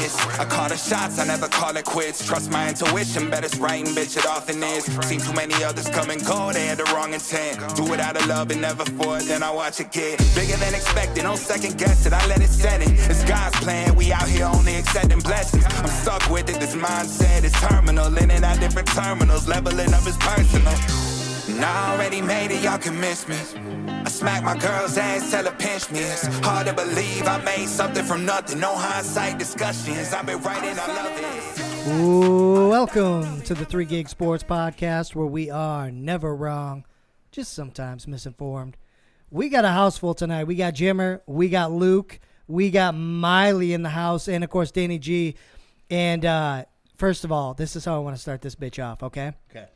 miss. I call the shots, I never call it quits. Trust my intuition, bet it's right and bitch it often is. Seen too many others come and go, they had the wrong intent. Do it out of love and never for it, then I watch it get bigger than expected. Don't second guess it, I let it set in. It's God's plan, we out here only accepting blessings. I'm stuck with it, this mindset is terminal. In and out different terminals, leveling up is personal. And I already made it, y'all can miss me. I smack my girl's ass, tell her pinch me. It's hard to believe I made something from nothing. No hindsight discussions, I've been writing, I love it. Ooh, welcome to the 3 Gig Sports Podcast, where we are never wrong, just sometimes misinformed. We got a house full tonight. We got Jimmer, we got Luke, we got Miley in the house, and of course Danny G. And first of all, this is how I want to start this bitch off, okay? Okay.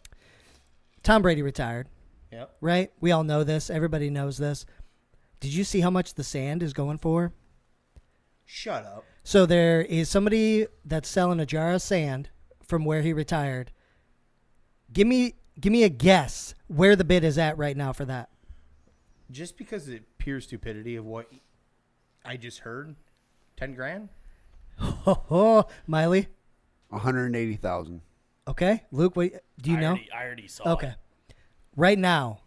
Tom Brady retired. Yep. Right? We all know this. Everybody knows this. Did you see how much the sand is going for? Shut up. So there is somebody that's selling a jar of sand from where he retired. Give me a guess where the bid is at right now for that. Just because of the pure stupidity of what I just heard, 10 grand? Miley? 180,000. Okay. Luke, do you know? I already saw Okay. it. Right now,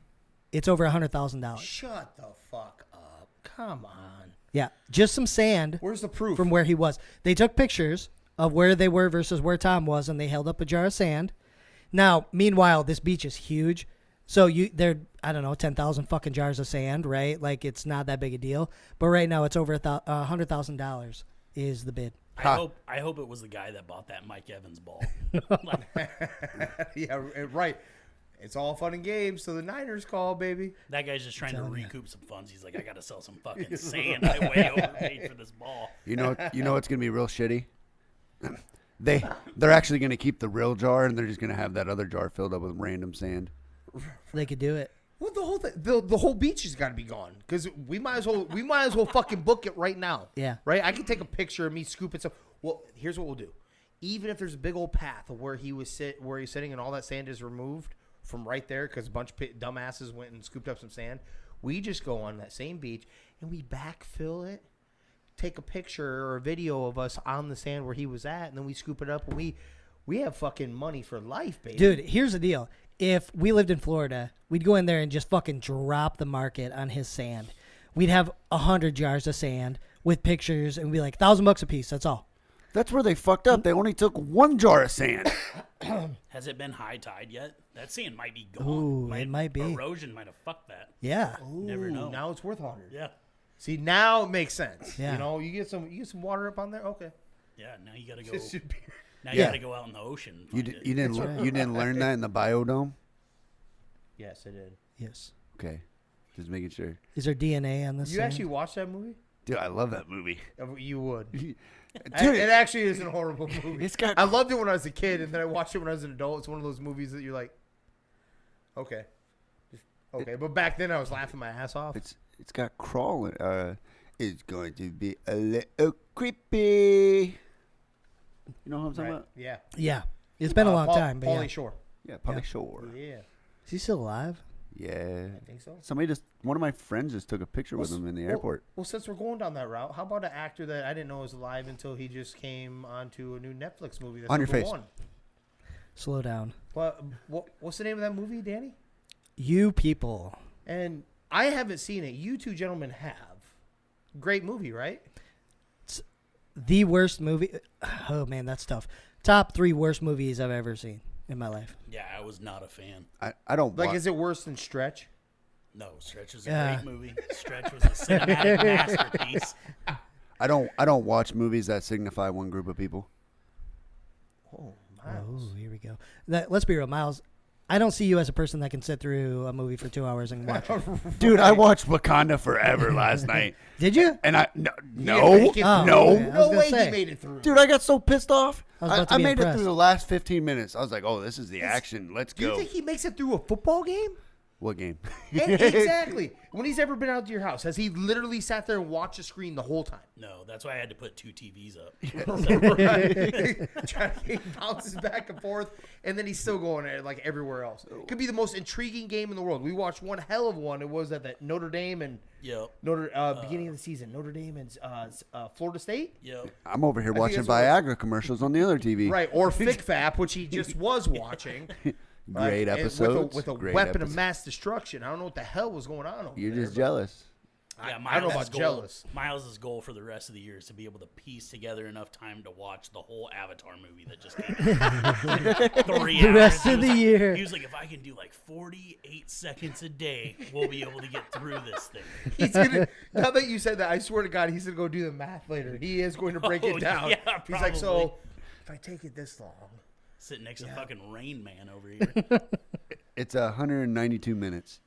it's over $100,000. Shut the fuck up. Come on. Yeah. Just some sand. Where's the proof? From where he was. They took pictures of where they were versus where Tom was, and they held up a jar of sand. Now, meanwhile, this beach is huge. So they're, I don't know, 10,000 fucking jars of sand, right? Like, it's not that big a deal. But right now, it's over $100,000 is the bid. I hope it was the guy that bought that Mike Evans ball. Yeah, right. It's all fun and games, so the Niners call, baby. That guy's just trying to recoup some funds. He's like, I got to sell some fucking sand. I way overpaid for this ball. You know what's gonna be real shitty? They're actually gonna keep the real jar, and they're just gonna have that other jar filled up with random sand. They could do it. Well, the whole thing, the whole beach has got to be gone because we might as well fucking book it right now. Yeah. Right. I can take a picture of me scooping stuff. Well, here's what we'll do. Even if there's a big old path of where he's sitting, and all that sand is removed from right there because a bunch of dumbasses went and scooped up some sand, we just go on that same beach and we backfill it, take a picture or a video of us on the sand where he was at, and then we scoop it up, and we have fucking money for life, baby. Dude, here's the deal. If we lived in Florida, we'd go in there and just fucking drop the market on his sand. We'd have 100 jars of sand with pictures, and we'd be like, $1,000 a piece. That's all. That's where they fucked up. They only took one jar of sand. Has it been high tide yet? That sand might be gone. Ooh, it might be. Erosion might have fucked that. Yeah. Ooh, never know. Now it's worth 100. Yeah. See, now it makes sense. Yeah. You know, you get some water up on there. Okay. Yeah. Now you got to go. This should be- Now you got to go out in the ocean. And find it. You didn't learn that in the biodome? Yes, I did. Yes. Okay, just making sure. Is there DNA on this You sand? actually watched that movie? Dude, I love that movie. You would. Dude, It actually is a horrible movie. It's got- I loved it when I was a kid, and then I watched it when I was an adult. It's one of those movies that you're like, okay. Okay, but back then I was laughing my ass off. It's got crawling. It's going to be a little creepy. You know what I'm talking about? Yeah. Yeah. It's been a long time, but Pauly yeah. Shore. Yeah, Pauly Shore. Yeah. Is he still alive? Yeah. I think so. One of my friends just took a picture with him in the airport. Well, since we're going down that route, how about an actor that I didn't know was alive until he just came onto a new Netflix movie that's On your number face. 1? Slow down. What's the name of that movie, Danny? You people. And I haven't seen it. You two gentlemen have. Great movie, right? The worst movie. Oh, man, that's tough. Top 3 worst movies I've ever seen in my life. Yeah, I was not a fan. I don't Like, is it worse than Stretch? No, Stretch was a Yeah. great movie. Stretch was a cinematic masterpiece. I don't watch movies that signify one group of people. Oh, Miles. Oh, here we go. Let's be real, Miles. I don't see you as a person that can sit through a movie for 2 hours and watch it. Dude, I watched Wakanda Forever last night. Did you? And He didn't make it through. Oh, no. okay. I was No gonna way say. he made it through. Dude, I got so pissed off. I was about to I be made impressed. it through the last 15 minutes. I was like, oh, this is the action. Let's Do you go. think he makes it through a football game? What game? Exactly. When he's ever been out to your house, has he literally sat there and watched the screen the whole time? No, that's why I had to put 2 TVs up. He bounces back and forth, and then he's still going at it like everywhere else. It could be the most intriguing game in the world. We watched one hell of one. It was at that Notre Dame and beginning of the season. Notre Dame and Florida State. Yep. I'm over here watching that's what it Viagra commercials on the other TV. Right, or FICFAP, which he just was watching. Great And episodes. with a Great weapon episodes. of mass destruction. I don't know what the hell was going on over You're there. just jealous. Yeah, I don't know about jealous. Miles' goal for the rest of the year is to be able to piece together enough time to watch the whole Avatar movie that just came out. 3 The hours. rest He of was the like- year. He was like, if I can do like 48 seconds a day, we'll be able to get through this thing. He's gonna, now that you said that, I swear to God, he's going to go do the math later. He is going to break it down. yeah, He's like, so probably. if I take it this long. Sitting next to fucking Rain Man over here. It's 192 minutes.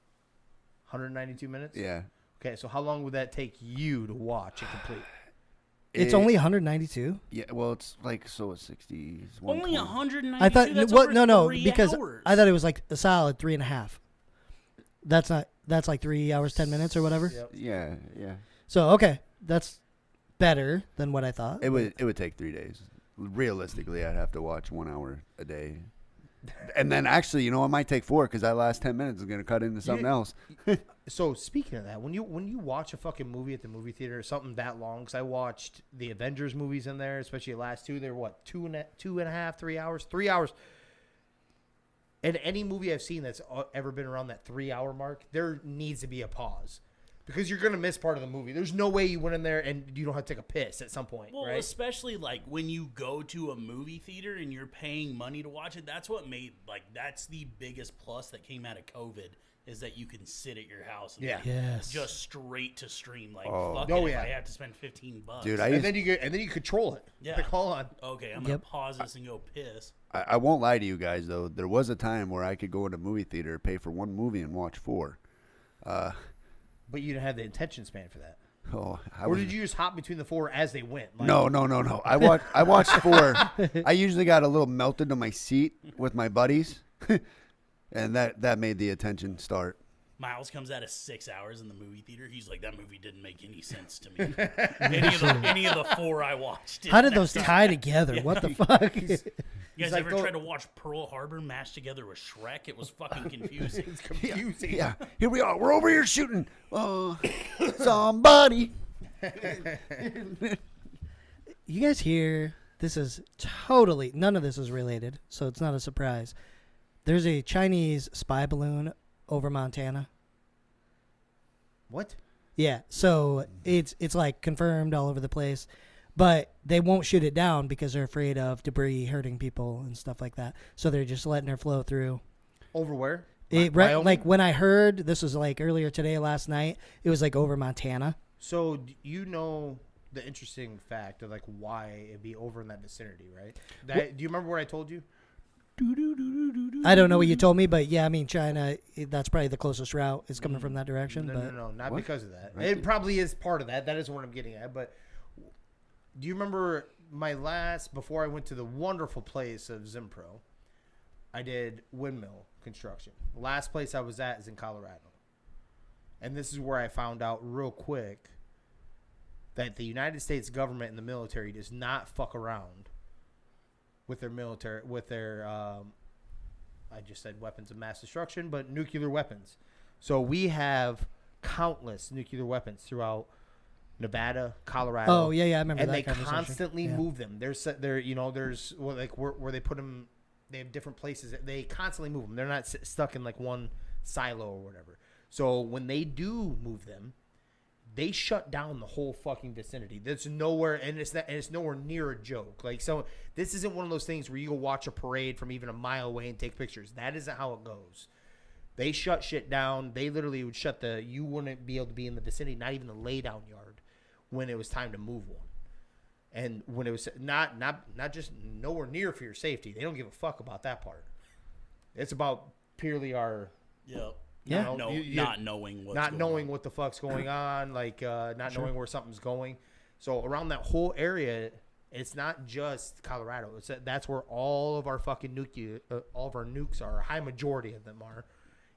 192 minutes? Yeah. Okay, so how long would that take you to watch and complete? It's only 192. Yeah, well, it's like, so it's 60. It's Only 120. 192. I thought That's what? over No, 3 because hours. I thought it was like a solid 3.5. That's like 3 hours 10 minutes or whatever. Yep. Yeah, yeah. So okay, that's better than what I thought. It would take 3 days. Realistically, I'd have to watch 1 hour a day. And then actually, you know, it might take 4 because that last 10 minutes is going to cut into something else. So speaking of that, when you watch a fucking movie at the movie theater, something that long, because I watched the Avengers movies in there, especially the last two. They're what, 2.5, 3 hours, 3 hours. And any movie I've seen that's ever been around that 3 hour mark, there needs to be a pause. Because you're going to miss part of the movie. There's no way you went in there and you don't have to take a piss at some point, Well, right? especially like when you go to a movie theater and you're paying money to watch it. That's what made that's the biggest plus that came out of COVID is that you can sit at your house and Yes. just straight to stream. Like Oh, fuck it, yeah. if I have to spend $15, Dude, and then you control it. Yeah. Like, hold on. okay, I'm gonna pause this and go piss. I won't lie to you guys, though. There was a time where I could go in a movie theater, pay for one movie, and watch 4. But you didn't have the attention span for that. Oh, Or did you just hop between the 4 as they went? Like, No. I watched 4. I usually got a little melted to my seat with my buddies, and that made the attention start. Miles comes out of 6 hours in the movie theater. He's like, that movie didn't make any sense to me. any of the 4 I watched. How did those tie together? What the fuck? You guys like, ever tried to watch Pearl Harbor mashed together with Shrek? It was fucking confusing. It's confusing. Yeah, here we are. We're over here shooting somebody. You guys hear? This is totally none of this is related, so it's not a surprise. There's a Chinese spy balloon over Montana. What? Yeah, so it's like confirmed all over the place, but they won't shoot it down because they're afraid of debris hurting people and stuff like that. So they're just letting her flow through. Over where? Right, like when I heard this was like earlier today, last night, it was like over Montana. So you know the interesting fact of like why it'd be over in that vicinity, right? Do you remember what I told you? I don't know what you told me, but yeah, I mean China. That's probably the closest route is coming from that direction. No, not What? because of that. Right. It probably is part of that. That is what I'm getting at. But do you remember before I went to the wonderful place of Zimpro, I did windmill construction. The last place I was at is in Colorado. And this is where I found out real quick that the United States government and the military does not fuck around with their military, I just said weapons of mass destruction, but nuclear weapons. So we have countless nuclear weapons throughout Nevada, Colorado. Oh yeah, I remember and that they conversation. constantly Yeah. move them. There's where they put them. They have different places. They constantly move them. They're not stuck in like one silo or whatever. So when they do move them, they shut down the whole fucking vicinity. There's nowhere, and it's nowhere near a joke. Like, so this isn't one of those things where you go watch a parade from even a mile away and take pictures. That isn't how it goes. They shut shit down. They literally would you wouldn't be able to be in the vicinity, not even the lay down yard, when it was time to move one. And when it was not just nowhere near for your safety, they don't give a fuck about that part. It's about purely our Yep. Yeah. Not knowing what's not going knowing on. what the fuck's going on, like not knowing where something's going. So around that whole area, it's not just Colorado. That's where all of our fucking all of our nukes are. A high majority of them are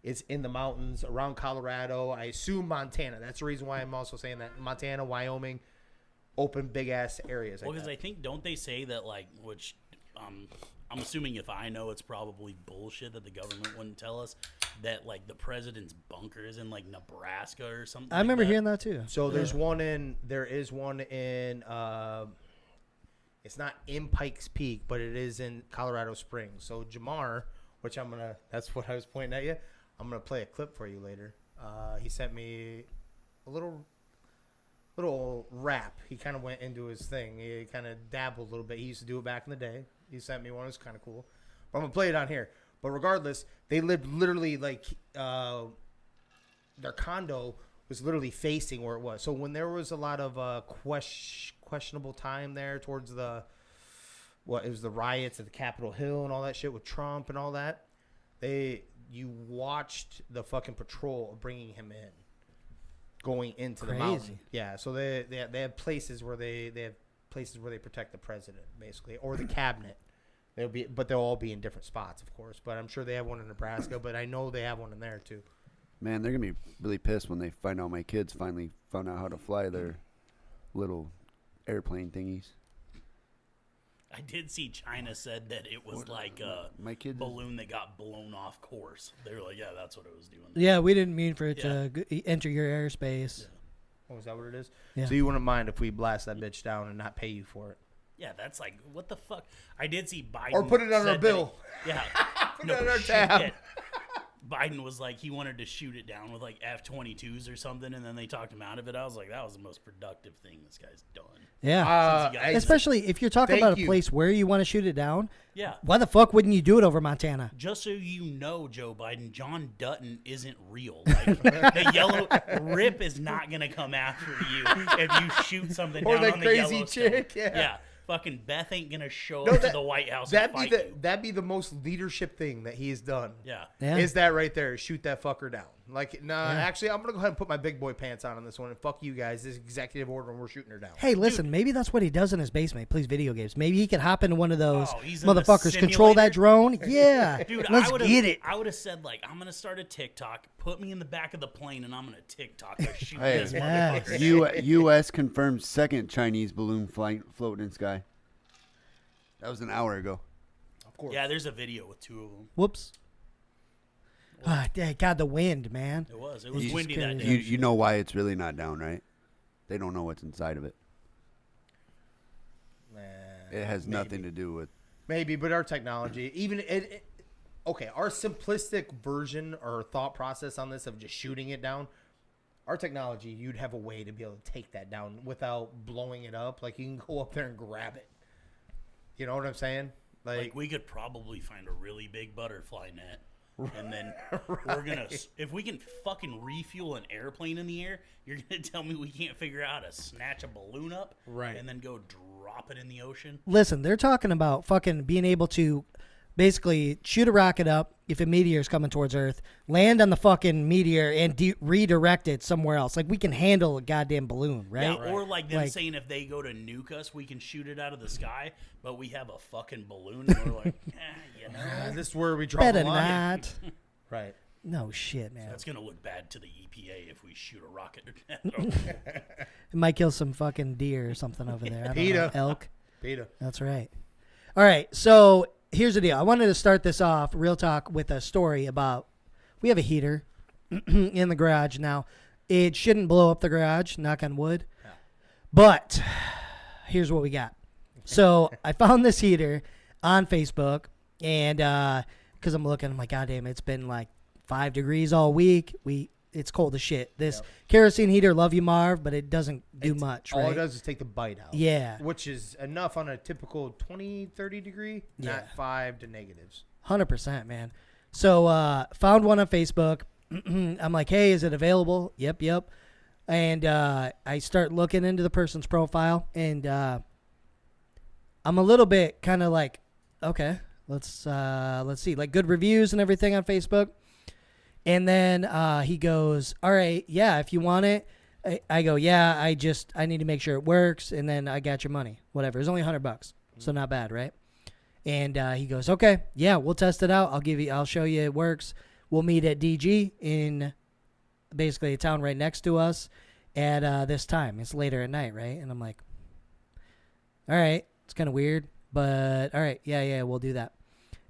It's in the mountains around Colorado. I assume Montana. That's the reason why I'm also saying that. Montana, Wyoming, open big-ass areas. Well, because I think, don't they say that, like, which I'm assuming if I know, it's probably bullshit that the government wouldn't tell us, that, like, the president's bunker is in, like, Nebraska or something. I remember hearing that too. So there is one in, it's not in Pikes Peak, but it is in Colorado Springs. So Jamar, which that's what I was pointing at you. I'm going to play a clip for you later. He sent me a little rap. He kind of went into his thing. He kind of dabbled a little bit. He used to do it back in the day. He sent me one. It was kind of cool. But I'm going to play it on here. But regardless, they lived literally like their condo was literally facing where it was. So when there was a lot of questionable time there towards it was the riots at the Capitol Hill and all that shit with Trump and all that, you watched the fucking patrol bringing him in, going into the mountain. Yeah, so they have places where they protect the president basically, or the cabinet. They'll all be in different spots, of course. But I'm sure they have one in Nebraska. But I know they have one in there too. Man, they're gonna be really pissed when they find out my kids finally found out how to fly their little airplane thingies. I did see China said that it was like a balloon that got blown off course. They were like, yeah, that's what it was doing. Yeah, we didn't mean for it to enter your airspace. Yeah. Oh, is that what it is? Yeah. So you wouldn't mind if we blast that bitch down and not pay you for it? Yeah, that's like, what the fuck? I did see Biden. Or put it on our bill. Yeah. Put it on our tab. Biden was like, he wanted to shoot it down with like F-22s or something, and then they talked him out of it. I was like, that was the most productive thing this guy's done. Yeah. Especially if you're talking about a place where you want to shoot it down. Yeah. Why the fuck wouldn't you do it over Montana? Just so you know, Joe Biden, John Dutton isn't real. Like, the yellow Rip is not going to come after you if you shoot something down on the Yellowstone. Chick. Yeah. Fucking Beth ain't going to show up to the White House and fight you. That'd be the most leadership thing that he has done. Yeah. Is that right there? Shoot that fucker down. Like, actually, I'm going to go ahead and put my big boy pants on this one and fuck you guys. This executive order and we're shooting her down. Hey, listen, maybe that's what he does in his basement. He plays video games. Maybe he could hop into one of those he's in motherfuckers, the control that simulator? drone. Yeah. Dude, let's get it. I would have said, like, I'm going to start a TikTok, put me in the back of the plane, and I'm going to TikTok or shoot this motherfucker. U.S. confirms second Chinese balloon floating in sky. That was an hour ago. Of course. Yeah, there's a video with two of them. Whoops. God, the wind, man. It was windy that day. You know why it's really not down, right? They don't know what's inside of it. It has nothing to do with... Maybe, but our technology, even... Okay, our simplistic version or thought process on this of just shooting it down, our technology, you'd have a way to be able to take that down without blowing it up. Like, you can go up there and grab it. You know what I'm saying? Like we could probably find a really big butterfly net, and then we're gonna. If we can fucking refuel an airplane in the air, you're gonna tell me we can't figure out how to snatch a balloon up, right, and then go drop it in the ocean? Listen, they're talking about fucking being able to basically shoot a rocket up if a meteor is coming towards Earth, land on the fucking meteor, and redirect it somewhere else. Like, we can handle a goddamn balloon, right? Yeah, or like them saying if they go to nuke us, we can shoot it out of the sky, but we have a fucking balloon, and we're like, you know. This is where we draw the line. Not. Right. No shit, man. So it's going to look bad to the EPA if we shoot a rocket. It might kill some fucking deer or something over there. I don't know, elk. PETA. That's right. All right, so... Here's the deal. I wanted to start this off, real talk, with a story about we have a heater in the garage now. It shouldn't blow up the garage, knock on wood. Yeah. But here's what we got. So I found this heater on Facebook, and because I'm looking, I'm like, God damn, it's been like 5 degrees all week. It's cold as shit. This kerosene heater, love you, Marv, but it doesn't do much, right? All it does is take the bite out. Yeah. Which is enough on a typical 20, 30 degree, not 5 to negatives. 100%, man. So found one on Facebook. I'm like, hey, is it available? Yep. And I start looking into the person's profile, and I'm a little bit kind of like, okay, let's see, like good reviews and everything on Facebook. And then he goes, all right, yeah, if you want it. I go, yeah, I need to make sure it works, and then I got your money. Whatever. It's only $100, so not bad, right? And he goes, okay, yeah, we'll test it out. I'll show you it works. we'll meet at DG in basically a town right next to us at this time. It's later at night, right? And I'm like, all right, it's kind of weird, but all right, yeah, we'll do that.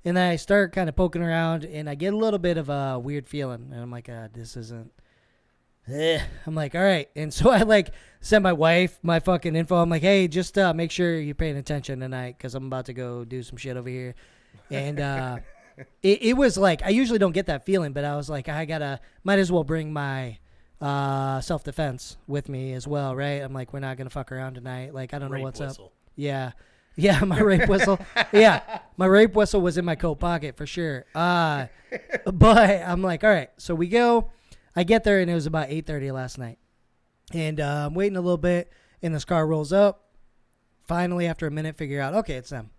And then I start kind of poking around, and I get a little bit of a weird feeling. And I'm like, this isn't. I'm like, all right. And so I like sent my wife my fucking info. I'm like, hey, just make sure you're paying attention tonight because I'm about to go do some shit over here. And it was like, I usually don't get that feeling, but I was like, might as well bring my self-defense with me as well, right? I'm like, we're not going to fuck around tonight. Like, I don't know what's up. Yeah. Yeah, my rape whistle. Yeah, my rape whistle was in my coat pocket for sure. But I'm like, all right. So we go. I get there, and it was about 8:30 last night. And I'm waiting a little bit, and this car rolls up. Finally, after a minute, figure out, okay, it's them.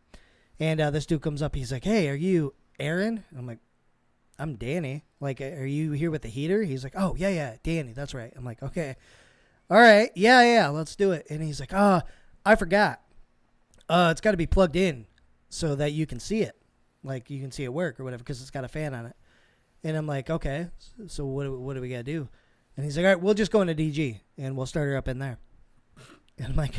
And this dude comes up. He's like, hey, are you Aaron? I'm like, I'm Danny. Like, are you here with the heater? He's like, oh, yeah, Danny. That's right. I'm like, okay. All right. Yeah, let's do it. And he's like, I forgot. It's got to be plugged in so that you can see it. Like, you can see it work or whatever because it's got a fan on it. And I'm like, okay, so what do we got to do? And he's like, all right, we'll just go into DG, and we'll start her up in there. And I'm like,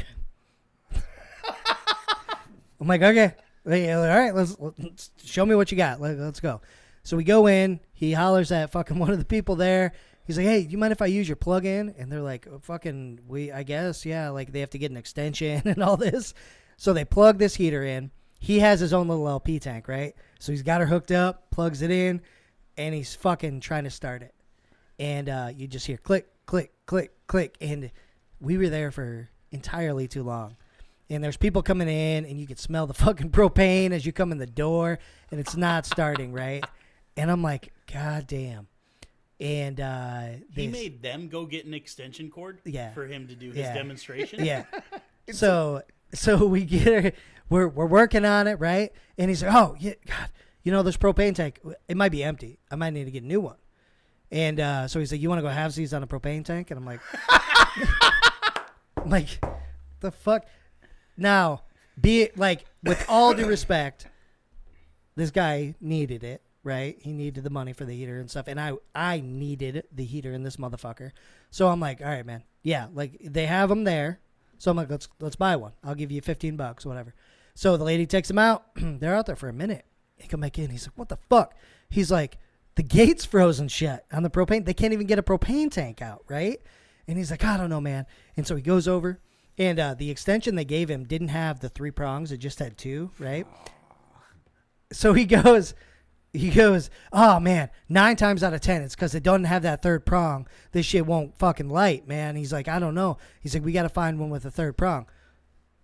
okay. All right, let's show me what you got. Let's go. So we go in. He hollers at fucking one of the people there. He's like, hey, do you mind if I use your plug-in? And they're like, I guess, yeah. Like, they have to get an extension and all this. So they plug this heater in. He has his own little LP tank, right? So he's got her hooked up, plugs it in, and he's fucking trying to start it. And you just hear click, click, click, click. And we were there for entirely too long. And there's people coming in, and you can smell the fucking propane as you come in the door, and it's not starting, right? And I'm like, God damn. And he made them go get an extension cord for him to do his demonstration? Yeah. So we get her, we're working on it, right? And he's like, oh, yeah, God, this propane tank, it might be empty. I might need to get a new one. And so he's like, you want to go halvesies on a propane tank? And I'm like, the fuck? Now, be it like, with all due respect, this guy needed it, right? He needed the money for the heater and stuff. And I needed the heater in this motherfucker. So I'm like, all right, man. Yeah, like they have them there. So I'm like, let's buy one. I'll give you $15, whatever. So the lady takes them out. They're out there for a minute. He come back in. He's like, what the fuck? He's like, the gate's frozen shut on the propane. They can't even get a propane tank out, right? And he's like, I don't know, man. And so he goes over, and the extension they gave him didn't have the 3 prongs. It just had 2, right? So he goes, oh, man, 9 times out of 10, it's because it doesn't have that 3rd prong. This shit won't fucking light, man. He's like, I don't know. He's like, we got to find one with a 3rd prong.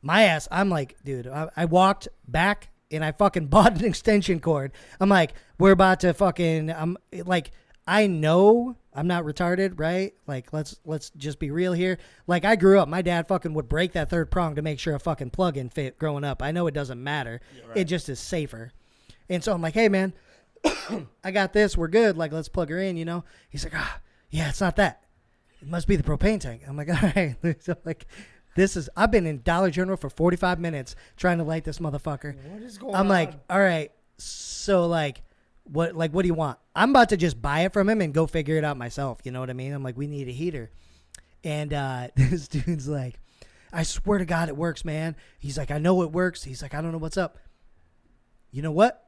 My ass, I'm like, dude, I walked back, and I fucking bought an extension cord. I'm like, we're about to fucking, I'm like, I know I'm not retarded, right? Like, let's just be real here. Like, I grew up, my dad fucking would break that 3rd prong to make sure a fucking plug-in fit growing up. I know it doesn't matter. Yeah, right. It just is safer. And so I'm like, hey, man, I got this. We're good. Like, let's plug her in, He's like, yeah, it's not that. It must be the propane tank. I'm like, all right. So, like, I've been in Dollar General for 45 minutes trying to light this motherfucker. What is going on? I'm like, all right. So, what do you want? I'm about to just buy it from him and go figure it out myself. You know what I mean? I'm like, we need a heater. And this dude's like, I swear to God it works, man. He's like, I know it works. He's like, I don't know what's up. You know what?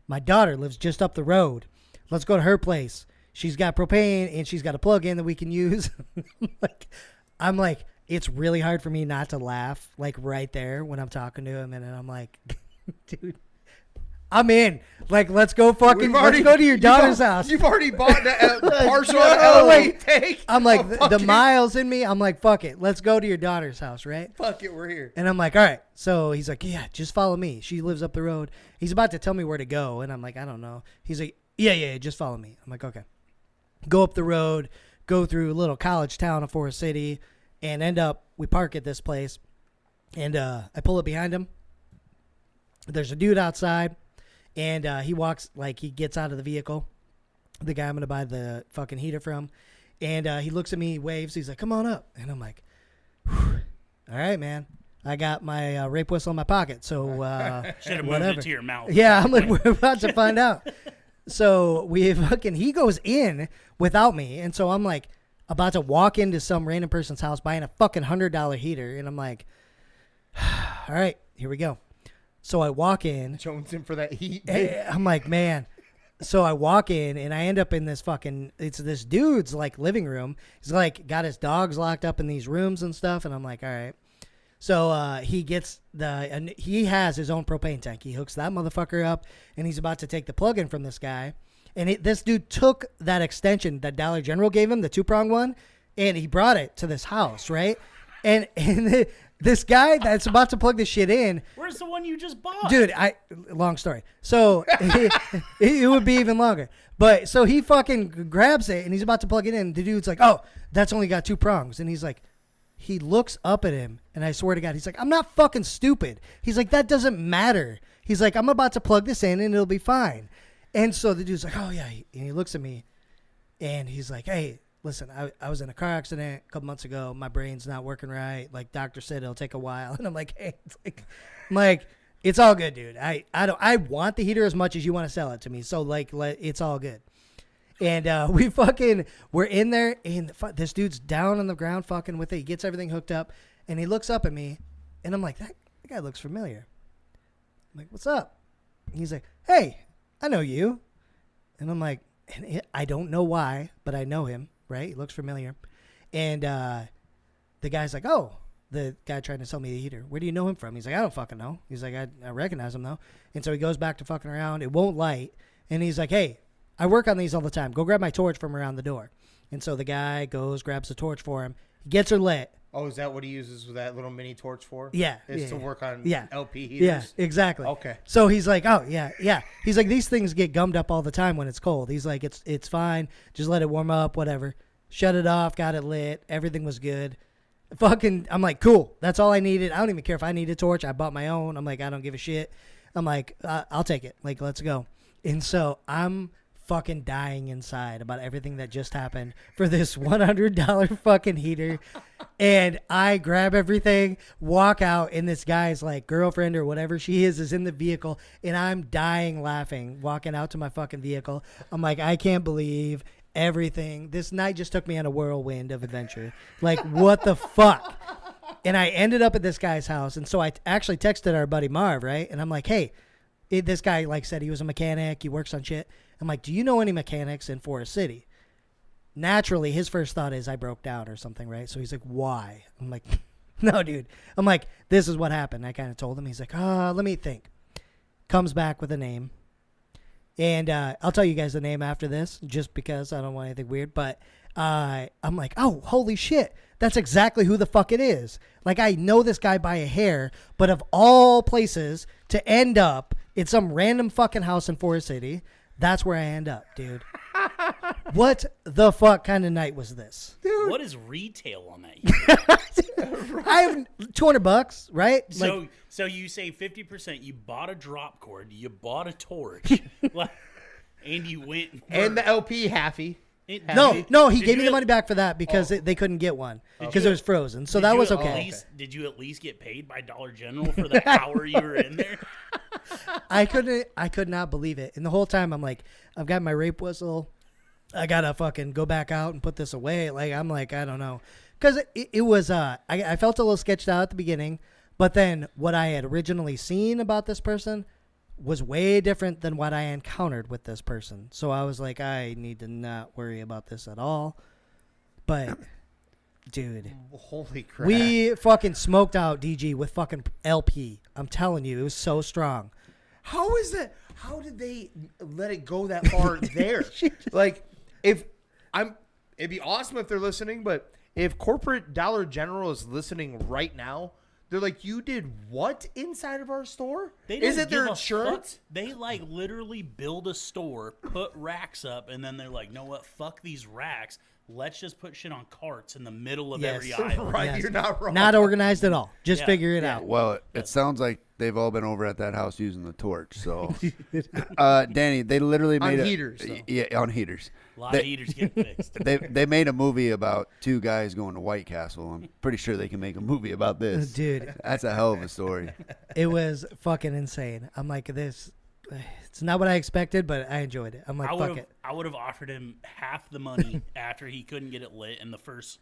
My daughter lives just up the road. Let's go to her place. She's got propane, and she's got a plug-in that we can use. I'm like, it's really hard for me not to laugh, like, right there when I'm talking to him. And I'm like, dude, I'm in. Like, let's go let's go to your daughter's house. You've already bought a partial LA tank. I'm like, the miles in me, I'm like, fuck it. Let's go to your daughter's house, right? Fuck it, we're here. And I'm like, all right. So he's like, yeah, just follow me. She lives up the road. He's about to tell me where to go. And I'm like, I don't know. He's like, yeah, just follow me. I'm like, okay. Go up the road, go through a little college town of Forest City, and we park at this place. And I pull up behind him. There's a dude outside. And he walks, like, he gets out of the vehicle, the guy I'm going to buy the fucking heater from. And he looks at me, waves. He's like, come on up. And I'm like, all right, man. I got my rape whistle in my pocket. So should have moved it to your mouth. Yeah, I'm like, we're about to find out. So he goes in without me, and so I'm like about to walk into some random person's house buying a fucking $100 heater, and I'm like, all right, here we go. So I walk in. Jones in for that heat. I'm like, man. So I walk in and I end up in this it's this dude's like living room. He's like got his dogs locked up in these rooms and stuff. And I'm like, all right. So he has his own propane tank. He hooks that motherfucker up and he's about to take the plug in from this guy. And this dude took that extension that Dollar General gave him, the 2-prong one, and he brought it to this house, right? And this guy that's about to plug this shit in. Where's the one you just bought? Dude, long story. So it would be even longer. But so he fucking grabs it and he's about to plug it in. The dude's like, oh, that's only got 2 prongs. And he's like, he looks up at him and I swear to God, he's like, I'm not fucking stupid. He's like, that doesn't matter. He's like, I'm about to plug this in and it'll be fine. And so the dude's like, oh yeah. And he looks at me and he's like, hey, listen, I was in a car accident a couple months ago. My brain's not working right. Like doctor said, it'll take a while. And I'm like, hey, I'm like, it's all good, dude. I want the heater as much as you want to sell it to me. So like, it's all good. And we're in there and this dude's down on the ground fucking with it. He gets everything hooked up and he looks up at me and I'm like, that guy looks familiar. I'm like, what's up? And he's like, hey, I know you. And I'm like, I don't know why, but I know him. Right? He looks familiar. And the guy's like, oh, the guy trying to sell me the heater. Where do you know him from? He's like, I don't fucking know. He's like, I recognize him, though. And so he goes back to fucking around. It won't light. And he's like, hey, I work on these all the time. Go grab my torch from around the door. And so the guy goes, grabs the torch for him. He gets her lit. Oh, is that what he uses with that little mini torch for? Yeah. To work on LP heaters? Yeah, exactly. Okay. So he's like, oh, yeah. He's like, these things get gummed up all the time when it's cold. He's like, it's fine. Just let it warm up, whatever. Shut it off, got it lit. Everything was good. I'm like, cool. That's all I needed. I don't even care if I need a torch. I bought my own. I'm like, I don't give a shit. I'm like, I'll take it. Like, let's go. And so I'm fucking dying inside about everything that just happened for this $100 fucking heater. And I grab everything, walk out, and this guy's like girlfriend or whatever she is in the vehicle, and I'm dying laughing, walking out to my fucking vehicle. I'm like, I can't believe everything. This night just took me on a whirlwind of adventure. Like, what the fuck? And I ended up at this guy's house, and so I actually texted our buddy Marv, right? And I'm like, hey, this guy like said he was a mechanic, he works on shit. I'm like, do you know any mechanics in Forest City? Naturally, his first thought is I broke down or something, right? So he's like, why? I'm like, no, dude. I'm like, this is what happened. I kind of told him. He's like, let me think. Comes back with a name. And I'll tell you guys the name after this, just because I don't want anything weird. But I'm like, oh, holy shit. That's exactly who the fuck it is. Like, I know this guy by a hair, but of all places to end up in some random fucking house in Forest City, that's where I end up, dude. What the fuck kind of night was this? Dude. What is retail on that? I have $200, right? So you say 50%. You bought a drop cord. You bought a torch, and you went and the LP halfy. No, he gave me the money back for that because they couldn't get one because it was frozen. So that was okay. Did you at least get paid by Dollar General for the hour you were in there? I could not believe it. And the whole time I'm like, I've got my rape whistle. I gotta fucking go back out and put this away. Like, I'm like, I don't know. Because it was, I felt a little sketched out at the beginning. But then what I had originally seen about this person was way different than what I encountered with this person. So I was like, I need to not worry about this at all. But, dude. Holy crap. We fucking smoked out DG with fucking LP. I'm telling you, it was so strong. How is that? How did they let it go that far there? Like, it'd be awesome if they're listening, but if corporate Dollar General is listening right now, they're like, you did what inside of our store? Is it their insurance? They like literally build a store, put racks up, and then they're like, know what? Fuck these racks. Let's just put shit on carts in the middle of every aisle. Right, Yes. you're not wrong. Not organized at all. Just figure it out. Well, it sounds like they've all been over at that house using the torch. So, Danny, they literally made on heaters. Yeah, on heaters. A lot of heaters getting fixed. They made a movie about two guys going to White Castle. I'm pretty sure they can make a movie about this. Dude. That's a hell of a story. It was fucking insane. I'm like, this. it's not what I expected, but I enjoyed it. I'm like, fuck it. I would have offered him half the money after he couldn't get it lit in the first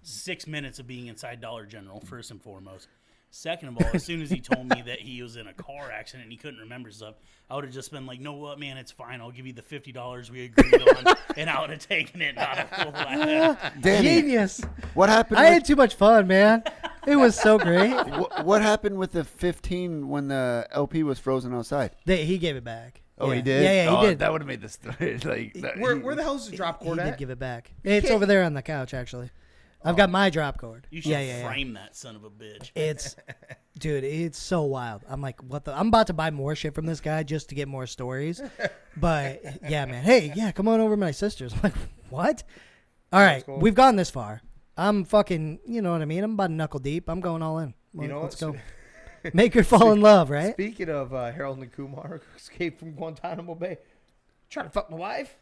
6 minutes of being inside Dollar General, first and foremost. Second of all, as soon as he told me that he was in a car accident and he couldn't remember stuff, I would have just been like, "No, what, man? It's fine. I'll give you the $50 we agreed on," and I would have taken it, not a full laugh. Danny, Genius. what happened? I had too much fun, man. It was so great. What happened with the 15 when the LP was frozen outside? He gave it back. Oh, Yeah. he did. Yeah, Oh, he did. That would have made the story like. Where the hell's the drop He cord did at? give it back. It's over there on the couch, actually. I've got my drop cord. You should yeah. frame that son of a bitch. Dude, it's so wild. I'm like, what the? I'm about to buy more shit from this guy just to get more stories. But yeah, man. Hey, yeah, come on over to my sister's. I'm like, what? All right, cool. we've gone this far. I'm fucking, you know what I mean? I'm about knuckle deep. I'm going all in. Let's go. Make her fall in love, right? Speaking of Harold and Kumar, escaped from Guantanamo Bay. Trying to fuck my wife?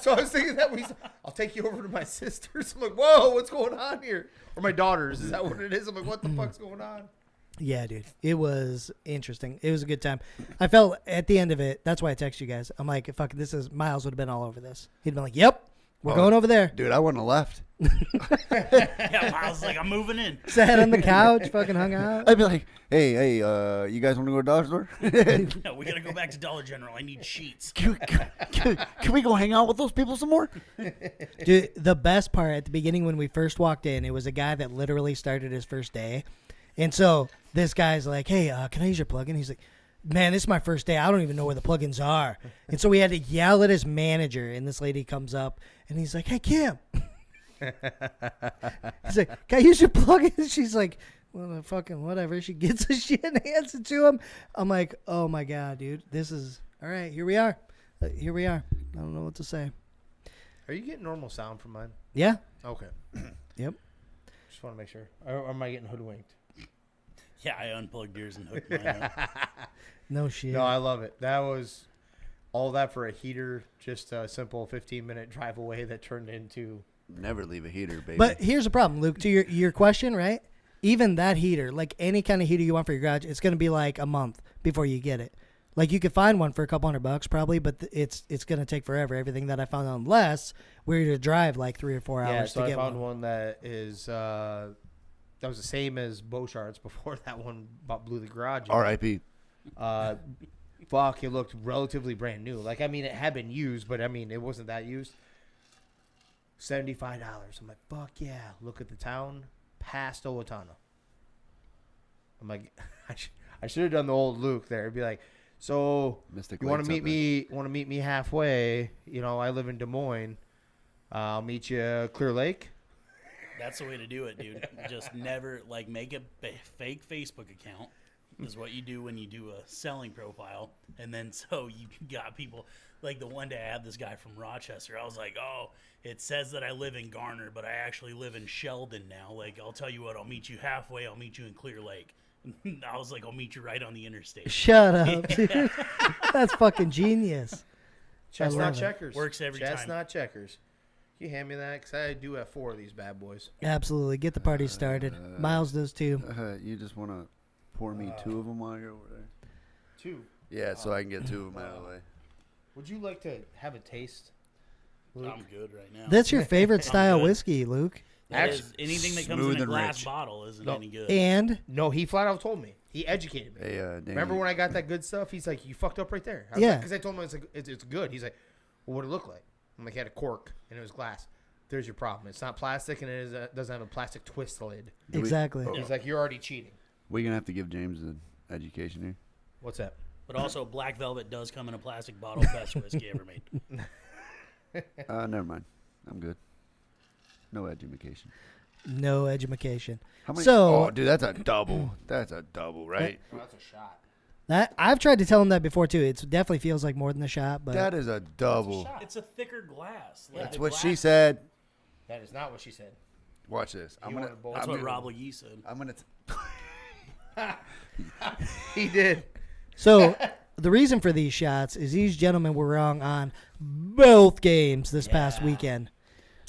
So I was thinking that I'll take you over to my sister's. I'm like, whoa, what's going on here? Or my daughter's. Is that what it is? I'm like, what the fuck's going on? Yeah, dude. It was interesting. It was a good time. I felt at the end of it, that's why I text you guys. I'm like, fuck, Miles would have been all over this. He'd been like, yep, we're going over there. Dude, I wouldn't have left. Yeah, Miles was like, "I'm moving in." Sat on the couch, fucking hung out. I'd be like, hey, you guys want to go to Dollar Store? No, we gotta go back to Dollar General. I need sheets. Can we go hang out with those people some more? Dude, the best part at the beginning when we first walked in, it was a guy that literally started his first day. And so this guy's like, hey, can I use your plugin? He's like, man, this is my first day. I don't even know where the plugins are. And so we had to yell at his manager, and this lady comes up, and he's like, hey, Kim. He's like, can I use your plugin? She's like, well, fucking whatever. She gets the shit and hands it to him. I'm like, oh, my God, dude. This is, all right, here we are. Here we are. I don't know what to say. Are you getting normal sound from mine? Yeah. Okay. Yep. Just want to make sure. Or am I getting hoodwinked? Yeah, I unplugged yours and hooked mine up. No shit. No, I love it. That was all that for a heater. Just a simple 15-minute drive away that turned into... Never leave a heater, baby. But here's the problem, Luke, to your question, right? Even that heater, like any kind of heater you want for your garage, it's going to be like a month before you get it. Like you could find one for a couple $100 probably, but it's going to take forever. Everything that I found, unless we're to drive like 3 or 4 hours so to get I found one that is that was the same as Beauchart's before that one blew the garage. R.I.P. Fuck, it looked relatively brand new. Like, I mean, it had been used, but I mean, it wasn't that used. $75. I'm like, fuck yeah. Look at the town past Owatonna. I'm like, I should have done the old Luke there. It'd be like, so Mystic you want to Lake's meet up me? Want to meet me halfway? You know, I live in Des Moines. I'll meet you Clear Lake. That's the way to do it, dude. Just never, like, make a fake Facebook account is what you do when you do a selling profile. And then so you got people, like the one day I had this guy from Rochester. I was like, oh, it says that I live in Garner, but I actually live in Sheldon now. Like, I'll tell you what, I'll meet you halfway. I'll meet you in Clear Lake. I was like, I'll meet you right on the interstate. Shut up, dude. That's fucking genius. Chestnut checkers. Works every time. Chestnut checkers. Can you hand me that? Because I do have 4 of these bad boys. Absolutely. Get the party started. Miles does too. You just want to pour me 2 of them while you're over there? 2. Yeah, so I can get 2 of them out of the way. Would you like to have a taste? Luke? I'm good right now. That's your favorite style good. whiskey, Luke. That is, anything that comes Smooth in a and glass rich. bottle isn't No. any good. And No, he flat out told me. He educated me. Hey, Danny, Remember when I got that good stuff? He's like, you fucked up right there. Yeah. Because I told him it's good. He's like, well, what did it look like? I'm like, he had a cork and it was glass. There's your problem. It's not plastic and it doesn't have a plastic twist lid. exactly. He's like, you're already cheating. we're going to have to give James an education here. What's that? But also, Black Velvet does come in a plastic bottle. Best whiskey ever made. Never mind. I'm good. No education. No education. How many? So- oh, dude, that's a double. That's a double, right? Oh, that's a shot. That I've tried to tell him that before too. It definitely feels like more than a shot, but That is a double. It's a thicker glass. Like That's the what glass- she said. That is not what she said. Watch this. I'm gonna. wanted both. That's I'm what gonna, Rob Legee said. I'm gonna. He did. so the reason for these shots is these gentlemen were wrong on both games this past weekend.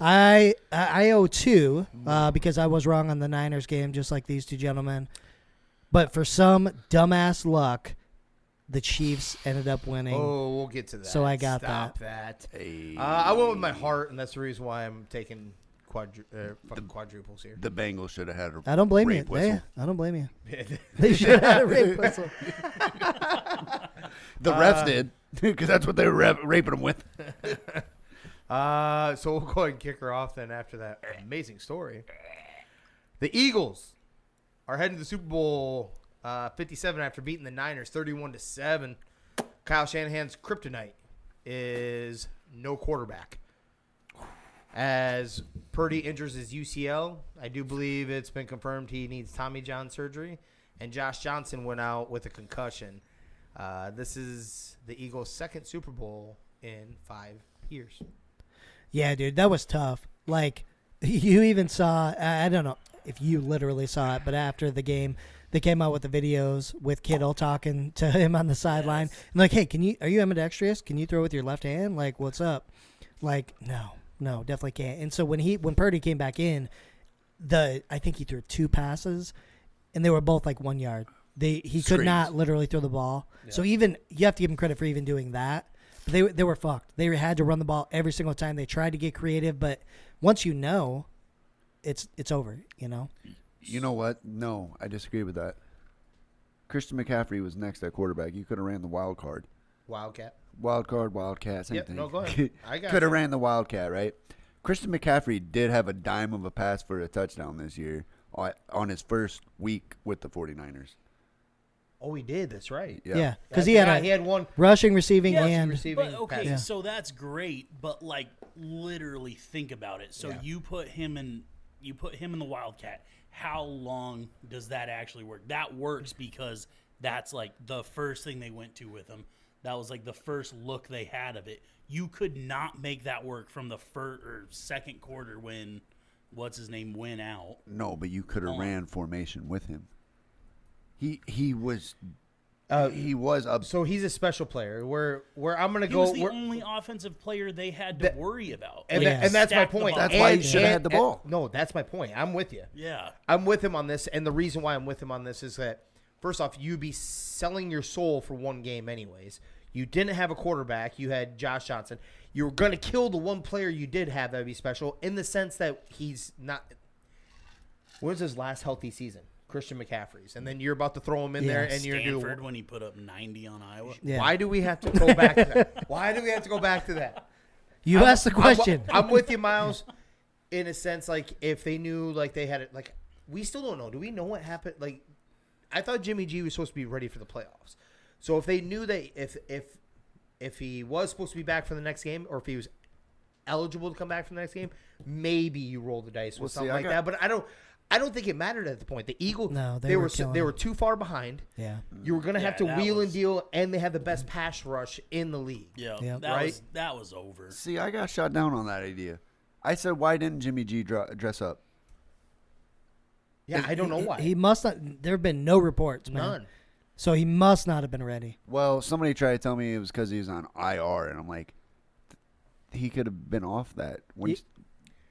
I owe 2 because I was wrong on the Niners game, just like these 2 gentlemen. But for some dumbass luck, the Chiefs ended up winning. Oh, we'll get to that. So I got Stop that. Hey. I went with my heart, and that's the reason why I'm taking fucking quadruples here. The Bengals should have had a I don't blame you. rape whistle. Yeah, I don't blame you. They should have had a rape whistle. The refs did, because that's what they were raping them with. So we'll go ahead and kick her off then after that amazing story. The Eagles are heading to the Super Bowl 57 after beating the Niners 31-7. Kyle Shanahan's kryptonite is no quarterback. As Purdy injures his UCL, I do believe it's been confirmed he needs Tommy John surgery. And Josh Johnson went out with a concussion. This is the Eagles' second Super Bowl in 5 years. Yeah, dude, that was tough. Like, you even saw, I don't know if you literally saw it, but after the game, they came out with the videos with Kittle talking to him on the sideline. And like, hey, are you ambidextrous? Can you throw with your left hand? Like, what's up? Like, no, definitely can't. And so when Purdy came back in, I think he threw 2 passes, and they were both like 1 yard. He could not literally throw the ball. Yeah. So even, you have to give him credit for even doing that. But they were fucked. They had to run the ball every single time. They tried to get creative, but once you know, it's over, you know? You know what? No, I disagree with that. Christian McCaffrey was next at quarterback. You could have ran the wild card. Wildcat. Wildcat, same Yep, thing. no, go ahead. I got Could have you. ran the Wildcat, right? Christian McCaffrey did have a dime of a pass for a touchdown this year on his first week with the 49ers. Oh, he did. That's right. Yeah, because he had one rushing, receiving, Yeah, and receiving. But okay, Yeah. so that's great, but like literally think about it. So Yeah. you put him in the Wildcat. How long does that actually work? That works because that's like the first thing they went to with him. That was like the first look they had of it. You could not make that work from the first or second quarter when what's his name went out. No, but you could have ran formation with him. He was up. So he's a special player. Where I'm gonna He go. was the only offensive player they had to worry about. And, Yeah. and that's my Stack the point. ball. That's why he And- should have had the and- ball. No, that's my point. I'm with you. Yeah. I'm with him on this, and the reason why I'm with him on this is that first off, you'd be selling your soul for one game anyways. You didn't have a quarterback. You had Josh Johnson. You were going to kill the one player you did have that would be special in the sense that he's not. When's his last healthy season? Christian McCaffrey's. And then you're about to throw him in there, and you're Stanford doing. when he put up 90 on Iowa. Yeah. Why do we have to go back to that? Why do we have to go back to that? you asked the question. I'm with you, Miles. In a sense, like if they knew, like they had it, like we still don't know. Do we know what happened? Like I thought Jimmy G was supposed to be ready for the playoffs. So if they knew that if he was supposed to be back for the next game, or if he was eligible to come back for the next game, maybe you roll the dice with something like that. But I don't think it mattered at the point. The Eagles, No, they were killing they him. were too far behind. Yeah. You were gonna have to that wheel and was- deal, and they had the best pass rush in the league. Yeah, Yep. that was over. See, I got shot down on that idea. I said, why didn't Jimmy G dress up? Yeah, I don't know why. He must not. There have been no reports, man. None. So he must not have been ready. Well, somebody tried to tell me it was because he was on IR, and I'm like, he could have been off that.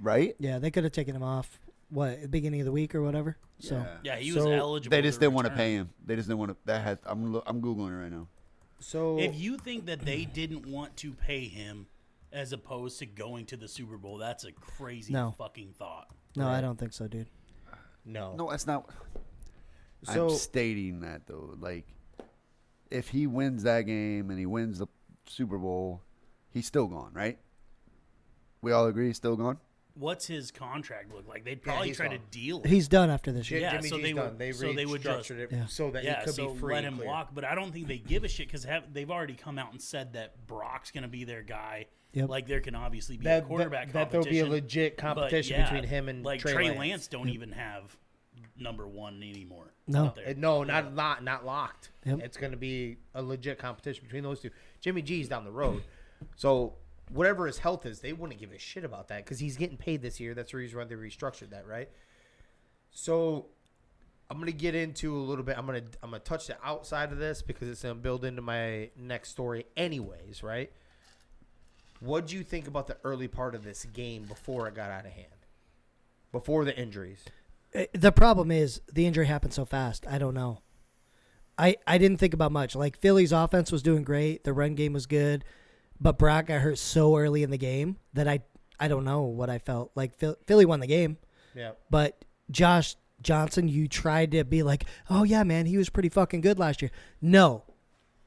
Right? Yeah, they could have taken him off. What, at the beginning of the week or whatever. So Yeah, he was So, eligible. They just didn't want to return. pay him. They just didn't want to. I'm Googling it right now. So If you think that they didn't want to pay him as opposed to going to the Super Bowl, that's a crazy No. fucking thought. no, I don't think so, dude. no, No, that's not. So- I'm stating that though. Like, if he wins that game and he wins the Super Bowl, he's still gone, right? We all agree he's still gone. What's his contract look like? They'd probably he's try to gone. deal it. He's done after this year. Yeah, Jimmy so G's they done. would- They so they would just- restructured it Yeah. so that Yeah, he could so be free. let and him clear. walk. But I don't think they give a shit because they've already come out and said that Brock's going to be their guy. Yep. Like there can obviously be a That quarterback that there'll be a competition. legit but competition yeah, between him and like Trey Lance. Lance. Don't even have number one anymore. No. out there. No, not locked. Yep. It's going to be a legit competition between those two. Jimmy G's down the road, so whatever his health is, they wouldn't give a shit about that because he's getting paid this year. That's the reason why they restructured that, right? So I'm going to get into a little bit. I'm going to touch the outside of this because it's going to build into my next story, anyways, right? What do you think about the early part of this game before it got out of hand, before the injuries? The problem is the injury happened so fast. I don't know. I didn't think about much. Like, Philly's offense was doing great. The run game was good. But Brock got hurt so early in the game that I don't know what I felt. Like, Philly won the game. Yeah. But Josh Johnson, you tried to be like, oh, yeah, man, he was pretty fucking good last year. No.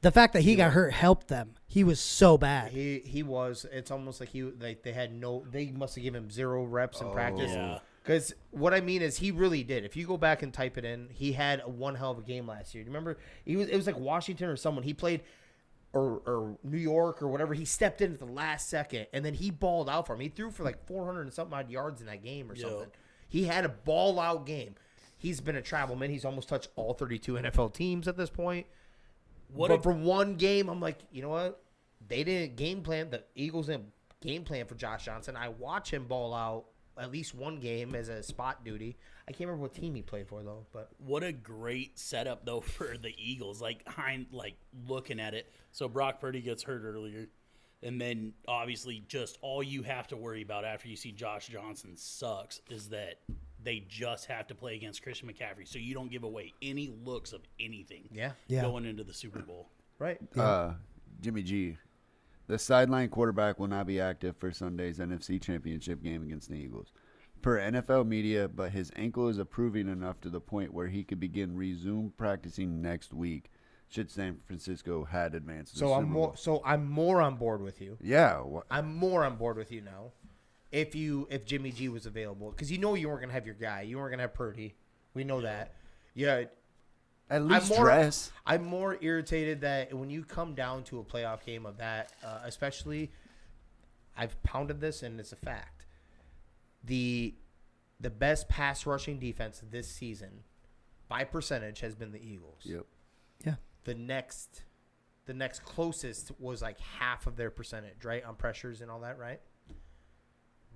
The fact that he got hurt helped them. He was so bad. He was. It's almost like they must have given him 0 reps in practice. Yeah. Because what I mean is he really did. If you go back and type it in, he had one hell of a game last year. Do you remember? It was like Washington or someone. He played or New York or whatever. He stepped in at the last second, and then he balled out for him. He threw for like 400 and something odd yards in that game or something. He had a ball out game. He's been a travelman. He's almost touched all 32 NFL teams at this point. But for one game, I'm like, you know what? They didn't game plan. The Eagles didn't game plan for Josh Johnson. I watch him ball out at least one game as a spot duty. I can't remember what team he played for, though. But what a great setup, though, for the Eagles. Like looking at it. So Brock Purdy gets hurt earlier. And then, obviously, just all you have to worry about after you see Josh Johnson sucks is that they just have to play against Christian McCaffrey. So you don't give away any looks of anything going into the Super Bowl. Right. Jimmy G, the sideline quarterback will not be active for Sunday's NFC Championship game against the Eagles. Per NFL media, but his ankle is improving enough to the point where he could resume practicing next week should San Francisco had advanced to the Super Bowl. So I'm more on board with you. Yeah. I'm more on board with you now. If Jimmy G was available, because you weren't going to have your guy. You weren't going to have Purdy. We know that. Yeah. At least dress. I'm more irritated that when you come down to a playoff game of that, especially, I've pounded this and it's a fact. The best pass rushing defense this season, by percentage, has been the Eagles. Yep. Yeah. The next closest was like half of their percentage, right, on pressures and all that, right?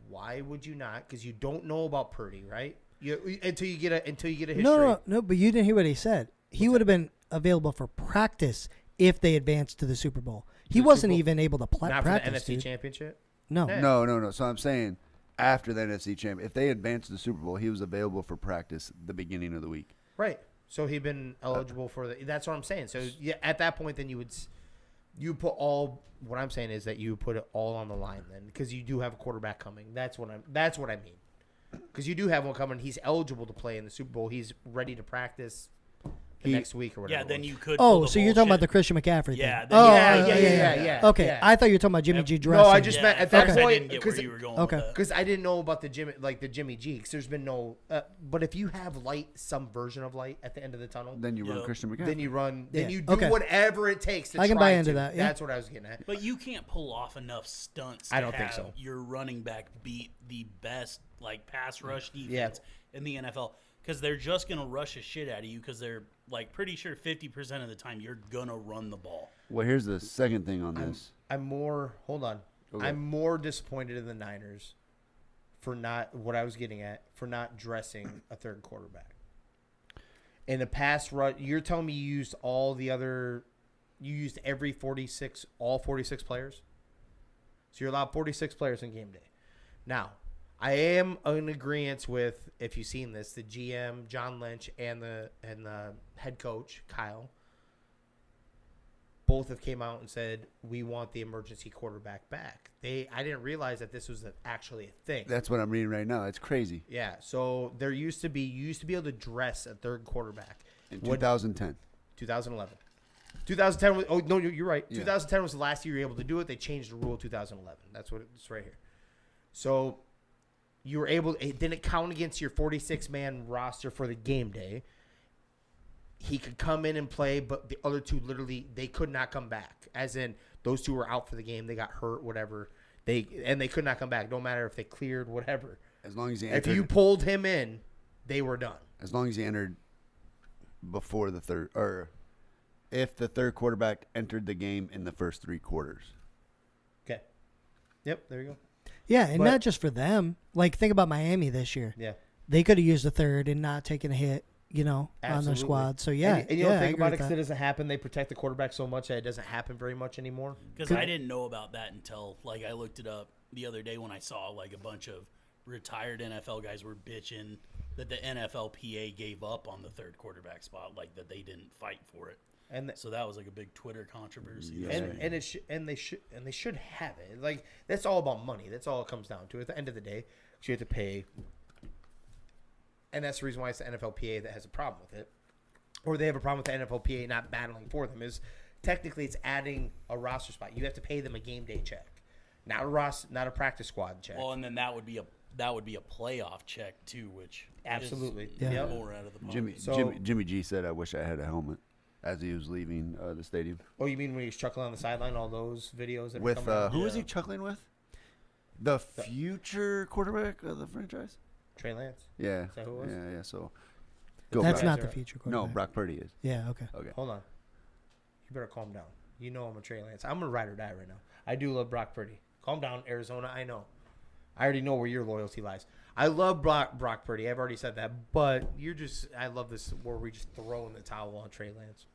Why would you not? Because you don't know about Purdy, right? Until you get a history. No, but you didn't hear what he said. He would have been available for practice if they advanced to the Super Bowl. He wasn't even able to not practice. For the NFC Championship? No. Yeah. No. So I'm saying after the NFC Championship, if they advanced to the Super Bowl, he was available for practice the beginning of the week. Right. So he'd been eligible for the. That's what I'm saying. So yeah, at that point, then you put all. What I'm saying is that you put it all on the line then, because you do have a quarterback coming. That's what I mean. Because you do have one coming. He's eligible to play in the Super Bowl. He's ready to practice next week or whatever. Yeah, then you could. Oh, so you're talking about the Christian McCaffrey Yeah. thing? Yeah. Okay, I thought you were talking about Jimmy G dressing. No, I just meant at that I point didn't get where you were going. Okay. With that. because I didn't know about the Jimmy G. Because there's been no. But if you have some version of light at the end of the tunnel, Then you run Christian McCaffrey. then you run. Yeah. Then you do Okay. whatever it takes to. I can try buy into to. that, yeah. That's what I was getting at. But you can't pull off enough stunts. I don't think have so. Your running back beat the best pass rush defense in the NFL because they're just gonna rush the shit out of you because they're pretty sure 50% of the time you're gonna run the ball. Well, here's the second thing on this. Hold on. Okay. I'm more disappointed in the Niners for not dressing a third quarterback. In the pass rush, you're telling me you used all46 players? So you're allowed 46 players in game day. Now, I am in agreement with, if you've seen this, the GM, John Lynch, and the head coach, Kyle. Both have came out and said, we want the emergency quarterback back. I didn't realize that this was actually a thing. That's what I'm reading right now. It's crazy. Yeah, so there used to be able to dress a third quarterback. In 2010. 2011. 2010 was, oh, no, you're right. Yeah. 2010 was the last year you were able to do it. They changed the rule in 2011. That's what it's right here. So you were able, it didn't count against your 46-man roster for the game day. He could come in and play, but the other two literally, they could not come back. As in, those two were out for the game. They got hurt, whatever. They could not come back, no matter if they cleared, whatever. As long as he If you pulled him in, they were done. As long as he entered before the third, or if the third quarterback entered the game in the first 3 quarters. Okay. Yep, there you go. Yeah, and not just for them. Think about Miami this year. Yeah. They could have used a third and not taken a hit, on their Absolutely. squad. So, yeah. And you don't think about it because because it doesn't happen. They protect the quarterback so much that it doesn't happen very much anymore. Because I didn't know about that until I looked it up the other day when I saw a bunch of retired NFL guys were bitching that the NFLPA gave up on the third quarterback spot, like that they didn't fight for it. And So that was like a big Twitter controversy. Yeah. this week. and they should have it. Like, that's all about money. That's all it comes down to. At the end of the day, you have to pay, and that's the reason why it's the NFLPA that has a problem with it, or they have a problem with the NFLPA not battling for them. Is technically it's adding a roster spot. You have to pay them a game day check, not a practice squad check. Well, and then that would be a playoff check too, which Absolutely. is Yeah. more out of the Jimmy, pocket. So- Jimmy G said, "I wish I had a helmet," as he was leaving the stadium. Oh, you mean when he's chuckling on the sideline? All those videos that are With coming out? who was Yeah. he chuckling with? The future quarterback of the franchise. Trey Lance. Yeah. Is that who it was? Yeah. So. Go That's Brock. not the future quarterback. No, Brock Purdy is. Yeah, okay. Okay. Hold on. You better calm down. You know I'm a Trey Lance. I'm a ride or die right now. I do love Brock Purdy. Calm down, Arizona. I know. I already know where your loyalty lies. I love Brock Purdy. I've already said that. But I love this where we just throw in the towel on Trey Lance.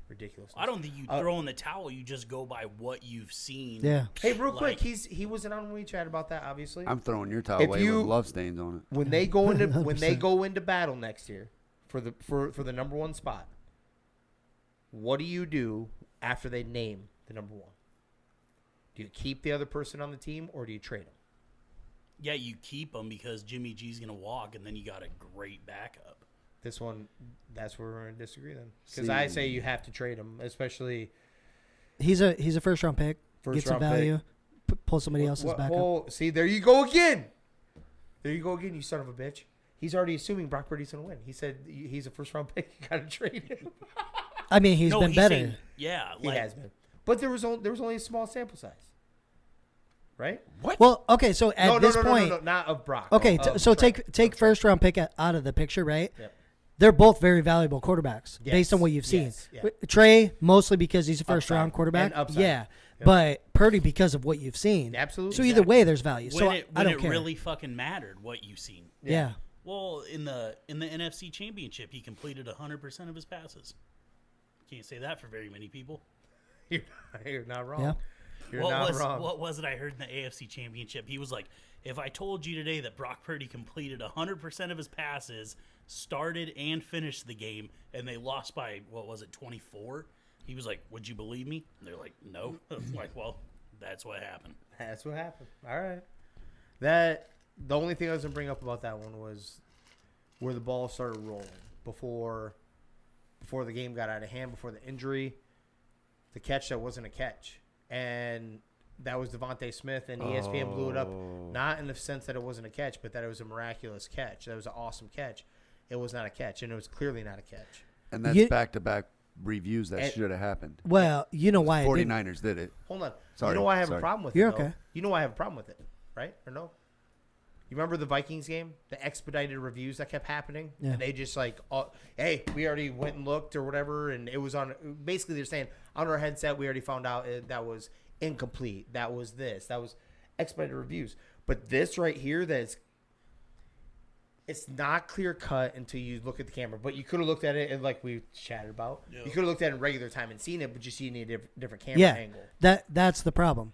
Ridiculous. I don't think you throw in the towel. You just go by what you've seen. Yeah. Hey, real Like- quick, he wasn't on when we chatted about that. Obviously, I'm throwing your towel If away you- with love stains on it. when they go into 100%. battle next year for the number one spot, what do you do after they name the number one? Do you keep the other person on the team or do you trade them? Yeah, you keep him because Jimmy G's gonna walk, and then you got a great backup. This one, that's where we're going to disagree then. Because See- I say you have to trade him, especially He's a first round pick. Get some First-round pick. value. Pull somebody else's backup. Oh, see, there you go again. There you go again, you son of a bitch. He's already assuming Brock Purdy's going to win. He said he's a first round pick. You got to trade him. I mean, he's been better. saying- yeah, He like, has been, but there was only a small sample size, right? Well, okay, so at this point, no, not of Brock. okay, of so Trey. take first round pick out of the picture, right? Yep. They're both very valuable quarterbacks based on what you've seen. Yes, yeah. Trey mostly because he's a first Upside, round quarterback. and upside. Yeah, Yep. but Purdy because of what you've seen. Absolutely. So either way, there's value. when So it, I when don't it care. really fucking mattered what you seen. Yeah. Well, in the NFC Championship, he completed 100% of his passes. Can't say that for very many people. You're not wrong. Yeah. You're not wrong. What was it I heard in the AFC Championship? He was like, if I told you today that Brock Purdy completed 100% of his passes, started and finished the game, and they lost by, 24? He was like, would you believe me? And they're like, no. I'm like, well, that's what happened. That's what happened. All right. The only thing I was gonna bring up about that one was where the ball started rolling before the game got out of hand, before the injury, the catch that wasn't a catch, and that was Devontae Smith, and ESPN blew it up, not in the sense that it wasn't a catch, but that it was a miraculous catch. That was an awesome catch. It was not a catch, and it was clearly not a catch. And that's You- back-to-back reviews that And- should have happened. Well, you know why? It didn't. 49ers did it. Hold on. Sorry, You know why I have a sorry. problem with You're it, though? okay. You know why I have a problem with it, right? Or no? You remember the Vikings game? The expedited reviews that kept happening? Yeah. And they just like, hey, we already went and looked or whatever, and it was on, basically they're saying, on our headset, we already found out that was incomplete. That was this. That was expedited reviews. But this right here, it's not clear cut until you look at the camera. But you could have looked at it, and like we chatted about, Yeah. you could have looked at it in regular time and seen it, but you see a different camera Yeah, angle. that's the problem.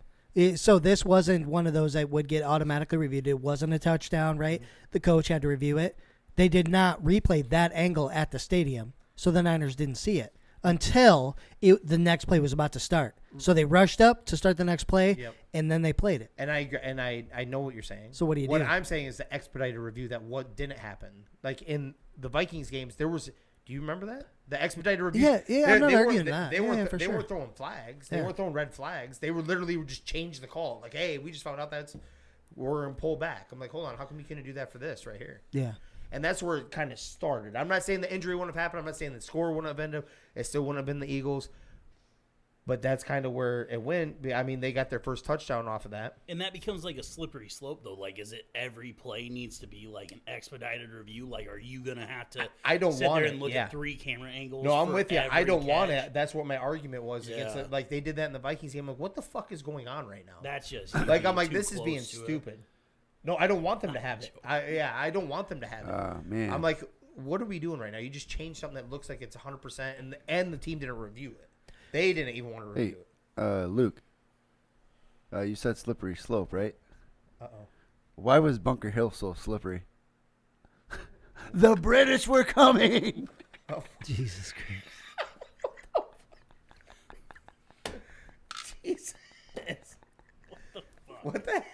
So this wasn't one of those that would get automatically reviewed. It wasn't a touchdown, right? The coach had to review it. They did not replay that angle at the stadium, so the Niners didn't see it until the next play was about to start. So they rushed up to start the next play, Yep. and then they played it. And I know what you're saying. So what do you What do? I'm saying is the expedited review that what didn't happen. Like in the Vikings games, there was. Do you remember that? The expedited review. Yeah, I'm not arguing that. They Yeah, weren't. yeah, for they sure. weren't throwing flags. They Yeah. weren't throwing red flags. They were literally just change the call. Like, hey, we just found out we're gonna pull back. I'm like, hold on, how come you couldn't do that for this right here? Yeah. And that's where it kind of started. I'm not saying the injury wouldn't have happened. I'm not saying the score wouldn't have ended up. It still wouldn't have been the Eagles. But that's kind of where it went. I mean, they got their first touchdown off of that. And that becomes like a slippery slope, though. Like, is it every play needs to be like an expedited review? Like, are you going to have to I don't sit want there it, and look yeah. at 3 camera angles? No, I'm for with you. I every don't want catch? it. That's what my argument was against Yeah. it. Like, they did that in the Vikings game. Like, what the fuck is going on right now? That's just Like, I'm being like, too this is being close to it. stupid. No, I don't want them to have it. I don't want them to have it. Man. I'm like, what are we doing right now? You just changed something that looks like it's 100%, and the team didn't review it. They didn't even want to review it. Luke, you said slippery slope, right? Uh-oh. Why was Bunker Hill so slippery? The British were coming. Jesus Christ. Jesus. What the heck?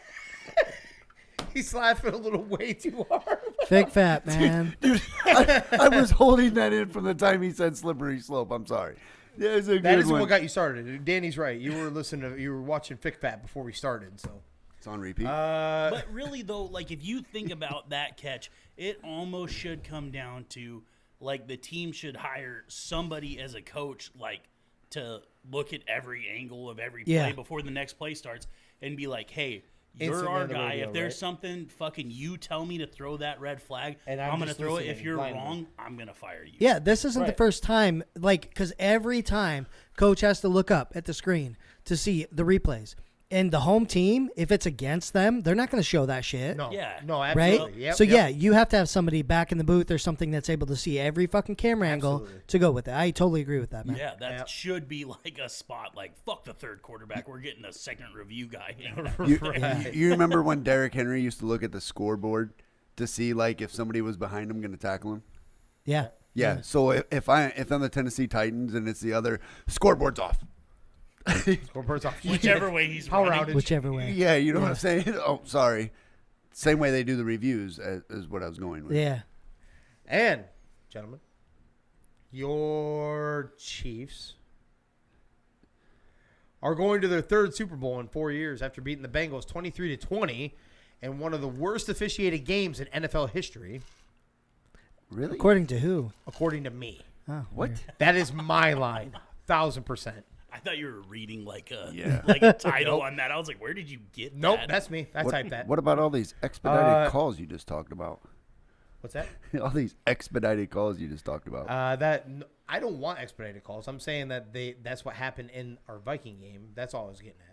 He's laughing a little way too hard. Fake fat, man. Dude, I was holding that in from the time he said slippery slope. I'm sorry. Yeah, it's a That good isn't one. what got you started. Danny's right. You were watching Fick Fat before we started, so. It's on repeat. But really, though, like if you think about that catch, it almost should come down to like the team should hire somebody as a coach, like to look at every angle of every play Yeah. before the next play starts and be like, hey, you're Instantly our on the guy. radio, If there's right? something, fucking you tell me to throw that red flag, And I'm going to just throw it. If listening you're blindly. wrong, I'm going to fire you. Yeah, this isn't the Right. first time, like, because every time coach has to look up at the screen to see the replays. And the home team, if it's against them, they're not going to show that shit. No. Yeah. No, Right? absolutely. Yep, so, yep. yeah, you have to have somebody back in the booth or something that's able to see every fucking camera angle Absolutely. to go with it. I totally agree with that, man. Yeah, that Yep. should be like a spot. Like, fuck the third quarterback. We're getting a second review guy. You remember when Derek Henry used to look at the scoreboard to see like if somebody was behind him going to tackle him? Yeah. Yeah. So if I'm the Tennessee Titans and it's the other, scoreboard's off. Scoreboard's off. Whichever way he's Power running. outage. Whichever way. Yeah, you know what I'm saying? Oh, sorry. Same way they do the reviews is what I was going with. Yeah. And, gentlemen, your Chiefs are going to their third Super Bowl in 4 years after beating the Bengals 23-20 in one of the worst officiated games in NFL history, Really? According to who? according to me. Oh, What? weird. That is my line, 1,000%. I thought you were reading like a Yeah. like a title on that. I was like, where did you get Nope, that? that's me. I What, typed that. what about all these expedited Uh, calls you just talked about? What's that? All these expedited calls you just talked about. I don't want expedited calls. I'm saying that that's what happened in our Viking game. That's all I was getting at.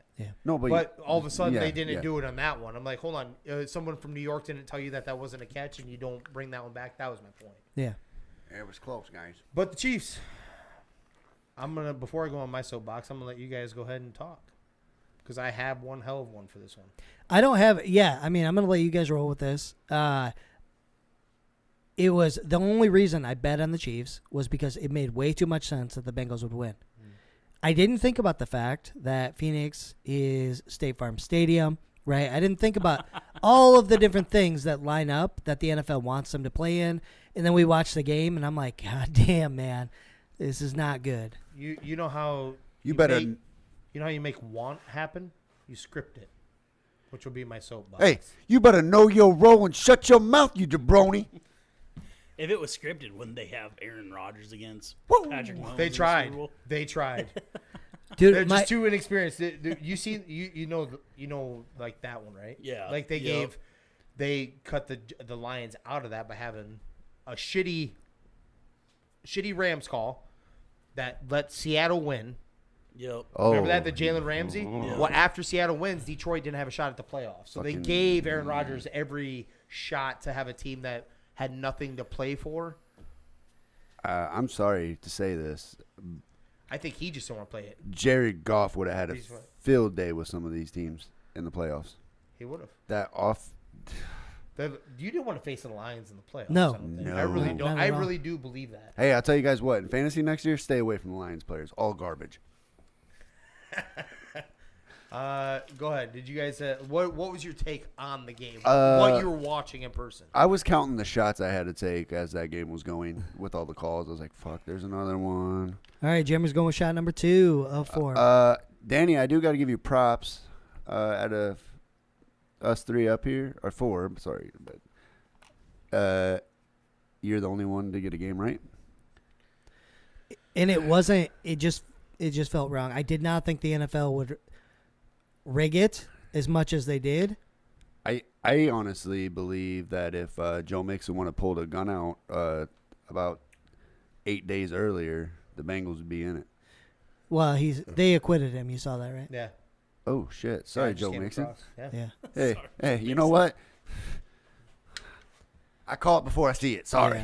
No, But all of a sudden yeah, they didn't yeah. do it on that one. I'm like, hold on, someone from New York didn't tell you that wasn't a catch, and you don't bring that one back. That was my point. Yeah. It was close, guys. But the Chiefs, before I go on my soapbox, I'm gonna let you guys go ahead and talk because I have one hell of one for this one. I don't have. Yeah, I mean, I'm gonna let you guys roll with this. It was the only reason I bet on the Chiefs was because it made way too much sense that the Bengals would win. I didn't think about the fact that Phoenix is State Farm Stadium, right? I didn't think about all of the different things that line up that the NFL wants them to play in, and then we watched the game, and I'm like, God damn, man, this is not good. You know how You better. you know how you make want happen? You script it, which will be my soapbox. Hey, you better know your role and shut your mouth, you jabroni. If it was scripted, wouldn't they have Aaron Rodgers against Patrick Mahomes? They in the tried. Super Bowl? They tried. Dude, They're my, just too inexperienced. You see, you know, like that one, right? Yeah. Like Yep. they cut the Lions out of that by having a shitty Rams call that let Seattle win. Yep. Oh, Remember that, the Jalen Ramsey? Well, after Seattle wins, Detroit didn't have a shot at the playoffs. So they Fucking- gave Aaron Rodgers every shot to have a team that had nothing to play for. I'm sorry to say this. I think he just don't want to play it. Jared Goff would have had a He's right. field day with some of these teams in the playoffs. He would have. That off. You didn't want to face the Lions in the playoffs. No. I don't think. No. I really Not don't. at I all. really do believe that. Hey, I'll tell you guys what. In fantasy next year, stay away from the Lions players. All garbage. Go ahead. Did you guys? What was your take on the game? Uh, what you were watching in person? I was counting the shots I had to take as that game was going with all the calls. I was like, fuck, there's another one. all right, Jimmy's going with shot number 2 of 4. Danny, I do got to give you props out of us 3 up here, or 4, I'm sorry. But you're the only one to get a game right. And it wasn't. It just felt wrong. I did not think the NFL would rig it as much as they did. I honestly believe that if Joe Mixon would have pulled a gun out about 8 days earlier, the Bengals would be in it. Well, they acquitted him. You saw that, right? Yeah. Oh shit! Sorry, Yeah, just Joe came Mixon. across. Yeah. Yeah. Hey, Sorry, hey, Joe you know what? I call it before I see it. Sorry.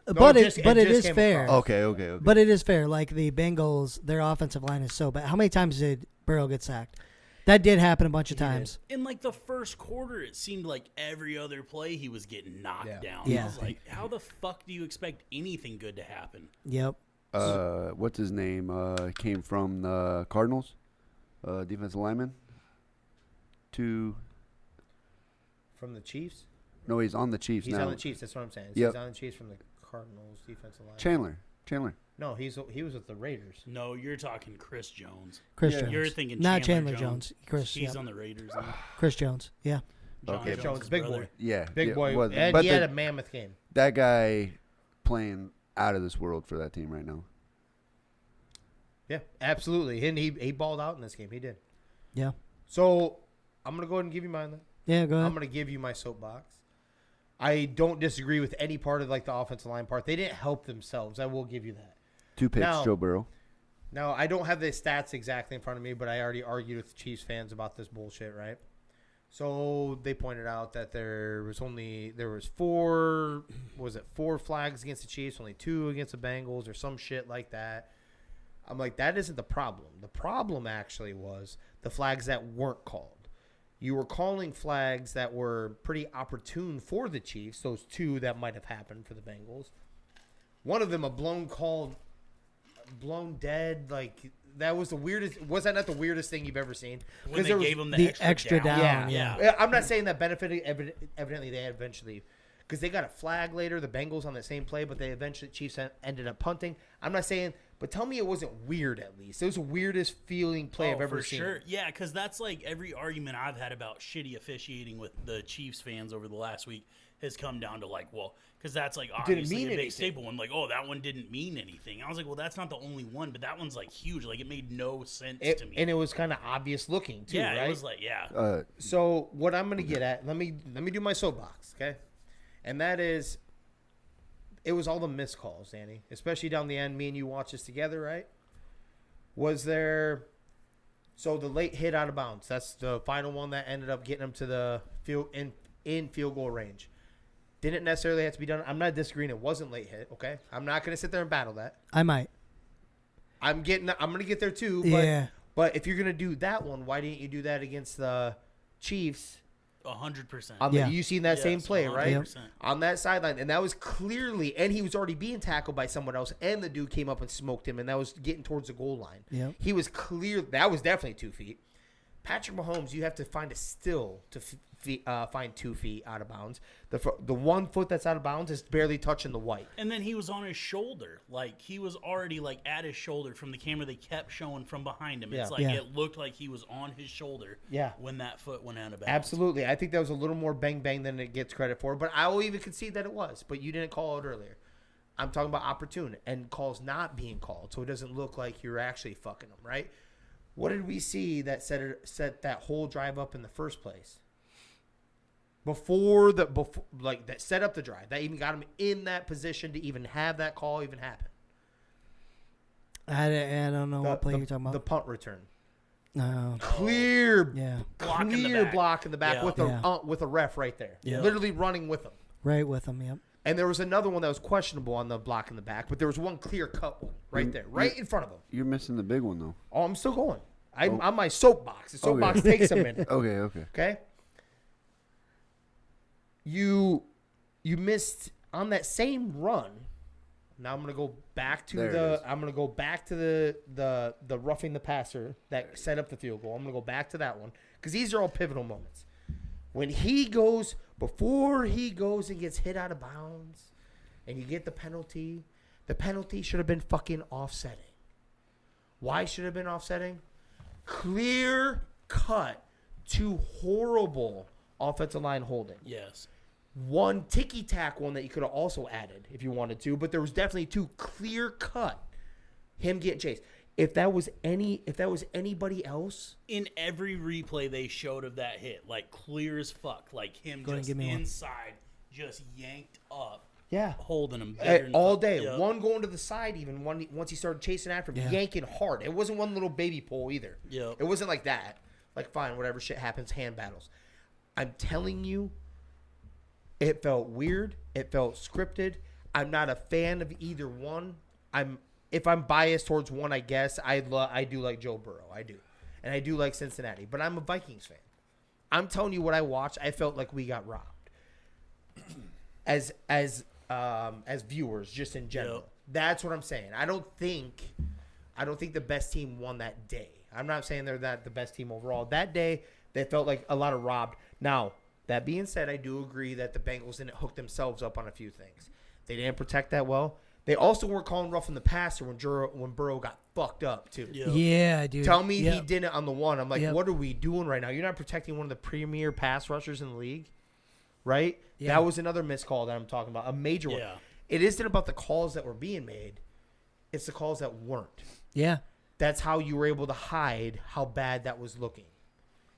But it it just is came fair. across. Okay. But it is fair. Like the Bengals, their offensive line is so bad. How many times did Burrow get sacked? That did happen a bunch of times. In like the first quarter, it seemed like every other play he was getting knocked down. Yeah. I was like, how the fuck do you expect anything good to happen? Yep. What's his name? Came from the Cardinals, defensive lineman. From the Chiefs? No, he's on the Chiefs He's now. on the Chiefs. That's what I'm saying. Yep. He's on the Chiefs from the Cardinals defensive line. Chandler. No, he was with the Raiders. No, you're talking Chris Jones. Chris Yeah. Jones. You're thinking Not Chandler Chandler Jones. Chris. He's Yep. on the Raiders. Now. Chris Jones. Yeah. John Okay. Jones, big brother. boy. Yeah, Big yeah, boy. was- And but he had the- a mammoth game. that guy playing out of this world for that team right now. Yeah, absolutely. And he balled out in this game. He did. Yeah. So I'm going to go ahead and give you mine then. Yeah. Go I'm ahead. going to give you my soapbox. I don't disagree with any part of like the offensive line part. They didn't help themselves. I will give you that. 2 picks, Now- Joe Burrow. Now, I don't have the stats exactly in front of me, but I already argued with Chiefs fans about this bullshit, right? So they pointed out that there was 4 flags against the Chiefs, only 2 against the Bengals or some shit like that. I'm like, that isn't the problem. The problem actually was the flags that weren't called. You were calling flags that were pretty opportune for the Chiefs, those 2 that might have happened for the Bengals. One of them, a blown dead, like that was the weirdest. Was that not the weirdest thing you've ever seen? When they there was- gave him the the extra down. Yeah. I'm not saying that benefited. Evidently, they eventually, because they got a flag later. The Bengals on that same play, but they eventually Chiefs ended up punting. I'm not saying, but tell me it wasn't weird. At least it was the weirdest feeling play I've ever for seen. sure. Yeah, because that's like every argument I've had about shitty officiating with the Chiefs fans over the last week has come down to like, well, because that's like obviously mean a big anything. staple one. Like, oh, that one didn't mean anything. I was like, well, that's not the only one, but that one's like huge. Like, it made no sense to me. And it was kind of obvious looking too. yeah, right? it was like, yeah. So what I'm going to get at, let me do my soapbox, okay? And that is, it was all the missed calls, Danny, especially down the end. Me and you watched this together, right? Was there? So the late hit out of bounds. That's the final one that ended up getting them to the field in field goal range. Didn't necessarily have to be done. I'm not disagreeing. It wasn't late hit. Okay, I'm not going to sit there and battle that. I might. I'm going to get there too. But, Yeah. But if you're going to do that one, why didn't you do that against the Chiefs? 100%. Yeah. You seen that same play, right? 100%. On that sideline, and that was clearly, and he was already being tackled by someone else, and the dude came up and smoked him, and that was getting towards the goal line. Yep. He was clear. That was definitely 2 feet. Patrick Mahomes, you have to find a still to find 2 feet out of bounds. The 1 foot that's out of bounds is barely touching the white. And then he was on his shoulder. Like, he was already, like, at his shoulder from the camera they kept showing from behind him. It's Yeah. like Yeah. it looked like he was on his shoulder Yeah. when that foot went out of bounds. Absolutely. I think that was a little more bang-bang than it gets credit for, but I will even concede that it was. But you didn't call it earlier. I'm talking about opportune and calls not being called, so it doesn't look like you're actually fucking them, right? What did we see that set that whole drive up in the first place? Before that set up the drive, that even got him in that position to even have that call even happen. I don't know what play you're talking The about. punt return, No. clear, Yeah. Block in the clear back. block in the back Yeah. with a ref right there, Yeah. literally running with him. Right with him. Yep. And there was another one that was questionable on the block in the back, but there was one clear cut one right there, right in front of him. You're missing the big one though. Oh, I'm still going. I'm on my soapbox. The soapbox takes a minute. Okay. Okay. You missed on that same run. Now I'm gonna go back to the roughing the passer that set up the field goal. I'm gonna go back to that one because these are all pivotal moments. When before he goes and gets hit out of bounds, and you get the penalty should have been fucking offsetting. Why should it have been offsetting? Clear cut, 2 horrible offensive line holding. Yes. One ticky-tack one that you could have also added if you wanted to, but there was definitely 2 clear cut. Him getting chased. If that was anybody else, In every replay they showed of that hit, like clear as fuck, like him Go ahead and just give me one. inside, just yanked up, yeah, holding him bigger than all fuck. day. Yep. One going to the side, even once he started chasing after him, Yeah. yanking hard. It wasn't one little baby pull either. Yep. It wasn't like that. Like fine, whatever shit happens, hand battles. I'm telling you, it felt weird. It felt scripted. I'm not a fan of either one. If I'm biased towards one, I guess I do like Joe Burrow. I do, and I do like Cincinnati, but I'm a Vikings fan. I'm telling you what I watched. I felt like we got robbed as viewers, just in general. Yep. That's what I'm saying. I don't think the best team won that day. I'm not saying they're not the best team overall. That day, they felt like a lot of robbed. Now, that being said, I do agree that the Bengals didn't hook themselves up on a few things. They didn't protect that well. They also weren't calling rough in the passer when Burrow got fucked up, too. Yep. Yeah, dude. Tell me he didn't on the one. I'm like, Yep. what are we doing right now? You're not protecting one of the premier pass rushers in the league, right? Yeah. That was another missed call that I'm talking about, a major one. Yeah. It isn't about the calls that were being made. It's the calls that weren't. Yeah. That's how you were able to hide how bad that was looking,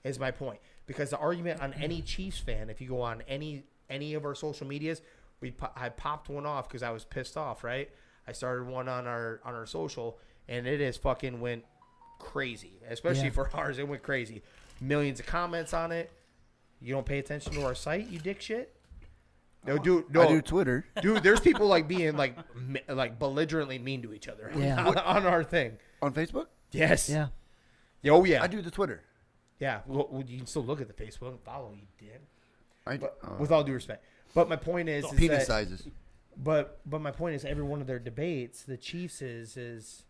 is my point. Because the argument on any Chiefs fan, if you go on any of our social medias, I popped one off because I was pissed off, right? I started one on our social, and it is fucking went crazy, especially for ours. It went crazy. Millions of comments on it. You don't pay attention to our site, you dick shit? No, dude. No, I do Twitter. Dude, there's people like being like belligerently mean to each other on our thing. On Facebook? Yes. Yeah. Oh yeah. I do the Twitter. Yeah. Well, you can still look at the Facebook and follow. You did. But, With all due respect. But my point is penis that, sizes. But my point is, every one of their debates, the Chiefs is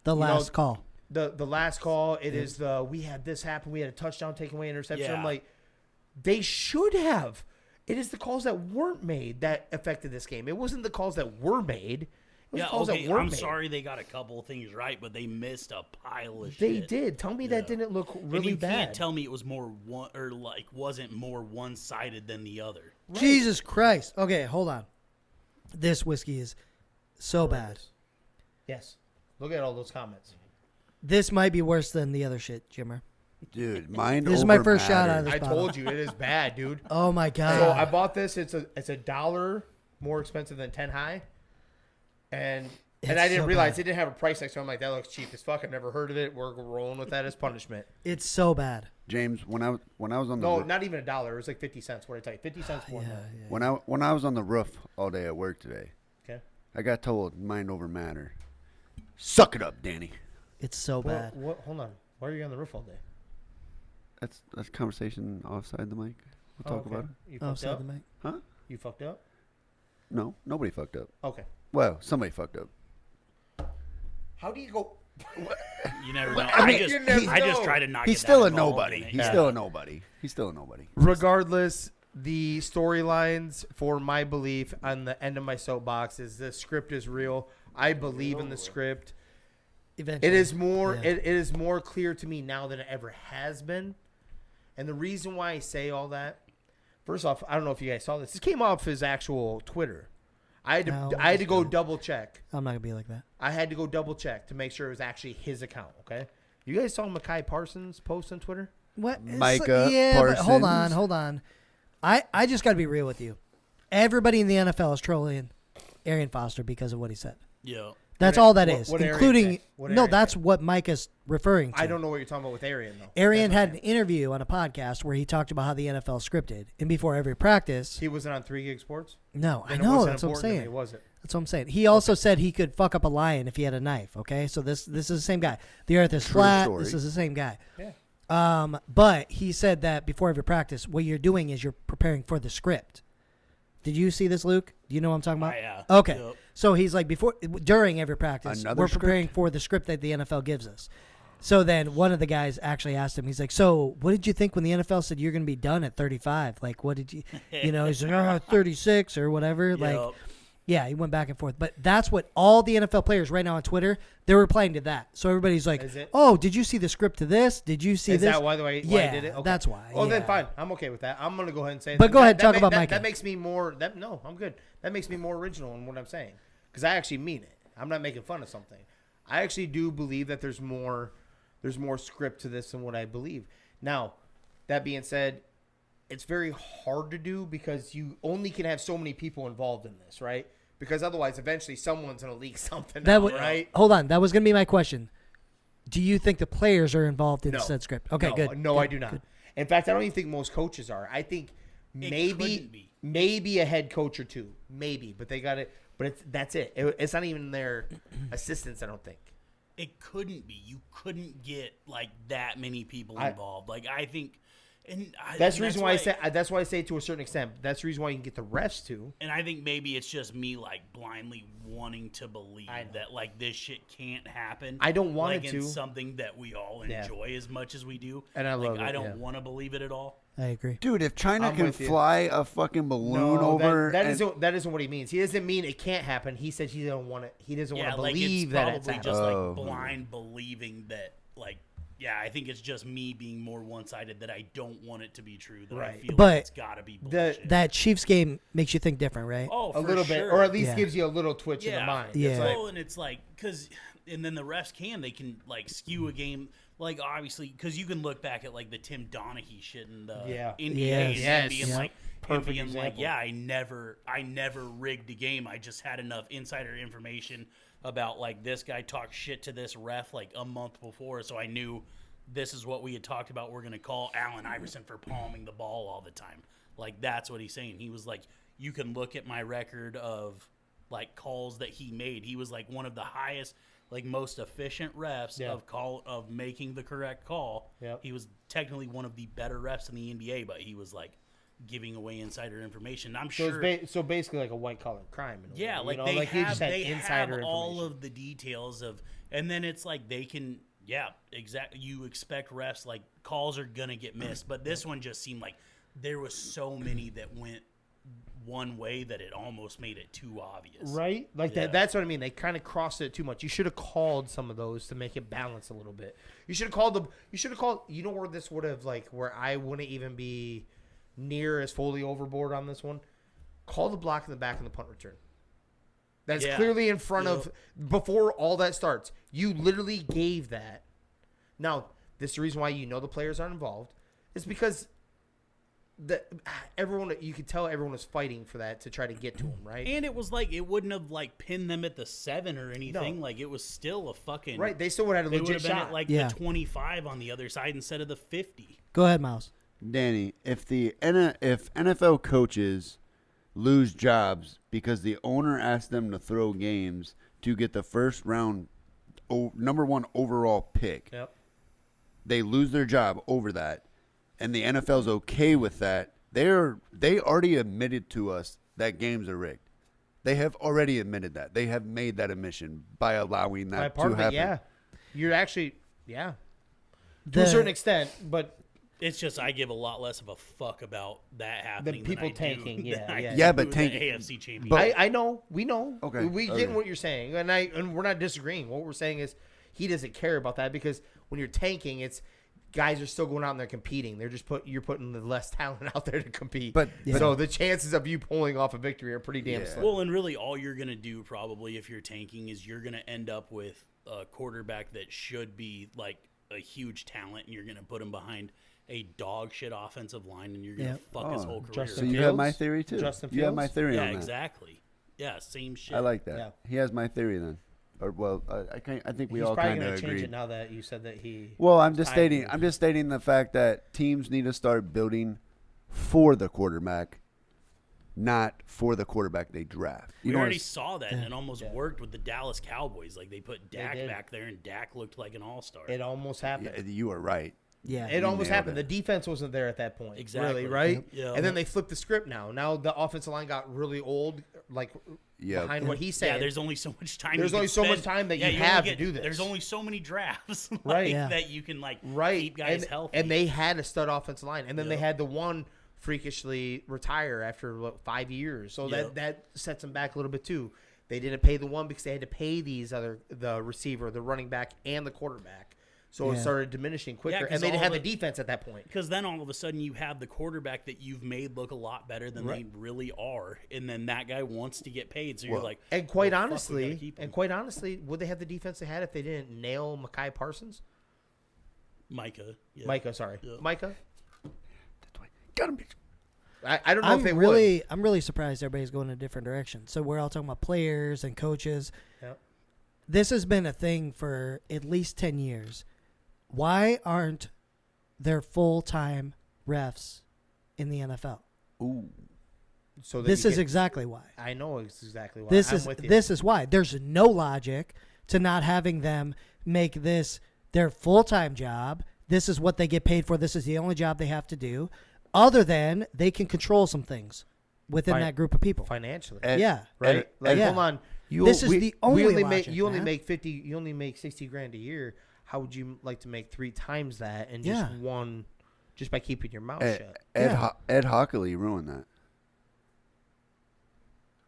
The last call. the last call. It is we had this happen. We had a touchdown taken away, interception. Yeah. I'm like, they should have. It is the calls that weren't made that affected this game. It wasn't the calls that were made. It was Yeah, the calls okay, that weren't I'm made. sorry they got a couple of things right, but they missed a pile of They shit. did. Tell me that didn't look And really you bad. can't tell me it was more one or like wasn't more one-sided than the other. Jesus Christ. Okay, hold on. This whiskey is so bad. Yes. Look at all those comments. This might be worse than the other shit, Jimmer. Dude, mine This is over my first shot out of matters. this I bottle. told you it is bad, dude. Oh my god. So I bought this. It's $1 more expensive than 10 High, and It's I didn't so realize bad. it didn't have a price next to it. I'm like, that looks cheap as fuck. I've never heard of it. We're rolling with that as punishment. It's so bad. James, when I was on the No, roof, not even $1. It was like 50 cents. What did I tell you? 50 cents more. when I was on the roof all day at work today, Okay. I got told mind over matter. Suck it up, Danny. It's so bad. Hold on. Why are you on the roof all day? That's conversation offside the mic. We'll talk about it. You Oh, fucked sorry, up? the mic. Huh? You fucked up? No, nobody fucked up. Okay. Well, somebody fucked up. How do you go? You never know. I mean, you never I just know. try to not He's get still that a involved nobody. in it. He's Yeah. still a nobody. He's still a nobody. Regardless, the storylines for my belief on the end of my soapbox is the script is real. I believe in the script. Eventually. It is more. Yeah. It is more clear to me now than it ever has been, and the reason why I say all that. First off, I don't know if you guys saw this. This came off his actual Twitter. I had to. No, I had to go just- double check. I'm not gonna be like that. I had to go double check to make sure it was actually his account. Okay. You guys saw Mekhi Parsons' post on Twitter? What? It's Micah yeah, but hold Parsons. on. I just gotta be real with you. Everybody in the NFL is trolling Arian Foster because of what he said. Yeah. That's What- all that what- is, what Arian including say? What no. Arian That's say? what Micah's referring to. I don't know what you're talking about with Arian though. Arian That's had what an interview on a podcast where he talked about how the NFL scripted, and before every practice, he wasn't on 3 Gig Sports. no, I Then it know wasn't that's what I'm important to me, saying. was it? That's what I'm saying. He also said he could fuck up a lion if he had a knife. Okay, so this is the same guy. The Earth is True flat. story. This is the same guy. Yeah. But he said that before every practice, what you're doing is you're preparing for the script. Did you see this, Luke? Do you know what I'm talking about? Yeah. Okay. Yep. So he's like, during every practice, Another we're script? preparing for the script that the NFL gives us. So then one of the guys actually asked him, he's like, so what did you think when the NFL said you're going to be done at 35? Like, what did you, he's like, 36 or whatever. Like, Yep. yeah, he went back and forth. But that's what all the NFL players right now on Twitter, they're replying to that. So everybody's like, Is it? oh, did you see the script to this? Did you see Is this? that why I Yeah, did it? Okay. that's why, Oh, then yeah. fine. I'm okay with that. I'm gonna go ahead and say. But go ahead, talk about that, Micah. That makes me more. No, I'm good. That makes me more original in what I'm saying because I actually mean it. I'm not making fun of something. I actually do believe that there's more script to this than what I believe. Now, that being said, it's very hard to do because you only can have so many people involved in this, right? Because otherwise, eventually, someone's gonna leak something That out, would, right? Hold on. That was going to be my question. Do you think the players are involved in No. said script? Okay, no, good. No, good, I do not. good. In fact, I don't even think most coaches are. I think couldn't be. maybe a head coach or two, maybe, but they got it. But that's it. It's not even their assistants. I don't think. it couldn't be. You couldn't get like that many people involved. Like I think, that's the reason why I say that's why I say to a certain extent. That's the reason why you can get the refs too. And I think maybe it's just me like blindly wanting to believe that like this shit can't happen. I don't want like, it to. It's something that we all enjoy as much as we do. And I love it. I don't want to believe it at all. I agree. Dude, if China I'm can with you. fly a fucking balloon over, that isn't what he means. He doesn't mean it can't happen. He said he doesn't want it. He doesn't want to believe that it's probably happening. just like blind believing that like. Yeah, I think it's just me being more one-sided that I don't want it to be true. That I feel like it's got to be bullshit. That Chiefs game makes you think different, right? Oh, a little bit, or at least gives you a little twitch in the mind. Yeah. It's like, well, and it's like and then the refs they can like skew a game. Like obviously, because you can look back at like the Tim Donaghy shit in the NBA and being like, perfect example. yeah, I never rigged a game. I just had enough insider information about like this guy talked shit to this ref like a month before, so I knew this is what we had talked about. We're gonna call Allen Iverson for palming the ball all the time. Like that's what he's saying. He was like, you can look at my record of like calls that he made. He was like one of the highest, like most efficient refs of making the correct call. Yep. He was technically one of the better refs in the NBA, but he was like giving away insider information. I'm sure. So basically, like a white collar crime. In a yeah, way, like you know? they have all of the details of, and then it's like they can. Yeah, exactly. You expect refs like calls are gonna get missed, but this one just seemed like there was so many that went one way that it almost made it too obvious. Right? Like that's what I mean. They kind of crossed it too much. You should have called some of those to make it balance a little bit. You should have called you know where this would have like where I wouldn't even be near as fully overboard on this one. Call the block in the back and the punt return. That's clearly in front of before all that starts. You literally gave that. Now, this is the reason why you know the players aren't involved. It's because you could tell everyone was fighting for that to try to get to him, right? And it was like it wouldn't have like pinned them at the 7 or anything. No. Like it was still a fucking right. They still would have had a legit been shot. at like the 25 on the other side instead of the 50. Go ahead, Miles. Danny, if NFL coaches lose jobs because the owner asked them to throw games to get the first round number 1 overall pick. Yep. They lose their job over that, and the NFL's okay with that. They already admitted to us that games are rigged. They have already admitted that. They have made that admission by allowing that to happen. Yeah. You're actually to a certain extent, but it's just I give a lot less of a fuck about that happening. The people than I tanking, do, yeah, but tanking the AFC championship. But I know, we know. Okay, we get what you're saying, and we're not disagreeing. What we're saying is he doesn't care about that because when you're tanking, it's guys are still going out and they're competing. They're just you're putting the less talent out there to compete. So the chances of you pulling off a victory are pretty damn slim. Well, and really all you're gonna do probably if you're tanking is you're gonna end up with a quarterback that should be like a huge talent, and you're gonna put him behind a dog shit offensive line, and you're gonna fuck his whole career. Justin So you have my theory too. Justin you have my Fields? theory on that. Yeah, exactly. Yeah, same shit. I like that. Yeah. He has my theory then. Or I think we He's all probably kind going of to change agree. it now that you said that he. Well, I'm just stating the fact that teams need to start building for the quarterback, not for the quarterback they draft. We already saw that, and it almost worked with the Dallas Cowboys. Like they put Dak did. back there, and Dak looked like an all-star. It almost happened. Yeah, you are right. Yeah. It almost nailed happened. it. The defense wasn't there at that point. Exactly. Really, right? Yeah. And then they flipped the script now. Now the offensive line got really old, like behind what he's saying. Yeah, there's only so much time. There's you only can so much spend. time that Yeah, you only have to do this. There's only so many drafts, like, Right. Yeah. that you can like keep guys and, healthy. And they had a stud offensive line, and then they had the one freakishly retire after 5 years. So that sets them back a little bit too. They didn't pay the one because they had to pay the receiver, the running back, and the quarterback. So it started diminishing quicker, 'cause and they didn't all have the defense at that point. Because then all of a sudden you have the quarterback that you've made look a lot better than they really are, and then that guy wants to get paid. So you're like, And quite well, fuck, we gotta honestly, keep him. would they have the defense they had if they didn't nail Micah Parsons? Micah, yeah. Micah. Got him, bitch. I don't know if they would. I'm really surprised everybody's going in a different direction. So we're all talking about players and coaches. Yep. This has been a thing for at least 10 years. Why aren't there full-time refs in the NFL? Ooh. So that This you is get- exactly why. I know it's exactly why. This I'm is with you. this is why. There's no logic to not having them make this their full-time job. This is what they get paid for. This is the only job they have to do. Other than they can control some things within that group of people. Financially. Yeah. Right? Like, yeah. hold on. This is the only logic, you only man. make 50, you only make 60 grand a year. How would you like to make 3 times that and just one, just by keeping your mouth shut? Ed Hockley ruined that.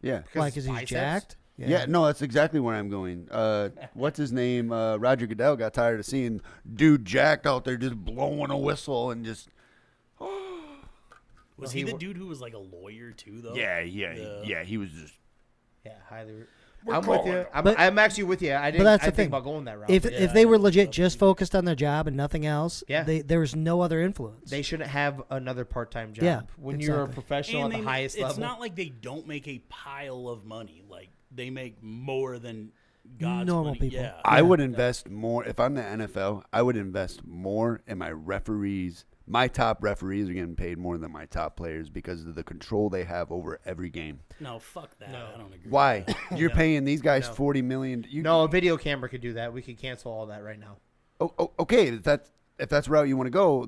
Yeah. Like, is he jacked? Yeah, no, that's exactly where I'm going. What's his name? Roger Goodell got tired of seeing dude jacked out there just blowing a whistle and just. Was he the dude who was like a lawyer too, though? Yeah. He was just. Yeah, highly. I'm with you. I'm actually with you. I didn't. But that's the think thing. about going that route. If they were legit just focused on their job and nothing else, there was no other influence. They shouldn't have another part-time job. Yeah, when you're a professional And at the highest level. It's not like they don't make a pile of money. Like, they make more than God's Normal money. people. Yeah. I would invest more if I'm the NFL. I would invest more in my referees. My top referees are getting paid more than my top players because of the control they have over every game. No, fuck that. I don't agree. Why? You're paying these guys $40 million. No, a video camera could do that. We could cancel all that right now. Okay, if that's the route you want to go,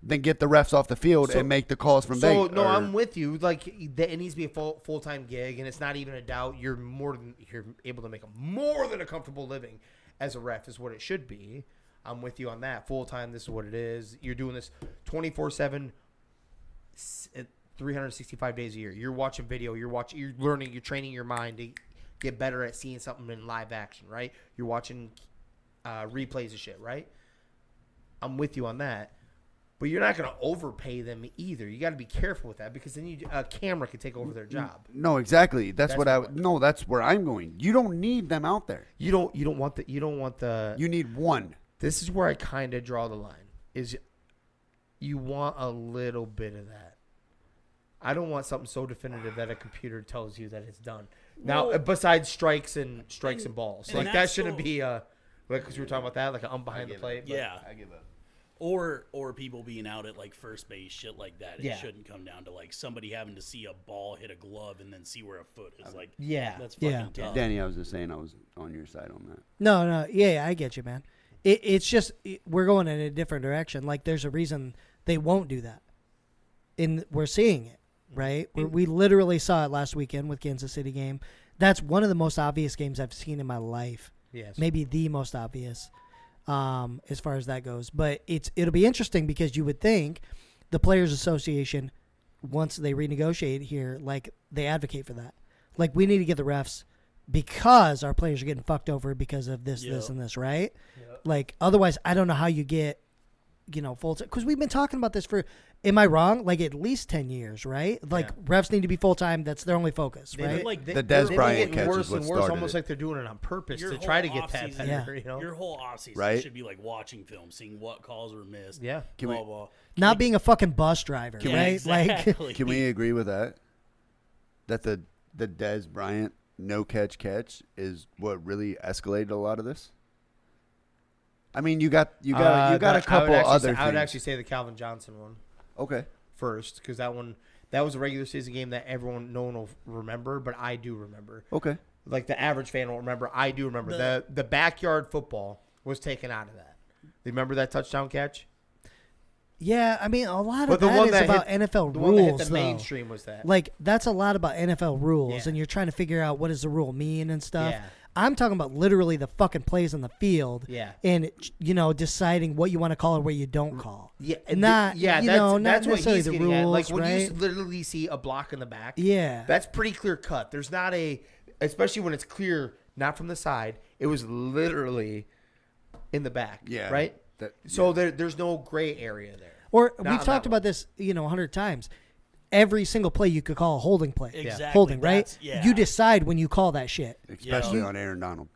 then get the refs off the field and make the calls from So there. I'm with you. Like, it needs to be a full-time gig, and it's not even a doubt. You're able to make more than a comfortable living as a ref is what it should be. I'm with you on that. Full-time, this is what it is. You're doing this 24/7, 365 days a year. You're watching video. You're learning. You're training your mind to get better at seeing something in live action, right? You're watching replays of shit, right? I'm with you on that. But you're not going to overpay them either. You got to be careful with that because then a camera could take over their job. No, exactly. That's where I'm going. You don't need them out there. You don't want the. You need one. This is where I kind of draw the line. Is you want a little bit of that. I don't want something so definitive that a computer tells you that it's done. Now, besides strikes and balls, like that shouldn't be because we were talking about that, like I'm behind the plate. Yeah, I give up. Or people being out at like first base, shit like that. It Yeah. shouldn't come down to like somebody having to see a ball hit a glove and then see where a foot is. Like, Yeah. that's fucking Yeah. tough. Danny, I was just saying I was on your side on that. No, yeah, I get you, man. It's just we're going in a different direction. Like, there's a reason they won't do that. We're seeing it, right? We literally saw it last weekend with Kansas City game. That's one of the most obvious games I've seen in my life. Yes. Maybe the most obvious, as far as that goes. But it'll be interesting because you would think the Players Association, once they renegotiate here, like they advocate for that. Like, we need to get the refs because our players are getting fucked over because of this, this, and this, right? Yep. Like, otherwise, I don't know how you get, full time. Because we've been talking about this for, am I wrong? Like, at least 10 years, right? Like, refs need to be full time. That's their only focus, right? The Des Bryant catch worse is what and worse, started almost it. like they're doing it on purpose Your to whole try to get that offseason- better. Yeah. Your whole offseason Right? should be like watching film, seeing what calls were missed. Yeah. Can we- blah, blah. Not being a fucking bus driver, Yeah, right? exactly. Like, Can we agree with that? That the Des Bryant no catch is what really escalated a lot of this? I mean, you got a couple other things. I would actually say the Calvin Johnson one Okay. first because that was a regular season game that no one will remember, but I do remember. Okay. Like the average fan won't remember. I do remember. The backyard football was taken out of that. Remember that touchdown catch? yeah, I mean, a lot But of the that one is that about hit, NFL the rules, one that hit the though. mainstream was that. Like, that's a lot about NFL rules, Yeah. and you're trying to figure out what does the rule mean and stuff. Yeah. I'm talking about literally the fucking plays on the field. Yeah. And, deciding what you want to call or what you don't call. Yeah, And not, yeah, not that's what necessarily he's the getting at. rules, Like when right? you literally see a block in the back. Yeah. That's pretty clear cut. There's not especially when it's clear, not from the side. It was literally in the back. Yeah. Right. So there's no gray area there. Or Not we've on talked that about this, 100 times. Every single play you could call a holding play. Exactly. Holding, right? That's- yeah. You decide when you call that shit. Especially on Aaron Donald.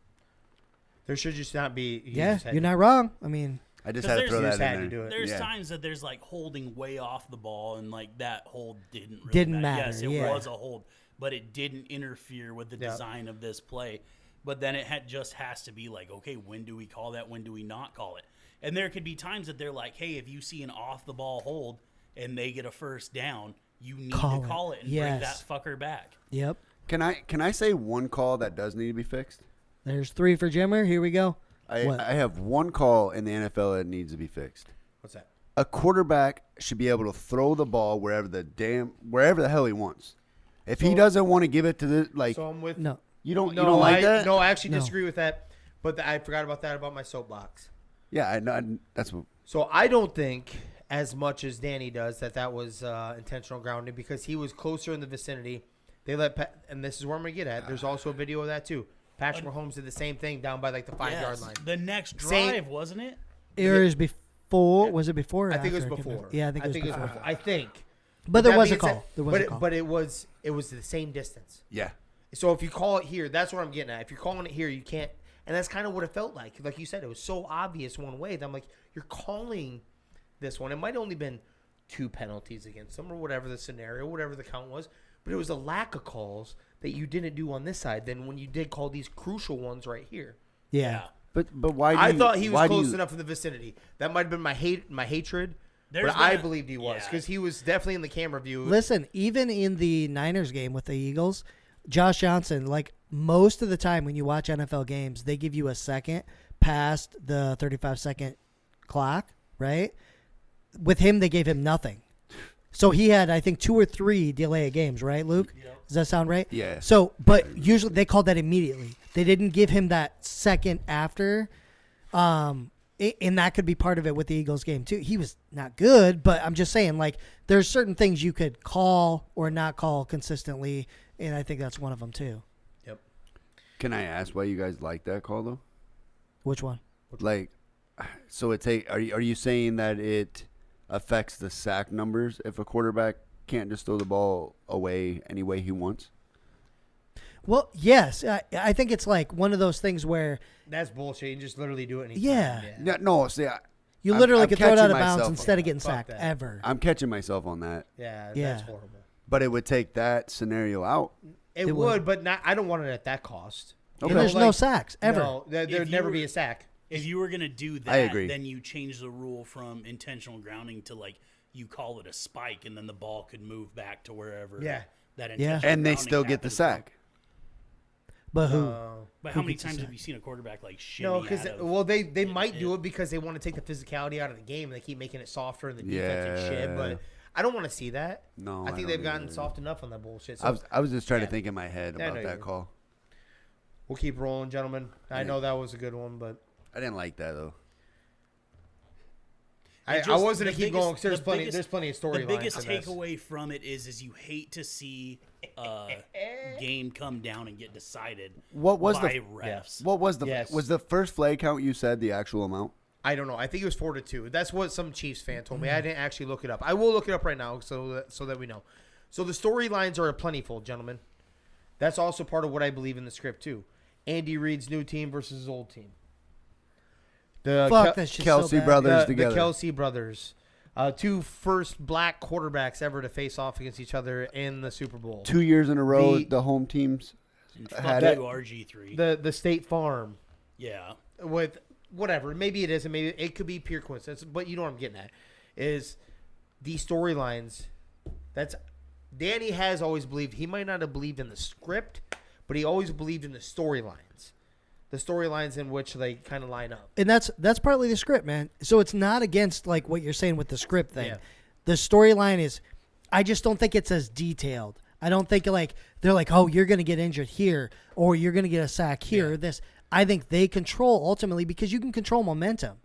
There should just not be. You're not wrong. I mean, I just 'Cause had to throw there's- that had to in do there. it. There's Yeah. times that there's like holding way off the ball, and like that hold didn't matter, Yes, it yeah. was a hold, but it didn't interfere with the design of this play. But then it just has to be like, okay, when do we call that? When do we not call it? And there could be times that they're like, hey, if you see an off the ball hold and they get a first down, you need to call it and bring that Yes. fucker back. yep. Can I say one call that does need to be fixed? There's 3 for Jimmer. Here we go. What? I have one call in the NFL that needs to be fixed. What's that? A quarterback should be able to throw the ball wherever the hell he wants. If he doesn't want to give it to So I'm with No. you don't like that? No, I actually No. disagree with that. But I forgot about my soapbox. Yeah, I know. That's what. So I don't think as much as Danny does that was intentional grounding because he was closer in the vicinity. They and this is where I'm gonna get at. There's also a video of that too. Patrick Mahomes did the same thing down by like the 5-yard line. The next Same- drive, wasn't it? It was before. Was it before? Or I think it was after before. Yeah, I think it was before. before. I think. But there that was a being call. said- There was a call. But it was the same distance. Yeah. So if you call it here, that's what I'm getting at. If you're calling it here, you can't. And that's kind of what it felt like. Like you said, it was so obvious one way that I'm like, you're calling this one. It might have only been 2 penalties against them or whatever the scenario, whatever the count was. But it was a lack of calls that you didn't do on this side. Then when you did call these crucial ones right here. Yeah. But why? I thought he was close enough in the vicinity. That might have been my hatred. There's But I been a- believed he was yeah. because he was definitely in the camera view. Listen, even in the Niners game with the Eagles, Josh Johnson, like most of the time when you watch NFL games, they give you a second past the 35-second clock, right? With him, they gave him nothing. So he had, I think, 2 or 3 delay of games, right, Luke? Yep. Does that sound right? Yeah. So, but usually they called that immediately. They didn't give him that second after. And that could be part of it with the Eagles game too. He was not good, but I'm just saying, like, there's certain things you could call or not call consistently, and I think that's one of them too. Yep. Can I ask why you guys like that call though? Which one? Like, so are you saying that it affects the sack numbers if a quarterback can't just throw the ball away any way he wants? Well, yes. I think it's like one of those things where That's bullshit. You can just literally do it anytime. Yeah. No, see, you I'm- literally I'm could throw it out of catching bounds myself instead of on getting that. Fuck sacked that. ever. I'm catching myself on that. Yeah, Yeah. that's horrible. But it would take that scenario out. It It would, would. but not. I don't want it at that cost. Okay. And there's no sacks ever. No, there'd If never you be were- a sack. If you were gonna do that, I agree. then you change the rule from intentional grounding to like you call it a spike, and then the ball could move back to wherever. Yeah. That Yeah. intentional And they grounding still get the happened. sack. But who? But Who how many gets the times sack? have you seen a quarterback like shimmy No, because out of- well, they might do it because they want to take the physicality out of the game. And they keep making it softer in the defense and shit. Yeah. But I don't want to see that. No, I think don't they've gotten either. soft enough on that bullshit. So I was just trying Yeah. to think in my head Yeah, I about know that you- call. we'll keep rolling, gentlemen. I know that was a good one, but I didn't like that though. I Just wasn't the to keep biggest- going because there's the plenty. biggest- There's plenty of The storylines. biggest in this. takeaway from it is you hate to see a game come down and get decided What was by the refs. What was the Yes. was the first flag count you said the actual amount? I don't know. I think it was 4-2. That's what some Chiefs fan told me. I didn't actually look it up. I will look it up right now so that we know. So the storylines are plentiful, gentlemen. That's also part of what I believe in the script too. Andy Reid's new team versus his old team. The Fuck, that shit's Kelsey so bad. brothers the together. Kelsey brothers, 2 first black quarterbacks ever to face off against each other in the Super Bowl. 2 years in a row, The- the home teams And had fuck it. you, RG3. The State Farm Yeah. with whatever. Maybe it is, and maybe it could be pure coincidence. But you know what I'm getting at is the storylines. That's Danny has always believed. He might not have believed in the script, but he always believed in the storylines. The storylines in which they kind of line up. And that's partly the script, man. So it's not against like what you're saying with the script thing. Yeah. The storyline is, I just don't think it's as detailed. I don't think like they're like, oh, you're gonna get injured here, or you're gonna get a sack here, or this. I think they control ultimately because you can control momentum.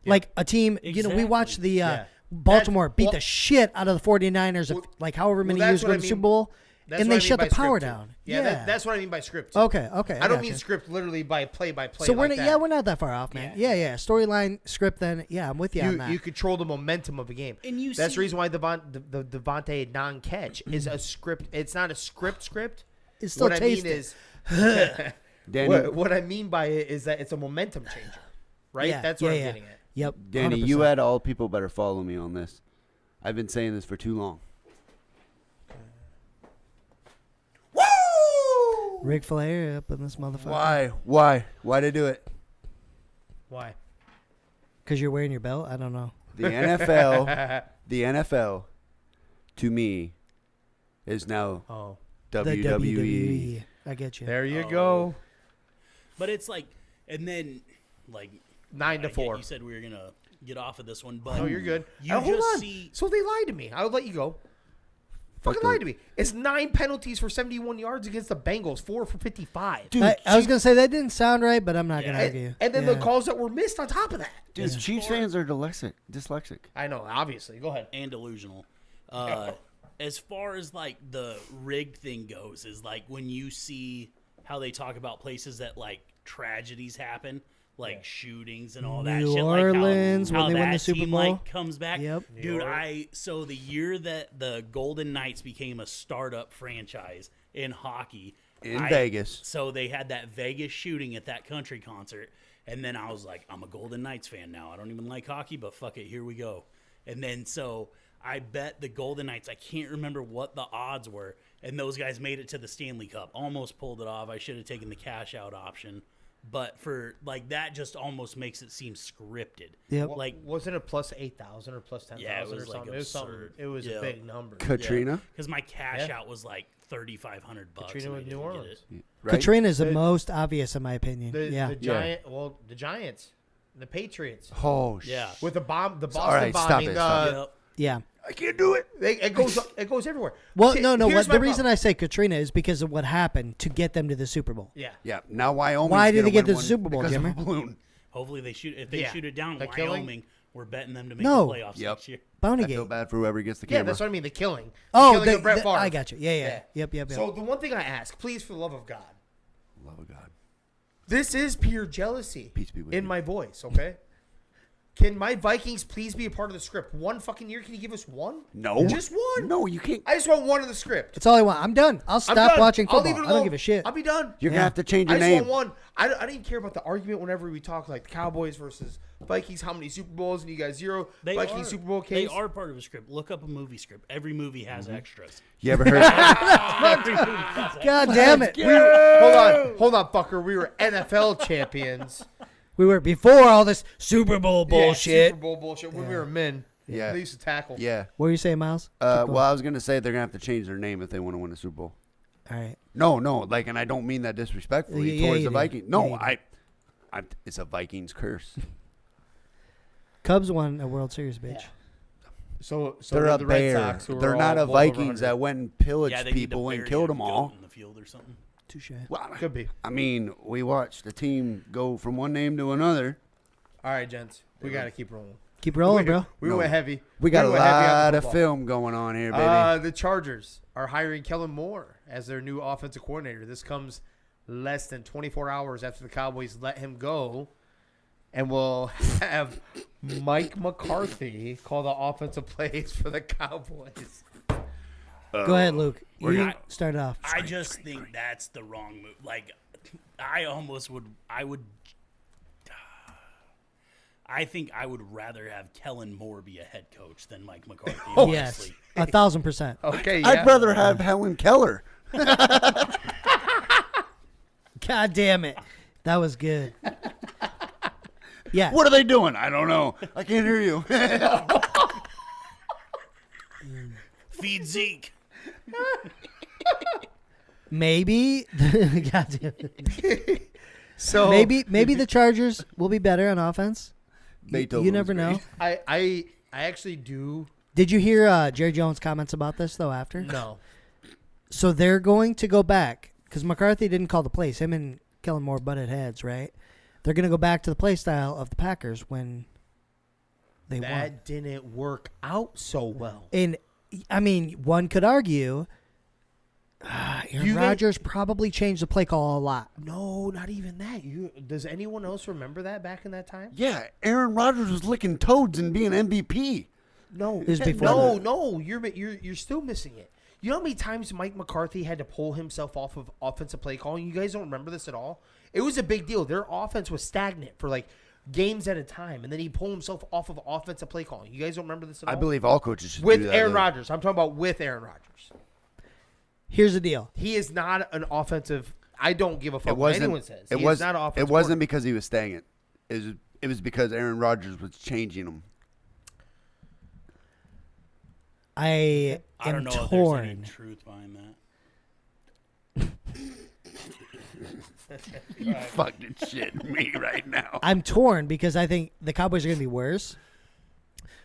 Like a team, you know, we watched the Yeah. Baltimore That's- beat well- the shit out of the 49ers of like however many that's years what ago I in the Super mean- Bowl, That's and what they I mean shut by the power script, too. down. Yeah, that's what I mean by script. too. Okay. I don't mean gotcha. script literally by play by play. So like that. we're not that far off, man. Yeah. Storyline, script. Then I'm with you on that. You control the momentum of a game. And you That's see- the reason why the Devontae non-catch is a script. It's not a script. It's still what tasty. I mean is, Danny, what I mean by it is that it's a momentum changer, right? Yeah, That's what I'm yeah. getting at. Yep. Danny, 100%. you had all people better follow me on this. I've been saying this for too long. Ric Flair up in this motherfucker. Why they do it? Why? Because you're wearing your belt? I don't know. The NFL, to me, is now Oh, The WWE. I get you. there you Oh. go. But it's like, and then like 9 to 4. You said we were gonna get off of this one, but No, you're good. You Hold just on. see. So they lied to me. I would let you go. Fucking lied to me. It's 9 penalties for 71 yards against the Bengals, 4 for 55. Dude, I was gonna say that didn't sound right, but I'm not gonna argue. And then the calls that were missed on top of that. Dude, Chiefs fans are dyslexic. I know, obviously. Go ahead. And delusional. As far as like the rigged thing goes, is like when you see how they talk about places that like tragedies happen, like shootings and all that New shit. Orleans, like how when they win the that Super team, Bowl. like, comes back. Yep. Dude, so the year that the Golden Knights became a startup franchise in hockey In Vegas. So they had that Vegas shooting at that country concert, and then I was like, I'm a Golden Knights fan now. I don't even like hockey, but fuck it, here we go. And then so I bet the Golden Knights, I can't remember what the odds were, and those guys made it to the Stanley Cup. Almost pulled it off. I should have taken the cash out option. But for like that just almost makes it seem scripted. Yep. Like Wasn't it plus 8,000 or plus 10,000 Yeah, it was, or like, something? It was something. absurd. It was Yeah. a big number. Katrina, because my cash Yeah. out was like $3,500. Katrina and I with New didn't get Orleans. it. right? Katrina's the most obvious in my opinion. The Giants, the Patriots, Oh, Yeah. with the Boston all right, stop bombing. it, stop Yep. Yeah. I can't do it. It goes everywhere. Well, See, no. here's The my reason problem. I say Katrina is because of what happened to get them to the Super Bowl. Yeah. Yeah. Now Wyoming. Why did they get to the Super Bowl, because of Jimmy? a balloon. Hopefully they shoot. If they Yeah. shoot it down, The Wyoming, killing? we're betting them to make No. the playoffs Yep. next year. Bounty I feel gate. bad for whoever gets the Yeah, camera. that's what I mean. The killing. Oh, killing of Brett Favre. I got you. Yeah. Yep. So the one thing I ask, please, for the love of God, Love of God. this is pure jealousy Peace be with in you. my voice. Okay. Can my Vikings please be a part of the script? One fucking year? Can you give us one? No. Just one? No, you can't. I just want one in the script. That's all I want. I'm done. I'll I'm stop done. watching I'll football. leave it I don't alone. give a shit. I'll be done. You're Yeah. gonna have to change I your just name. want one. I don't even care about the argument whenever we talk like the Cowboys versus Vikings. How many Super Bowls and you guys 0? They Vikings are, Super Bowl They case. are part of a script. Look up a movie script. Every movie has Mm-hmm. extras. You ever heard? Every movie has extras. God damn it. Hold on, fucker. We were NFL champions. We were before all this Super Bowl bullshit. Yeah, Super Bowl bullshit. When we were men, Yeah. they used to tackle. Yeah. What were you saying, Miles? Well, I was gonna say they're gonna have to change their name if they want to win a Super Bowl. All right. No, like, and I don't mean that disrespectfully Yeah, towards you the do. Vikings. No, Yeah, you it's a Vikings curse. Cubs won a World Series, bitch. Yeah. So They're a the Red bear. Sox, who They're are not all a well over Vikings 100. that went and pillaged Yeah, they need to people and bury killed a them all. goat in the field or something. Touche. Well, Could be. I mean, we watched the team go from one name to another. All right, gents. We got to keep rolling. Keep rolling, bro. We No. went heavy. We got a went heavy on lot the of football. film going on here, baby. The Chargers are hiring Kellen Moore as their new offensive coordinator. This comes less than 24 hours after the Cowboys let him go. And we'll have Mike McCarthy call the offensive plays for the Cowboys. Go ahead, Luke. We're You not- start it off. I just think that's the wrong move. Like, I think I would rather have Kellen Moore be a head coach than Mike McCarthy. Yes. Honestly. 1,000%. Okay, yeah. I'd rather have Helen Keller. God damn it. That was good. Yeah. What are they doing? I don't know. I can't hear you. Feed Zeke. Maybe. God damn it. So Maybe the Chargers will be better on offense. Beethoven You was never know. great. I actually do. Did you hear Jerry Jones' comments about this, though, after? No. So they're going to go back because McCarthy didn't call the plays. Him and Kellen Moore butted heads, right? They're going to go back to the play style of the Packers when they won. That didn't work out so well. And, I mean, one could argue Aaron You guys- Rodgers probably changed the play call a lot. No, not even that. Does anyone else remember that back in that time? Yeah, Aaron Rodgers was licking toads and being MVP. No, was before no. You're still missing it. You know how many times Mike McCarthy had to pull himself off of offensive play calling? You guys don't remember this at all? It was a big deal. Their offense was stagnant for like games at a time, and then he pulled himself off of offensive play calling. You guys don't remember this at all? I believe all coaches should with do that. Aaron though. Rodgers. I'm talking about with Aaron Rodgers. Here's the deal. He is not an offensive. I don't give a fuck It what wasn't. anyone says. It He was is not an offensive. It wasn't because he was stagnant. It was because Aaron Rodgers was changing them. I I am don't know if there's any torn. truth behind that. You fucking shitting me right now. I'm torn because I think the Cowboys are going to be worse,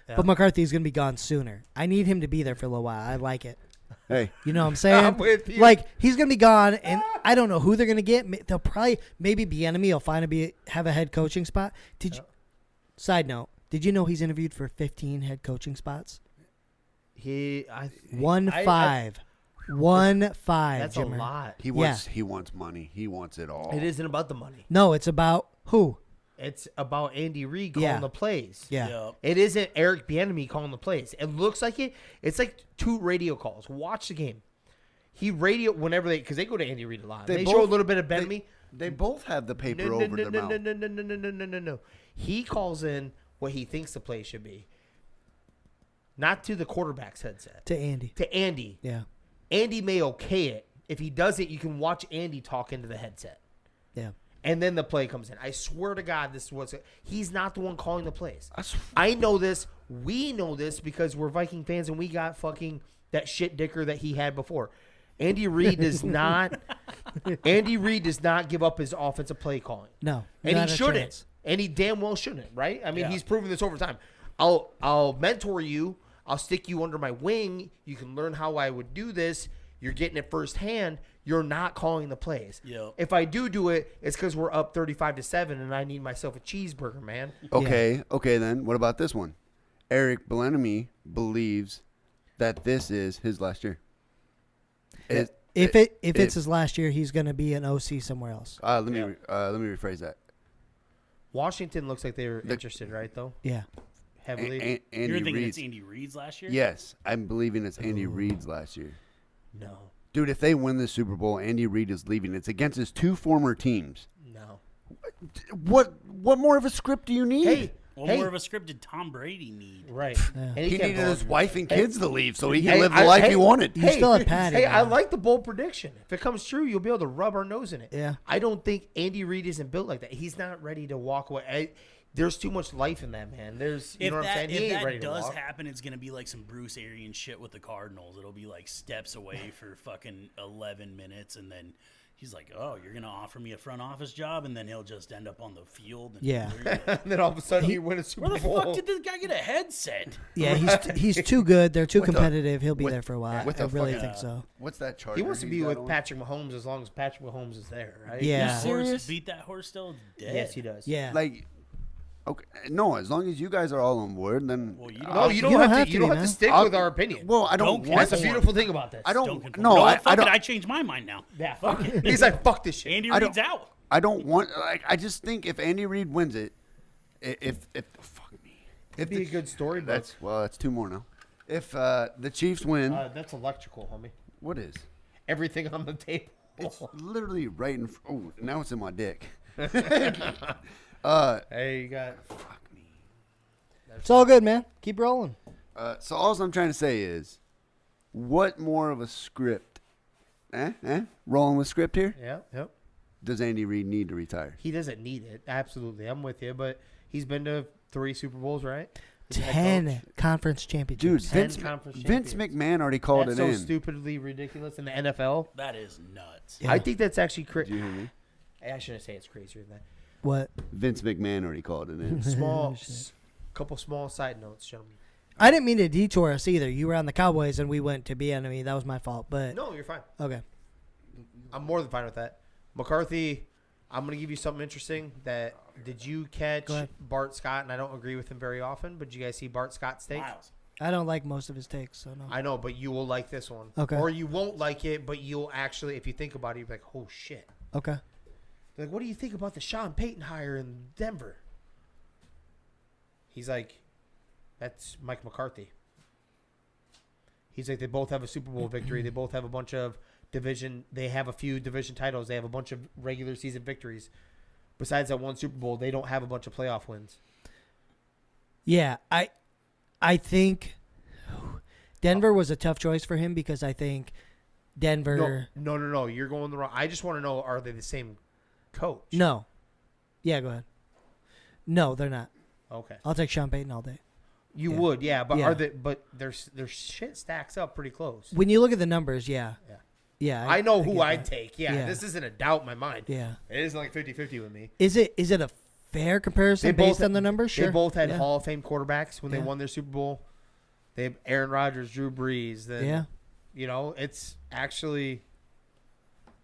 but McCarthy's going to be gone sooner. I need him to be there for a little while. I like it. Hey, You know what I'm saying? I'm with you. Like, he's going to be gone, and I don't know who they're going to get. They'll probably, maybe Bieniemy will have a head coaching spot. Side note, did you know he's interviewed for 15 head coaching spots? 1-5. 1-5. That's Jimmer. a lot. he wants money. He wants it all. It isn't about the money. No, it's about who? It's about Andy Reid calling the plays. Yeah. Yep. It isn't Eric Bieniemy calling the plays. It looks like it. It's like 2 radio calls. Watch the game. He radio whenever because they go to Andy Reid a lot. They show a little bit of Bieniemy. They both have the paper over their mouth. No. He calls in what he thinks the play should be. Not to the quarterback's headset. To Andy. To Andy. Yeah. Andy may okay it. If he does it, you can watch Andy talk into the headset. Yeah. And then the play comes in. I swear to God, he's not the one calling the plays. I know this. We know this because we're Viking fans and we got fucking that shit dicker that he had before. Andy Reid does not. Andy Reid does not give up his offensive play calling. No. And not he a shouldn't. chance. And he damn well shouldn't, right? I mean, Yeah. he's proven this over time. I'll mentor you. I'll stick you under my wing. You can learn how I would do this. You're getting it firsthand. You're not calling the plays. Yep. If I do it, it's because we're up 35-7 and I need myself a cheeseburger, man. Okay, then what about this one? Eric Bieniemy believes that this is his last year. If it's his last year, he's going to be an OC somewhere else. Let me rephrase that. Washington looks like they were interested, right, though? Yeah. Heavily. You're Andy thinking Reid's. it's Andy Reid's last year? Yes, I'm believing it's Andy Reid's last year. No. Dude, if they win the Super Bowl, Andy Reid is leaving. It's against his 2 former teams. No. What more of a script do you need? Hey. What more of a script did Tom Brady need? Right. Yeah. And He kept needed going. his wife and kids to leave so he Hey, can live the life he hey, wanted. You still have Patty, Hey, I man. like the bold prediction. If it comes true, you'll be able to rub our nose in it. Yeah. I don't think Andy Reid isn't built like that. He's not ready to walk away. There's too much life in that man. You know what I'm saying? He If ain't that ready to does walk. happen, it's going to be like some Bruce Arians shit with the Cardinals. It'll be like steps away for fucking 11 minutes, and then he's like, oh, you're going to offer me a front office job? And then he'll just end up on the field. And Yeah. And then all of a sudden he win a Super Where the Bowl. fuck did this guy get a headset? Yeah, he's too good. They're too With the- competitive. He'll be with- there for a while. with I the really fucking- think so. What's that chart? He wants to be with Patrick Mahomes as long as Patrick Mahomes is there, right? Yeah. That horse beat that horse still dead. Yes, he does. Yeah. Like, okay, no, as long as you guys are all on board, then. Well, you No, don't. you don't You don't have have to. to You don't be, have to man. stick I'll- with our opinion. Well, I Don't don't want. That's the beautiful thing about this. I don't. Don't conform. No, You know I what? Fuck don't. it. I changed my mind now. Yeah, fuck it. He's like, fuck this shit. Andy I Reid's don't- out. I don't want. Like, I just think if Andy Reid wins it, if fuck me, It'd be a good story, but that's 2 more now. If the Chiefs win, that's electrical, homie. what is? Everything on the table. It's literally right in. Oh, now it's in my dick. Hey, you got. It's all good, man. Keep rolling. So all I'm trying to say is, what more of a script? Rolling with script here? Yep. Does Andy Reid need to retire? He doesn't need it. Absolutely. I'm with you. But he's been to 3 Super Bowls, right? He's a head 10 coach. conference Dude, championships. 10 Vince conference Vince champions. McMahon already called That's it so in. stupidly ridiculous in the NFL. That is nuts. Yeah. I think that's actually Do crazy. you hear me? I shouldn't say it's crazier than that. What? Vince McMahon already called it in. Couple small side notes, gentlemen. I didn't mean to detour us either. You were on the Cowboys and we went to Bieniemy. That was my fault. But No, you're fine. okay. I'm more than fine with that. McCarthy, I'm going to give you something interesting. Did you catch Go ahead. Bart Scott? And I don't agree with him very often, but did you guys see Bart Scott's take? Miles. I don't like most of his takes, so no. I know, but you will like this one. Okay. Or you won't like it, but you'll actually, if you think about it, you'll be like, oh, shit. Okay. They're like, what do you think about the Sean Payton hire in Denver? He's like, that's Mike McCarthy. He's like, they both have a Super Bowl victory. They both have a bunch of they have a few division titles. They have a bunch of regular season victories. Besides that one Super Bowl, they don't have a bunch of playoff wins. Yeah, I think Denver was a tough choice for him because I think Denver. No. You're going the wrong. I just want to know, are they the same coach? No. Yeah, go ahead. No, they're not. Okay. I'll take Sean Payton all day. You Yeah. would, yeah, but Yeah. are they? But their shit stacks up pretty close. When you look at the numbers, yeah. Yeah. Yeah, I know I who get I'd that. take. Yeah, Yeah. this isn't a doubt in my mind. Yeah. It isn't like 50-50 with me. Is it a fair comparison based on the numbers? Sure. They both had Yeah. Hall of Fame quarterbacks when they Yeah. won their Super Bowl. They have Aaron Rodgers, Drew Brees. Then, Yeah. it's actually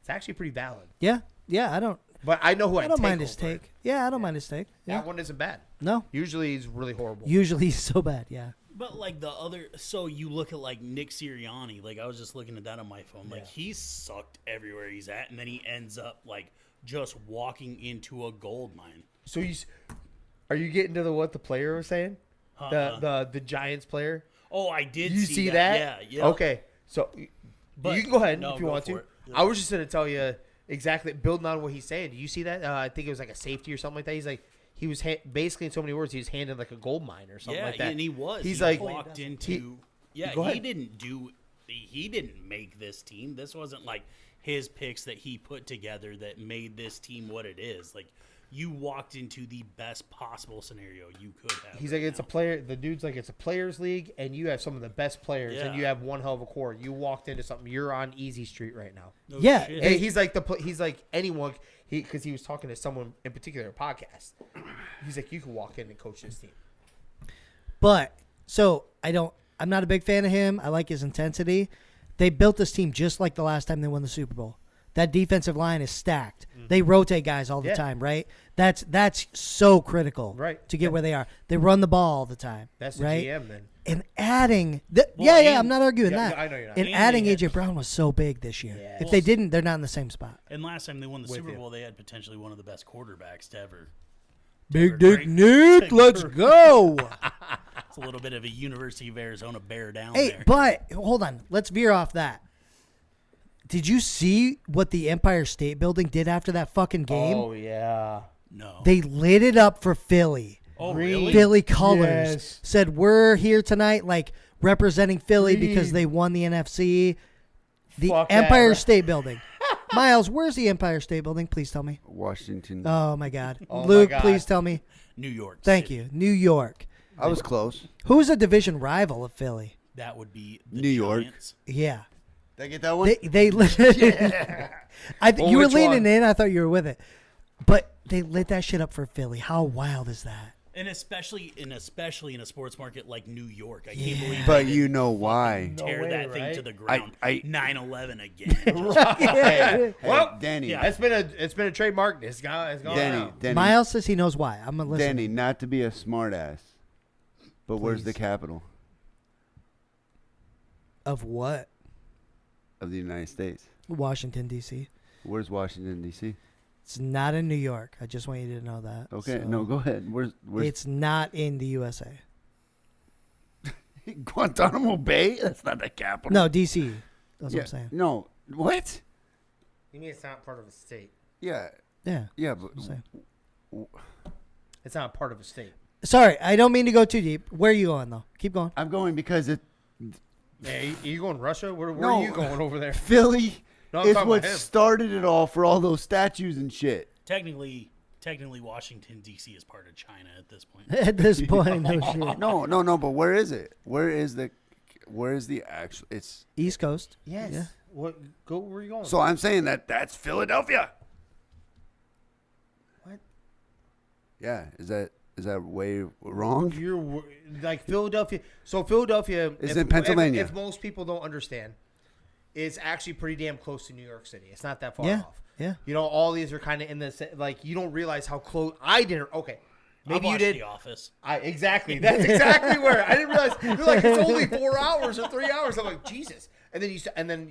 pretty valid. Yeah. Yeah. But I know who I I'd don't take mind his over it. take. Yeah, I don't mind his take. Yeah. That one isn't bad. No. Usually he's really horrible. Usually he's so bad. Yeah. But like the other, so you look at like Nick Sirianni. Like I was just looking at that on my phone. Like he's sucked everywhere he's at, and then he ends up like just walking into a gold mine. So are you getting to what the player was saying? The Giants player. Oh, I did. You see that? Yeah. Yeah. Okay. So But- you can go ahead no, if you go want for to. it. I was just going to tell you exactly, building on what he's saying. Do you see that? I think it was like a safety or something like that. He's like, he was basically in so many words, he was handed like a gold mine or something Yeah, like that. and he was. He's he like walked into. Go he ahead. didn't make this team. This wasn't like his picks that he put together that made this team what it is. Like you walked into the best possible scenario you could have. He's right like, it's a now. player. The dude's like, it's a players' league, and you have some of the best players, and Yeah. you have one hell of a core. You walked into something. You're on easy street right now. No Yeah, shit. And he's like anyone. Because he was talking to someone in particular, a podcast. He's like, you can walk in and coach this team. But so I'm not a big fan of him. I like his intensity. They built this team just like the last time they won the Super Bowl. That defensive line is stacked. They rotate guys all the Yeah. time, right? That's so critical, Right. to get where they are. They run the ball all the time, That's the right? GM then. And adding, Well, I'm not arguing Yeah, that. I know you're not. And And adding they had- AJ Brown was so big this year. Yeah. If Well, they didn't, they're not in the same spot. And last time they won the With Super you. Bowl, they had potentially one of the best quarterbacks to ever. Big Dick Dick Nick, let's go. It's a little bit of a University of Arizona bear down Hey, there. but hold on. Let's veer off that. Did you see what the Empire State Building did after that fucking game? Oh yeah. No. They lit it up for Philly. oh, Green. really? Philly colors. Yes. Said we're here tonight, like representing Philly Green. because they won the NFC. The Fuck that, Empire bro. State Building. Miles, where's the Empire State Building? Please tell me. Washington. Oh my God. Oh, my Luke, God. please tell me. New York. Thank City. you. New York. I was close. Who's a division rival of Philly? That would be the New York. Giants. Yeah. Did I get that one? They Well, you were which leaning one? in. I thought you were with it, but they lit that shit up for Philly. How wild is that? And especially in a sports market like New York. I can't believe But they you know why. didn't tear way, that thing right? to the ground. I- 9/11 again. Hey, well, Danny. yeah. it's been a trademark. It's gone Danny. out. Danny. Miles says he knows why. I'm gonna listen. Danny, not to be a smartass, but where's the Please. capital Of what? of the United States? Washington D.C. Where's Washington D.C.? It's not in New York. I just want you to know that. Okay, So, no, go ahead. Where's It's not in the USA. Guantanamo Bay? That's not the capital. No, D.C. That's yeah, what I'm saying. No, what? You mean it's not part of a state? Yeah, Yeah. yeah, but I'm saying. It's not part of a state. Sorry, I don't mean to go too deep. Where are you going though? Keep going. I'm going because it Hey, you going Russia? Where No. are you going over there? Philly No, I'm is talking what about him. started it all for all those statues and shit. technically, Washington D.C. is part of China at this point. At this point, no shit. No, but where is it? Where is the actual? It's East Coast. Yes. Yeah. What? Go. Where are you going? so I'm saying that's Philadelphia. What? Yeah, is that way wrong? You're like Philadelphia. So Philadelphia It's in Pennsylvania. If most people don't understand, it's actually pretty damn close to New York City. It's not that far Yeah. off. Yeah. You know, all these are kind of in the like. You don't realize how close. I didn't. Okay. Maybe I've you watched did. The Office. Exactly. That's exactly where I didn't realize. You're like, it's only 4 hours or 3 hours. I'm like, Jesus. And then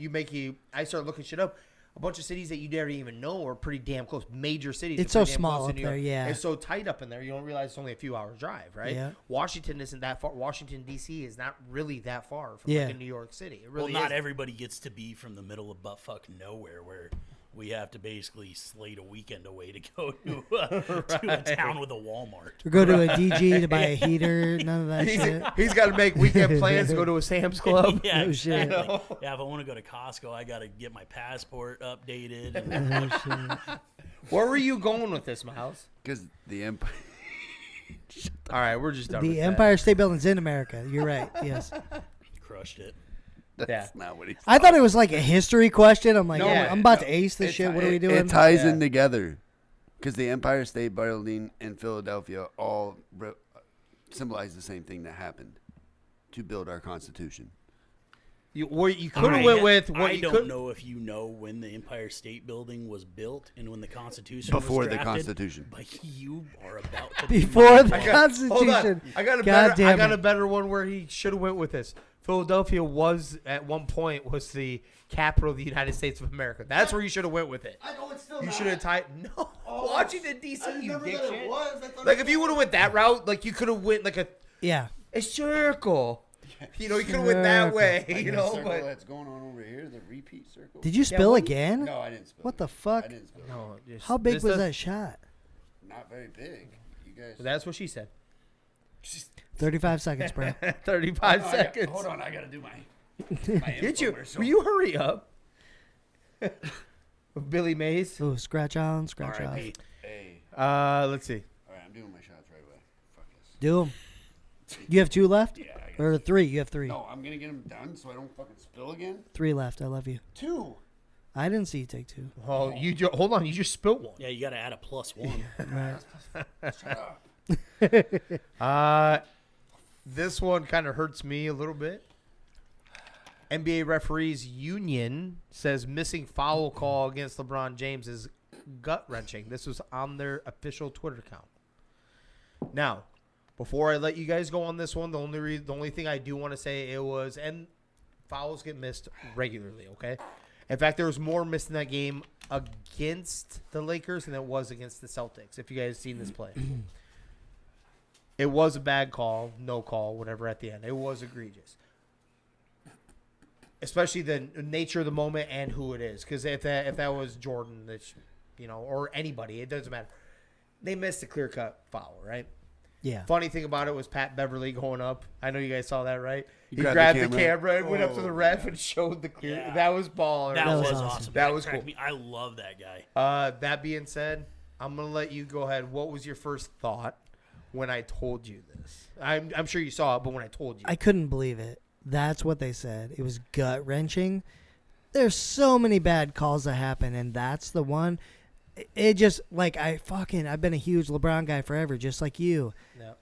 I started looking shit up. A bunch of cities that you never even know are pretty damn close. Major cities. It's are pretty so damn small close to up New York. there, yeah. It's so tight up in there. You don't realize it's only a few hours drive, right? Yeah. Washington isn't that far. Washington D.C. is not really that far from Yeah. like New York City. It really Well, not isn't. everybody gets to be from the middle of buttfuck nowhere, where we have to basically slate a weekend away to go to a town with a Walmart. Or go to a DG to buy a heater. None of that shit. He's got to make weekend plans to go to a Sam's Club. Yeah, No shit. exactly. Yeah, if I want to go to Costco, I got to get my passport updated. And Where were you going with this, Miles? Because the Empire. All right, we're just done with The that. Empire State Building's in America. You're right. Yes. crushed it. That's not what he said. I thought it was like a history question. I'm like, No, I'm about to ace this shit. What are we doing? It ties in together because the Empire State Building in Philadelphia all symbolize the same thing that happened to build our Constitution. You could have went with what I you don't could. know if you know when the Empire State Building was built and when the Constitution Before was the drafted, Constitution. But you are about to Before be the Hold Constitution. on. I got a God better. damn I got it. a better one where he should have went with this. Philadelphia was at one point was the capital of the United States of America. That's where you should have went with it. I know it's still You should have tied. No, Washington D.C. You remember dick that shit. it was. I thought Like it if you would have went that route, like you could have went like Yeah. a circle. You know, you could have went that way. Like You the know, circle but that's going on over here, the repeat circle. Did you spill what- again? No, I didn't spill. What it. the fuck? I didn't spill. it. no, just, How big this was does- that shot? Not very big. You guys. That's what she said. 35 seconds, bro. 35 seconds. Hold on, I gotta do my. Did you? Will you hurry up? Billy Mays. Ooh, scratch on, scratch off. R.I.P. Hey, Let's see. all right, I'm doing my shots right away. Fuck this. Do 'em. You have 2 left? Yeah, I guess. Or 3? You have 3. No, I'm gonna get them done so I don't fucking spill again. 3 left. I love you. 2. I didn't see you take 2. Oh, hold on. You just spilt one. Yeah, you got to add a +1. Right. Shut up. This one kind of hurts me a little bit. NBA Referees Union says missing foul call against LeBron James is gut-wrenching. This was on their official Twitter account. Now, before I let you guys go on this one, the only thing I do want to say and fouls get missed regularly, okay? In fact, there was more missed in that game against the Lakers than it was against the Celtics, if you guys seen this play. It was a bad call, no call, whatever at the end. It was egregious. Especially the nature of the moment and who it is. Because if that was Jordan, or anybody, it doesn't matter. They missed a clear-cut foul, right? Yeah. Funny thing about it was Pat Beverly going up. I know you guys saw that, right? He grabbed grabbed the the camera. camera and went up to the ref and showed the clear. Yeah. That was baller. That was was awesome. awesome. That was cracked cool. me. I love that guy. That being said, I'm going to let you go ahead. What was your first thought when I told you this? I'm sure you saw it, but when I told you. I couldn't believe it. That's what they said. It was gut-wrenching. There's so many bad calls that happen, and that's the one. It just, like, I've been a huge LeBron guy forever, just like you. Yep.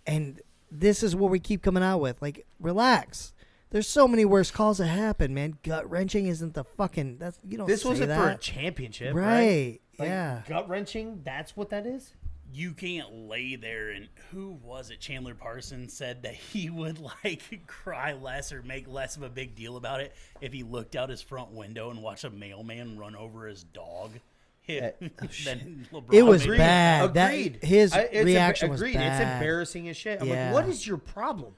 And this is what we keep coming out with. Like, relax. There's so many worse calls that happen, man. Gut-wrenching isn't the fucking, you don't This say wasn't that. for a championship, right? Right. Like, Yeah. gut-wrenching, that's what that is? You can't lay there and who was it? Chandler Parsons said that he would like cry less or make less of a big deal about it if he looked out his front window and watched a mailman run over his dog. Than LeBron It was made bad. Agreed. His It's reaction was agreed. bad. It's embarrassing as shit. I'm Yeah. like, what is your problem?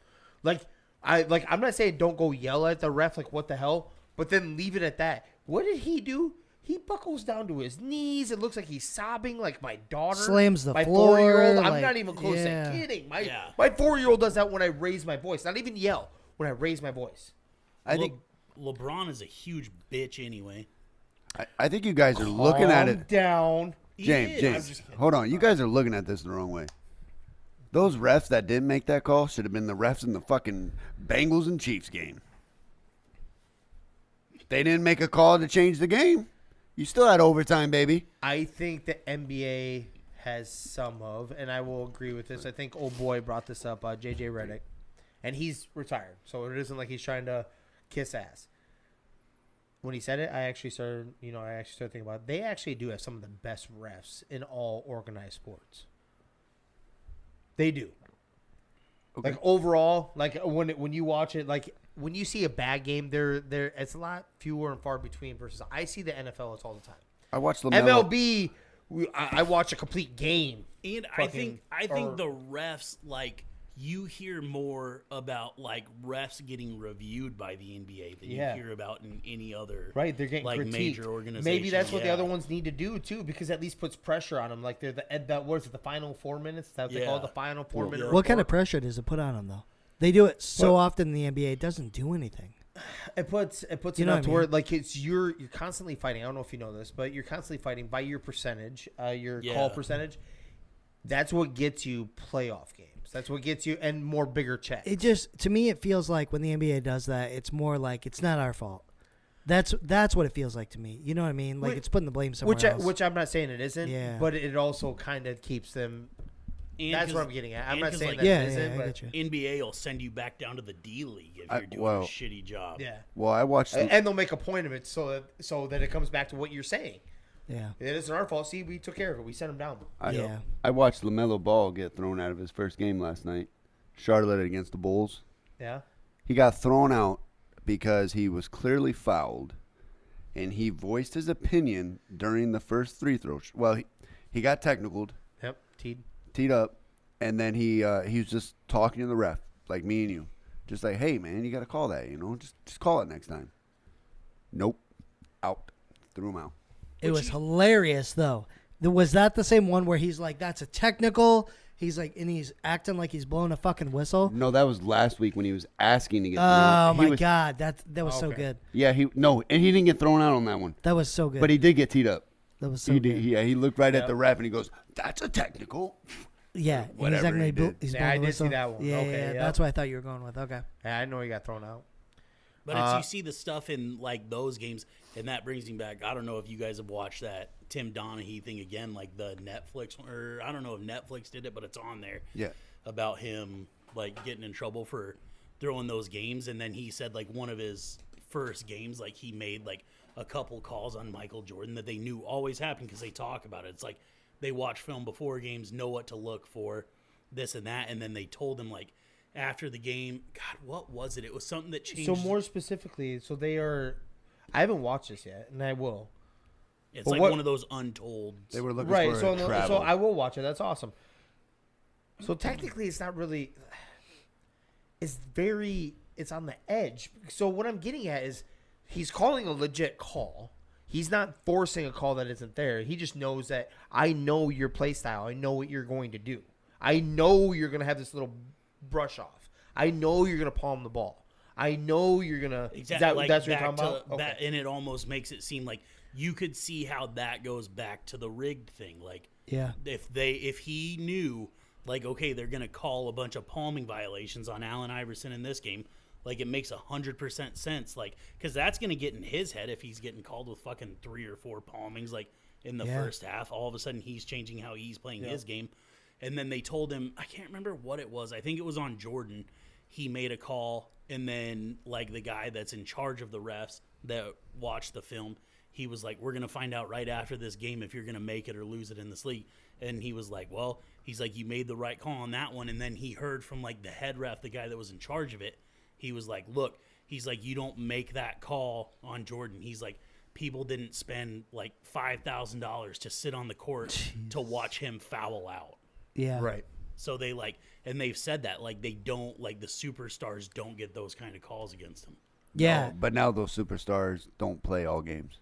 I'm not saying don't go yell at the ref, like what the hell, but then leave it at that. What did he do? He buckles down to his knees. It looks like he's sobbing, like my daughter. Slams the my floor, 4-year-old. I'm like, not even close yeah. to kidding. My Yeah. 4-year-old does that when I raise my voice. Not even yell, when I raise my voice. I think LeBron is a huge bitch anyway. I think you guys are looking at Calm it. down. He James, is. I'm James, just kidding. hold on. You guys are looking at this the wrong way. Those refs that didn't make that call should have been the refs in the fucking Bengals and Chiefs game. They didn't make a call to change the game. You still had overtime, baby. I think the NBA has some of, and I will agree with this. I think old boy brought this up, JJ Redick, and he's retired, so it isn't like he's trying to kiss ass. When he said it, I actually started thinking about it. They actually do have some of the best refs in all organized sports. They do. Okay. Like overall, like when you watch it, like when you see a bad game, there it's a lot fewer and far between. Versus I see the NFL it's all the time. I watched LaMelo. MLB, I watch a complete game. And Fucking- I think or- the refs, like, you hear more about like refs getting reviewed by the NBA than Yeah. you hear about in any other Right, they're getting like critiqued. major organization. Maybe that's what the Yeah. other ones need to do too, because at least puts pressure on them. Like they're the final 4 minutes. That's what they call it, Yeah. the final 4-minute. What kind of report. pressure does it put on them, though? They do it so often in the NBA, it doesn't do anything. It puts You know enough what to I where mean? like you're constantly fighting. I don't know if you know this, but you're constantly fighting by your percentage, your Yeah. call percentage. That's what gets you playoff games. That's what gets you, and more bigger checks. It just, to me, it feels like when the NBA does that, it's more like it's not our fault. That's what it feels like to me. You know what I mean? Like it's putting the blame somewhere else. Which I'm not saying it isn't. Yeah. But it also kind of keeps them. And That's what I'm getting at. I'm not saying like, that it yeah, isn't. I But get you. NBA will send you back down to the D League if you're doing a shitty job. yeah. Well, I watched. And they'll make a point of it so that it comes back to what you're saying. Yeah. It isn't our fault. See, we took care of it. We sent him down. I watched LaMelo Ball get thrown out of his first game last night. Charlotte against the Bulls. Yeah. He got thrown out because he was clearly fouled, and he voiced his opinion during the first free throw. Well, he got technicaled, Yep. teed up, and then he was just talking to the ref, like me and you. Just like, hey, man, you got to call that, Just call it next time. Nope. Out. Threw him out. It was hilarious, though. Was that the same one where he's like, that's a technical? He's like, and he's acting like he's blowing a fucking whistle? No, that was last week when he was asking to get thrown Oh, out. my God. That was so Okay. good. Yeah, and he didn't get thrown out on that one. That was so good. But he did get teed up. That was so He good. did. Yeah, he looked right at the ref and he goes, "That's a technical." Yeah. Whatever he's acting he like did. he's Yeah, blowing I the did see whistle. that one. Yeah, Okay, yeah, yep. that's what I thought you were going with. Okay. Yeah, I know he got thrown out. But you see the stuff in like those games, and that brings me back. I don't know if you guys have watched that Tim Donaghy thing again, like the Netflix, or I don't know if Netflix did it, but it's on there. Yeah. About him like getting in trouble for throwing those games, and then he said like one of his first games, like he made like a couple calls on Michael Jordan that they knew always happened because they talk about it. It's like they watch film before games, know what to look for, this and that, and then they told him like after the game, God, what was it? It was something that changed. So more specifically, they are. I haven't watched this yet, and I will. It's but like what- one of those untold. They were looking Right. for So travel. I will watch it. That's awesome. So technically, it's not really. It's on the edge. So what I'm getting at is, he's calling a legit call. He's not forcing a call that isn't there. He just knows that I know your play style. I know what you're going to do. I know you're going to have this little brush off. I know you're going to palm the ball. I know you're going to. Exactly. That's what you're talking about? That, and it almost makes it seem like you could see how that goes back to the rigged thing. Like, Yeah. if he knew, like, okay, they're gonna call a bunch of palming violations on Allen Iverson in this game, like it makes 100% sense, like, because that's gonna get in his head if he's getting called with fucking 3 or 4 palmings, like in the first half. All of a sudden, he's changing how he's playing his game, and then they told him, I can't remember what it was. I think it was on Jordan. He made a call, and then like the guy that's in charge of the refs that watched the film, he was like, we're going to find out right after this game if you're going to make it or lose it in this league. And he was like, well, he's like, you made the right call on that one. And then he heard from like the head ref, the guy that was in charge of it. He was like, look, he's like, you don't make that call on Jordan. He's like, people didn't spend like $5,000 to sit on the court to watch him foul out. Yeah. Right. So they like, and they've said that, like, they don't, like, the superstars don't get those kind of calls against them. Yeah. No, but now those superstars don't play all games.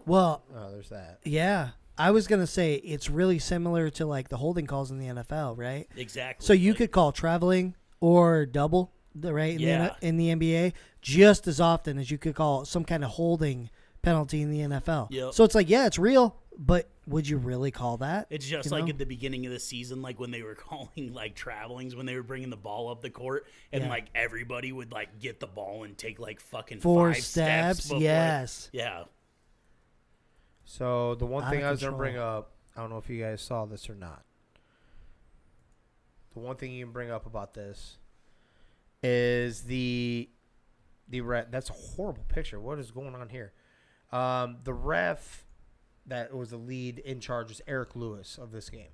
Well, Oh, there's that. yeah. I was going to say it's really similar to like the holding calls in the NFL, right? Exactly. So you Like, could call traveling or double, right? Yeah. In the NBA just as often as you could call some kind of holding penalty in the NFL. Yep. So it's like, yeah, it's real, but would you really call that? It's just You like know? at the beginning of the season, like when they were calling like travelings, when they were bringing the ball up the court, and Yeah. like everybody would like get the ball and take like fucking 4 5 steps, before. yes. Yeah. So the one Out thing of I was going to control. bring up, I don't know if you guys saw this or not. The one thing you can bring up about this is the ref. That's a horrible picture. What is going on here? The ref that was the lead in charge is Eric Lewis of this game.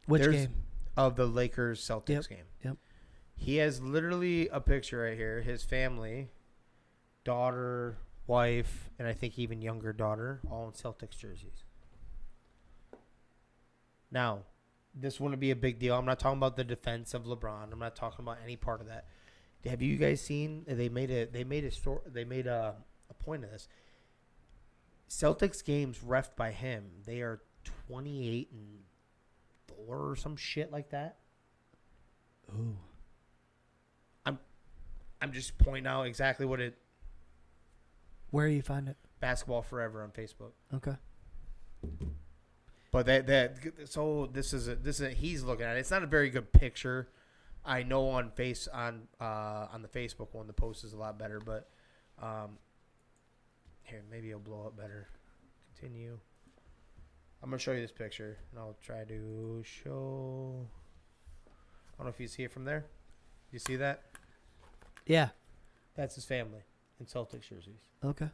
Which There's- game? Of the Lakers Celtics Yep. game. Yep. He has literally a picture right here. His family, daughter, wife, and I think even younger daughter, all in Celtics jerseys. Now, this wouldn't be a big deal. I'm not talking about the defense of LeBron. I'm not talking about any part of that. Have you guys seen? They made a point of this. Celtics games reffed by him. They are 28-4 or some shit like that. Ooh. I'm just pointing out exactly what it. Where you find it? Basketball Forever on Facebook. Okay. But so this is he's looking at it. It's not a very good picture. I know on the Facebook one the post is a lot better, but here maybe it'll blow up better. Continue. I'm gonna show you this picture, and I'll try to show. I don't know if you see it from there. You see that? Yeah. That's his family in Celtics jerseys. Okay.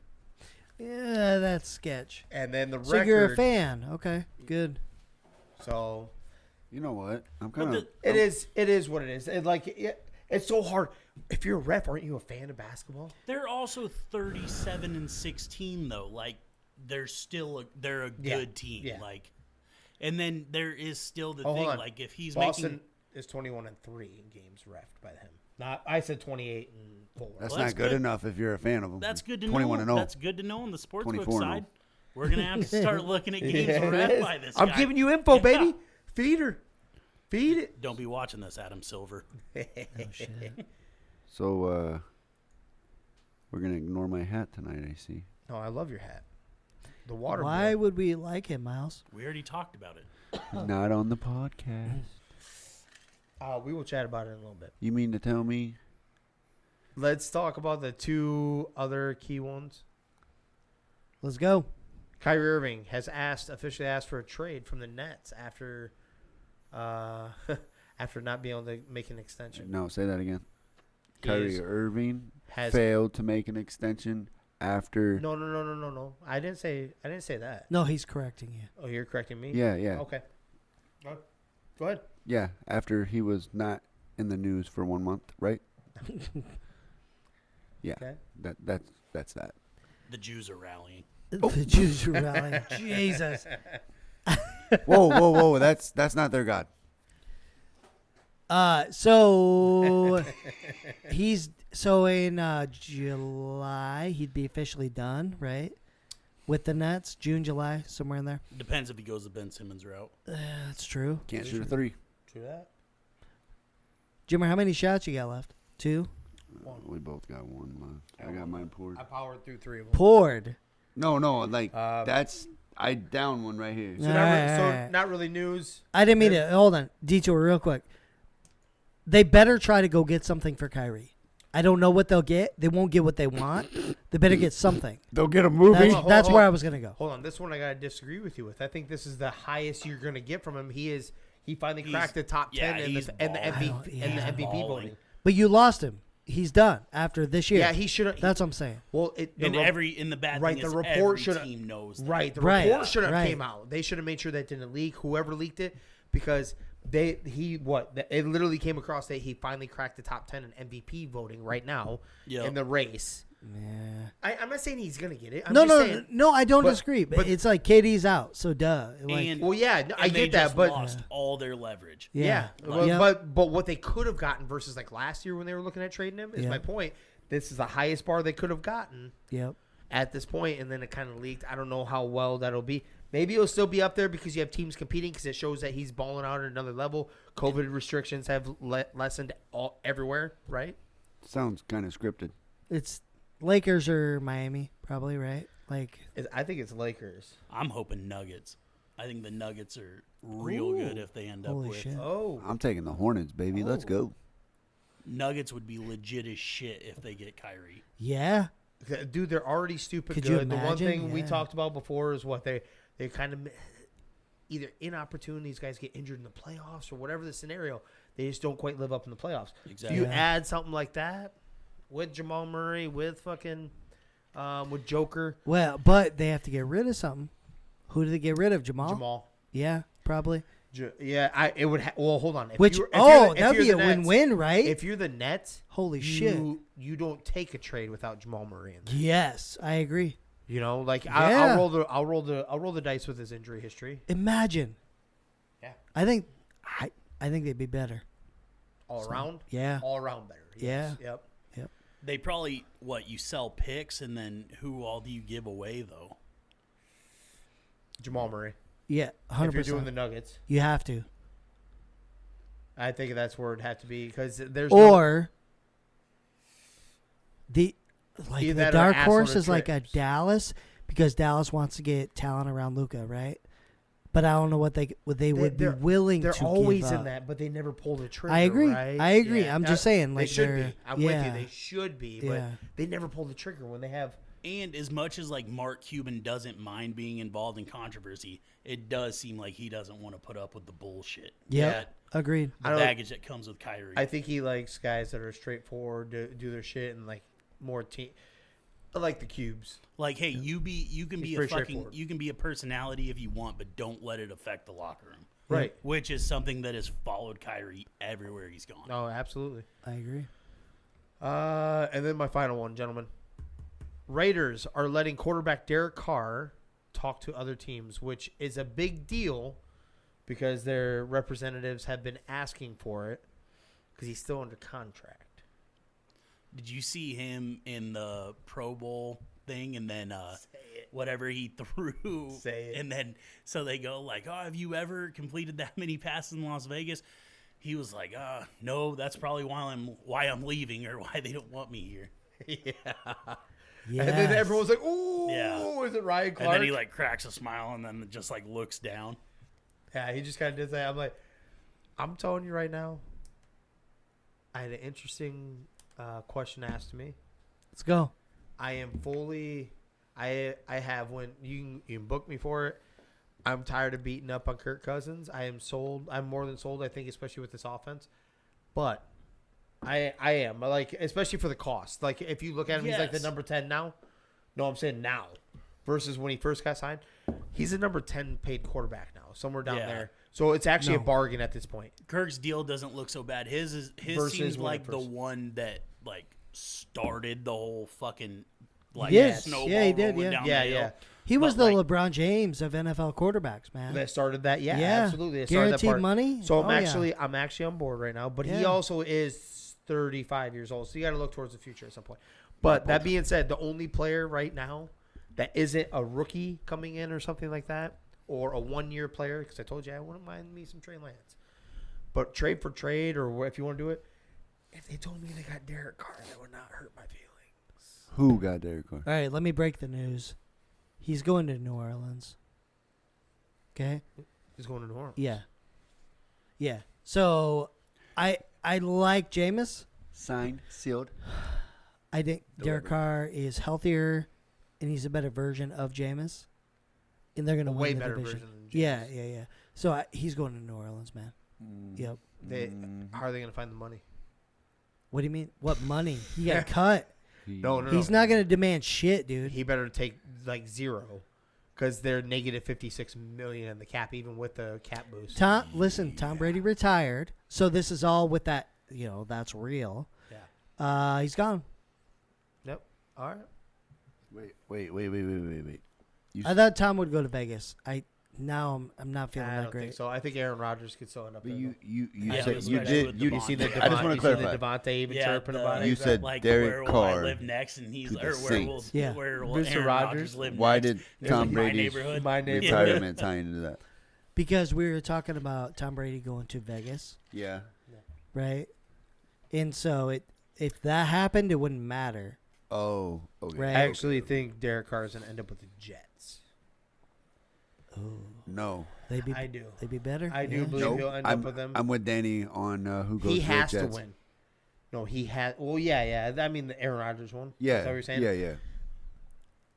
Yeah, that's sketch. And then the So record. you're a fan. Okay, good. So You know what? I'm kind of. it is what it is. It's so hard. If you're a ref, aren't you a fan of basketball? They're also 37-16 though. Like they're a good team. Yeah. Like, and then there is still the Oh, thing. hold on. Like if he's Boston making is 21-3 in games refed by him. Not I said 28-4. That's Well, not that's good good. enough if you're a fan of them. that's good to 21 know. and 0. That's good to know on the sportsbook 24 and side. 0. We're gonna have to start looking at games Yeah, it ref is. by this. I'm guy. giving you info, Yeah. baby. Feed her. Feed it. Don't be watching this, Adam Silver. Oh shit. So we're gonna ignore my hat tonight. I see. No, I love your hat. The water. Why boy. would we like him, Miles? We already talked about it. Not on the podcast. We will chat about it in a little bit. You mean to tell me? Let's talk about the two other key ones. Let's go. Kyrie Irving has officially asked for a trade from the Nets after after not being able to make an extension. No, say that again. He Kyrie is- Irving has failed to make an extension after. No. I didn't say that. No, he's correcting you. Oh, you're correcting me? Yeah. Okay. Go ahead. Yeah, after he was not in the news for 1 month, right? Yeah. Okay. That's that. The Jews are rallying. The Jews are rallying. Jesus. Whoa! That's not their god. So in July he'd be officially done, right? With the Nets, June, July, somewhere in there. Depends if he goes the Ben Simmons route. That's true. Can't shoot a three. True that. Jimmer, how many shots you got left? 2? We both got one left. I got mine poured. I powered through 3 of them. Poured. No, like that's I down one right here. So, Alright. not really news. I didn't mean to. Hold on. Detour real quick. They better try to go get something for Kyrie. I don't know what they'll get. They won't get what they want. They better get something. They'll get a movie. That's hold where on. I was going to go. Hold on, this one I gotta disagree with you with. I think this is the highest you're gonna get from him. He finally cracked the top 10 in the MVP balling. voting. But you lost him. He's done after this year. Yeah, he should have. That's what I'm saying. Well, In the bad right, thing the is report every should have team knows that. right. The Right, report should have right. came out. They should have made sure that didn't leak. Whoever leaked it, because it literally came across that he finally cracked the top 10 in MVP voting right now Yep. in the race. Yeah. I'm not saying he's gonna get it. I'm No, just no, saying, no. I don't but- disagree. But but- it's like KD's out, so duh. Like, And, Well, yeah, no, I and they get that, just but lost all their leverage. yeah, Yeah. but what they could have gotten versus like last year when they were looking at trading him is Yeah. my point. This is the highest bar they could have gotten Yep. at this point, and then it kind of leaked. I don't know how well that'll be. Maybe it'll still be up there because you have teams competing because it shows that he's balling out at another level. COVID restrictions have lessened everywhere, right? Sounds kind of scripted. It's Lakers or Miami, probably, right? Like, I think it's Lakers. I'm hoping Nuggets. I think the Nuggets are real good if they end up holy with. shit. Oh, I'm taking the Hornets, baby. Let's go. Nuggets would be legit as shit if they get Kyrie. Yeah. dude, they're already stupid Could you good. The one imagine? thing we Yeah. talked about before is what they kind of either inopportune. These guys get injured in the playoffs or whatever the scenario. They just don't quite live up in the playoffs. Exactly. You Yeah. add something like that with Jamal Murray, with fucking, with Joker, Well, but they have to get rid of something. Who do they get rid of? Jamal? Jamal. Yeah, probably. Yeah, it would. Well, hold on. If Which, you're- if oh, you're the- if that'd you're be a the Nets- win-win, right? If you're the Nets, Holy shit. you don't take a trade without Jamal Murray in there. Yes, I agree. You know, like Yeah. I'll roll the dice with his injury history. Imagine. Yeah. I think they'd be better. All around. Yeah. All around better. Yeah. Yep. They probably you sell picks and then who all do you give away though? Jamal Murray. Yeah, If 100%. you're doing the Nuggets, You have to. I think that's where it had to be because there's Or Either the that or dark asshole horse to is like a trips. Dallas because Dallas wants to get talent around Luka, right? But I don't know what they would be willing to They're always give in up. that, but they never pull the trigger. I agree. Right? I agree. Yeah. I'm just saying, They like should they're- be. I'm with yeah. you. They should be, but Yeah. they never pull the trigger when they have. And as much as like Mark Cuban doesn't mind being involved in controversy, it does seem like he doesn't want to put up with the bullshit. Yep. Agreed. The I don't- baggage that comes with Kyrie. I think he likes guys that are straightforward, do their shit, and like more team. I like the cubes. Like, hey, you can He's be a pretty fucking straightforward. you can be a personality if you want, but don't let it affect the locker room. Right. Which is something that has followed Kyrie everywhere he's gone. No, absolutely. I agree. And then my final one, gentlemen. Raiders are letting quarterback Derek Carr talk to other teams, which is a big deal because their representatives have been asking for it because he's still under contract. Did you see him in the Pro Bowl thing and then whatever he threw? Say it. And then so they go like, "Oh, have you ever completed that many passes in Las Vegas?" He was like, "No, that's probably why I'm leaving or why they don't want me here." Yeah. Yeah. And then everyone's like, "Ooh, Yeah. is it Ryan Clark?" And then he like cracks a smile and then just like looks down. Yeah, he just kind of did that. I'm like, I'm telling you right now, I had an interesting question asked to me. Let's go. I am fully, I have when you can book me for it. I'm tired of beating up on Kirk Cousins. I am sold. I'm more than sold. I think, especially with this offense. But I am like, especially for the cost. Like if you look at him, he's like the Yes. number 10 now. No, I'm saying now, versus when he first got signed. He's a number 10 paid quarterback now, somewhere down Yeah. there. So it's actually a No. bargain at this point. Kirk's deal doesn't look so bad. His Versus seems when like it the first- one that like started the whole fucking like Yes. snowball Yeah, he did, rolling yeah. down Yeah, the hill. yeah. He was But, the like- LeBron James of NFL quarterbacks, man. That started that, yeah, Yeah. absolutely. They started that Guaranteed part. money? So Oh, yeah. I'm actually on board right now. But he Yeah. also is 35 years old, so you got to look towards the future at some point. But that being said, the only player right now that isn't a rookie coming in or something like that, or a 1-year player, because I told you I wouldn't mind me some Trey Lance, but trade for trade or if you want to do it, if they told me they got Derek Carr, that would not hurt my feelings. Who got Derek Carr? All right, let me break the news. He's going to New Orleans. Okay? He's going to New Orleans. Yeah. Yeah. So I like Jameis. Signed, sealed. I think Derek Delivered. Carr is healthier and he's a better version of Jameis. And they're going to A win way the better division. version than Yeah, Jameis. yeah, yeah. So he's going to New Orleans, man. Yep. How are they going to find the money? What do you mean? What money? He got cut. No. He's not going to demand shit, dude. He better take like zero, because they're negative $56 million in the cap, even with the cap boost. Tom Brady retired. So this is all with that, that's real. Yeah. He's gone. Yep. All right. Wait. You I thought Tom would go to Vegas. I'm not feeling I that don't great. think so. I think Aaron Rodgers could still end up But there. you Yeah, said especially you did with you. Devontae. You see the I just wanna clarify. Devontae even Yeah, chirping the- about it. You said like Derek where will Carr I live next, and he's to the or where will, Saints. Yeah. where will Mr. Aaron Rodgers? Rodgers live Why next? did It's Tom like my Brady's neighborhood. My neighborhood. retirement tie into that? Because we were talking about Tom Brady going to Vegas, Yeah. right? And so if that happened, it wouldn't matter. Oh, okay. Right. I actually think Derek Carr is going to end up with the Jets. No. They'd be I do. They'd be better. I do yeah. believe he'll end up with them. I'm with Danny on who goes He to has the to Jets. win. No, he has. Well, yeah. I mean, the Aaron Rodgers one. Yeah. Is that what you're saying? Yeah.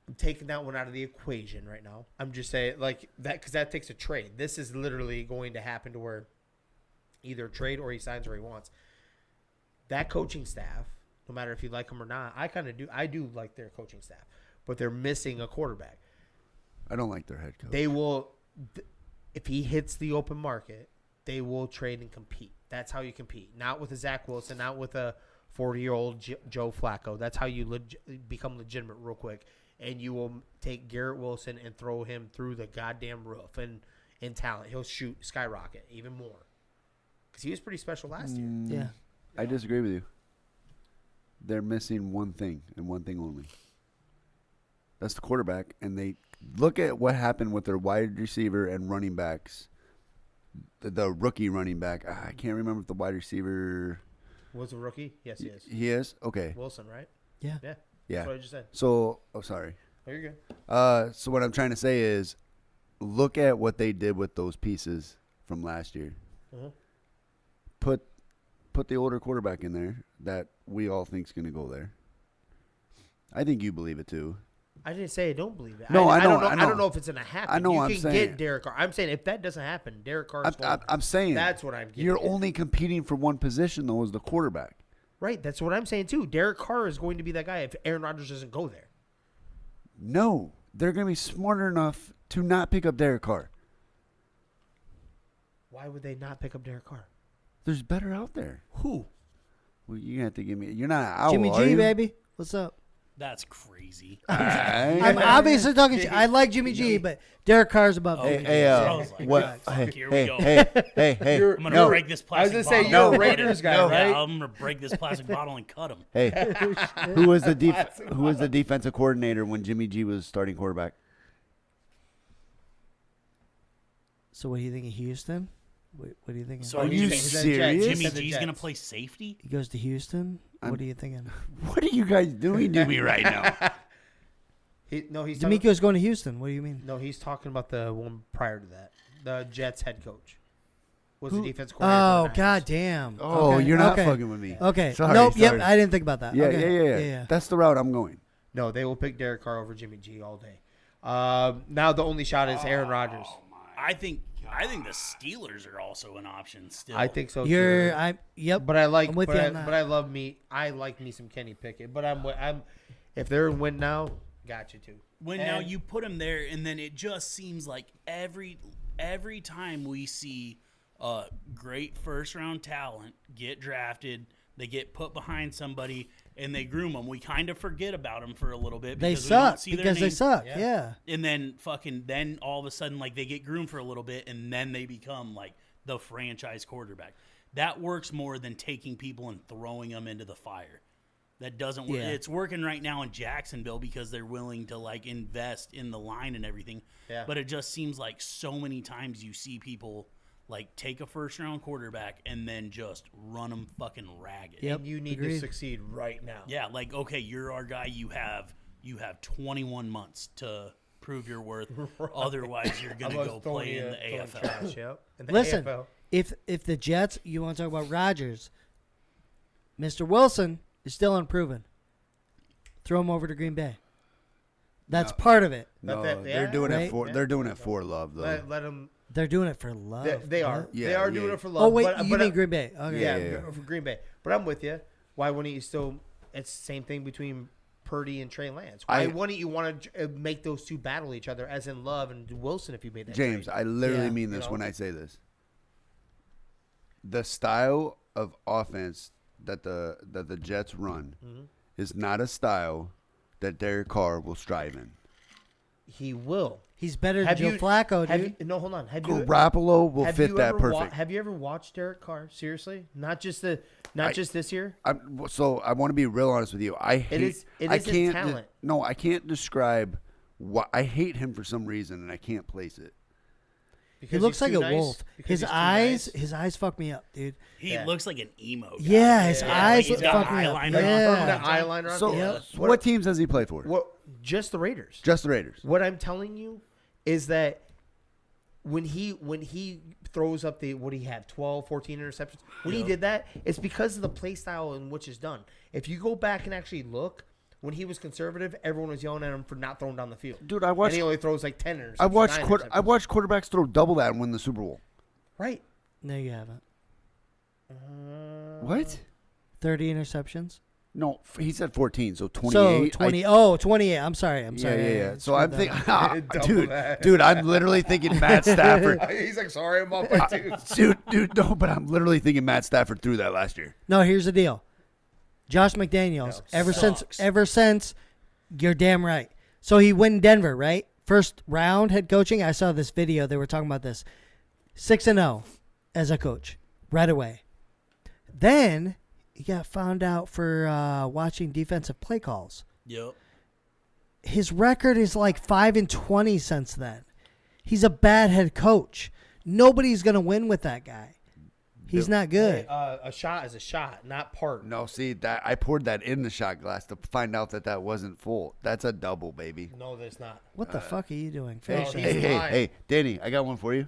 I'm taking that one out of the equation right now. I'm just saying like that because that takes a trade. This is literally going to happen to where either trade or he signs where he wants. That coaching staff, no matter if you like them or not, I do like their coaching staff, but they're missing a quarterback. I don't like their head coach. They will, if he hits the open market, they will trade and compete. That's how you compete. Not with a Zach Wilson, not with a 40-year-old Joe Flacco. That's how you become legitimate real quick. And you will take Garrett Wilson and throw him through the goddamn roof. And in talent, he'll skyrocket even more. Because he was pretty special last year. Yeah. I disagree with you. They're missing one thing and one thing only. That's the quarterback. And they look at what happened with their wide receiver and running backs. The rookie running back. I can't remember if the wide receiver. Was a rookie? Yes, he is. He is? Okay. Wilson, right? Yeah. Yeah. Yeah. That's what I just said. So, sorry. Oh, you're good. So what I'm trying to say is look at what they did with those pieces from last year. Put the older quarterback in there that we all think is going to go there. I think you believe it too. I didn't say I don't believe it. No, I know. I don't know if it's going to happen. I know you what I'm can saying. get Derek Carr. I'm saying if that doesn't happen, Derek Carr's I'm saying that's what I'm getting. You're at. only competing for one position though, as the quarterback. Right. That's what I'm saying too. Derek Carr is going to be that guy if Aaron Rodgers doesn't go there. No, they're going to be smarter enough to not pick up Derek Carr. Why would they not pick up Derek Carr? There's better out there. Who? Well, you're gonna have to give me. You're not an owl, Jimmy are G, you? baby. What's up? That's crazy. I'm obviously talking shit. I like Jimmy G, but Derek Carr's above Oh, me. Hey, I was like, what? fuck, Hey, here we hey, go. hey. I'm gonna no. break this I was plastic gonna say, bottle. you're a and cut Raiders it. guy, Yeah, right? I'm gonna break this plastic bottle and cut him. Hey, who was the defensive coordinator when Jimmy G was starting quarterback? So what do you think of Houston? What are you thinking? So Are are you you serious? Jimmy The G's gonna Jets. play safety? He goes to Houston. What are you thinking? What are you guys doing to me right now? He's talking, D'Amico's going to Houston. What do you mean? no, he's talking about the one prior to that. The Jets head coach was Who? the defense coordinator. Oh, for the god Niners. damn. Oh, Okay, you're not okay. fucking with me. Okay. Sorry, Nope. sorry. Yep. I didn't think about that. Yeah, Okay. yeah. That's the route I'm going. No, they will pick Derek Carr over Jimmy G all day. Now the only shot is Aaron Rodgers. I think the Steelers are also an option still. I think so You're. too. I'm. Yep. But I like. I'm with but you I, on that. but I love me. I like me some Kenny Pickett. But I'm. If they're in win now, got you too. when now you put him there, and then it just seems like every time we see great first round talent get drafted, they get put behind somebody and they groom them. We kind of forget about them for a little bit. They because we don't suck see their because they names. suck. Yeah. Yeah. And then all of a sudden, like, they get groomed for a little bit, and then they become like the franchise quarterback. That works more than taking people and throwing them into the fire. That doesn't work. Yeah. It's working right now in Jacksonville because they're willing to like invest in the line and everything. Yeah. But it just seems like so many times you see people like take a first round quarterback and then just run them fucking ragged. Yep. And you need to agreed. succeed right now. Yeah, like, okay, you're our guy. You have 21 months to prove your worth. Right. Otherwise, you're gonna Otherwise, go throwing play in you- the throwing AFL. trash, yep. In the Listen, AFL. if the Jets, you want to talk about Rodgers, Mr. Wilson is still unproven. Throw him over to Green Bay. That's part of it. No, But they're yeah, doing right? it for Yeah. they're doing it for love though. Let them. They're doing it for love. They are. What? Yeah, they are yeah. doing it for love. Oh wait, but, you but mean Green Bay? Okay. Yeah, Yeah. for Green Bay. But I'm with you. Why wouldn't you still? It's the same thing between Purdy and Trey Lance. Why wouldn't you want to make those two battle each other, as in Love and Wilson? If you made that James, trade? I literally Yeah. mean this You know? when I say this. The style of offense that the Jets run Mm-hmm. is not a style that Derek Carr will strive in. he will. He's better than Joe Flacco, have dude. you, no, hold on. Have you? Garoppolo will have fit you that ever perfect. have you ever watched Derek Carr? Seriously, not just this year. So I want to be real honest with you. I hate. It I is his can't. talent. No, I can't describe. Why I hate him for some reason, and I can't place it. He looks like a wolf. Because His he's too eyes, nice? his eyes fuck me up, dude. He Yeah. looks like an emo guy. Yeah, his Yeah, eyes like he's got fuck me up. eyeliner on. Yeah. The eyeliner on. So, Yeah. so what teams does he play for? What? Just the Raiders. Just the Raiders. What I'm telling you is that when he throws up the what he had 12, 14 interceptions, when he did that, it's because of the play style in which it's done. If you go back and actually look, when he was conservative, everyone was yelling at him for not throwing down the field. Dude, I watched. And he only throws like 10 interceptions. I watched. 9 I interceptions. watched quarterbacks throw double that and win the Super Bowl. Right. No, you haven't. What? 30 interceptions. No, he said 14, so 28. So 20. 28. I'm sorry. I'm sorry. Yeah. I So I'm screwed that thinking, up. Double that. dude, I'm literally thinking Matt Stafford. He's like, sorry, I'm off by 2. dude, no, but I'm literally thinking Matt Stafford threw that last year. No, here's the deal. Josh McDaniels. No, sucks. Ever since, you're damn right. So he went in Denver, right? First round head coaching. I saw this video. They were talking about this. 6-0 as a coach right away. Then he got found out for watching defensive play calls. Yep. His record is like 5-20 since then. He's a bad head coach. Nobody's gonna win with that guy. He's not good. A shot is a shot, not part. No, see that I poured that in the shot glass to find out that wasn't full. That's a double, baby. No, that's not. What the fuck are you doing? No, Finish he's it. Hey, Danny, I got one for you.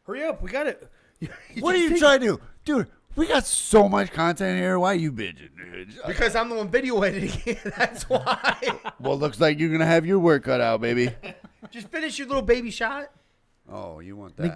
Hurry up, we got it. What are you trying to do, dude? We got so much content here. Why you bitching, dude? Because I'm the one video editing. That's why. Well, looks like you're gonna have your work cut out, baby. Just finish your little baby shot. Oh, you want that?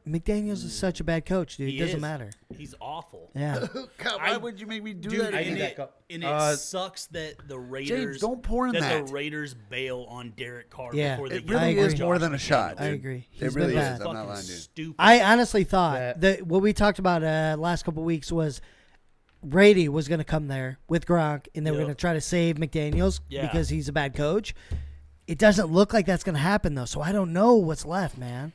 McDaniels is such a bad coach, dude. It doesn't matter. He's awful. Yeah. God, why would you make me do Dude, that? and again? it sucks that the Raiders don't pour in that. the Raiders bail on Derek Carr Yeah. before they It get I really agree. is more than a shot. I dude. agree. It He's really been is. bad. I'm not Fucking lying, dude. stupid. I honestly thought that what we talked about last couple of weeks was Brady was going to come there with Gronk, and they were Yep. going to try to save McDaniels Yeah. because he's a bad coach. It doesn't look like that's going to happen, though, so I don't know what's left, man.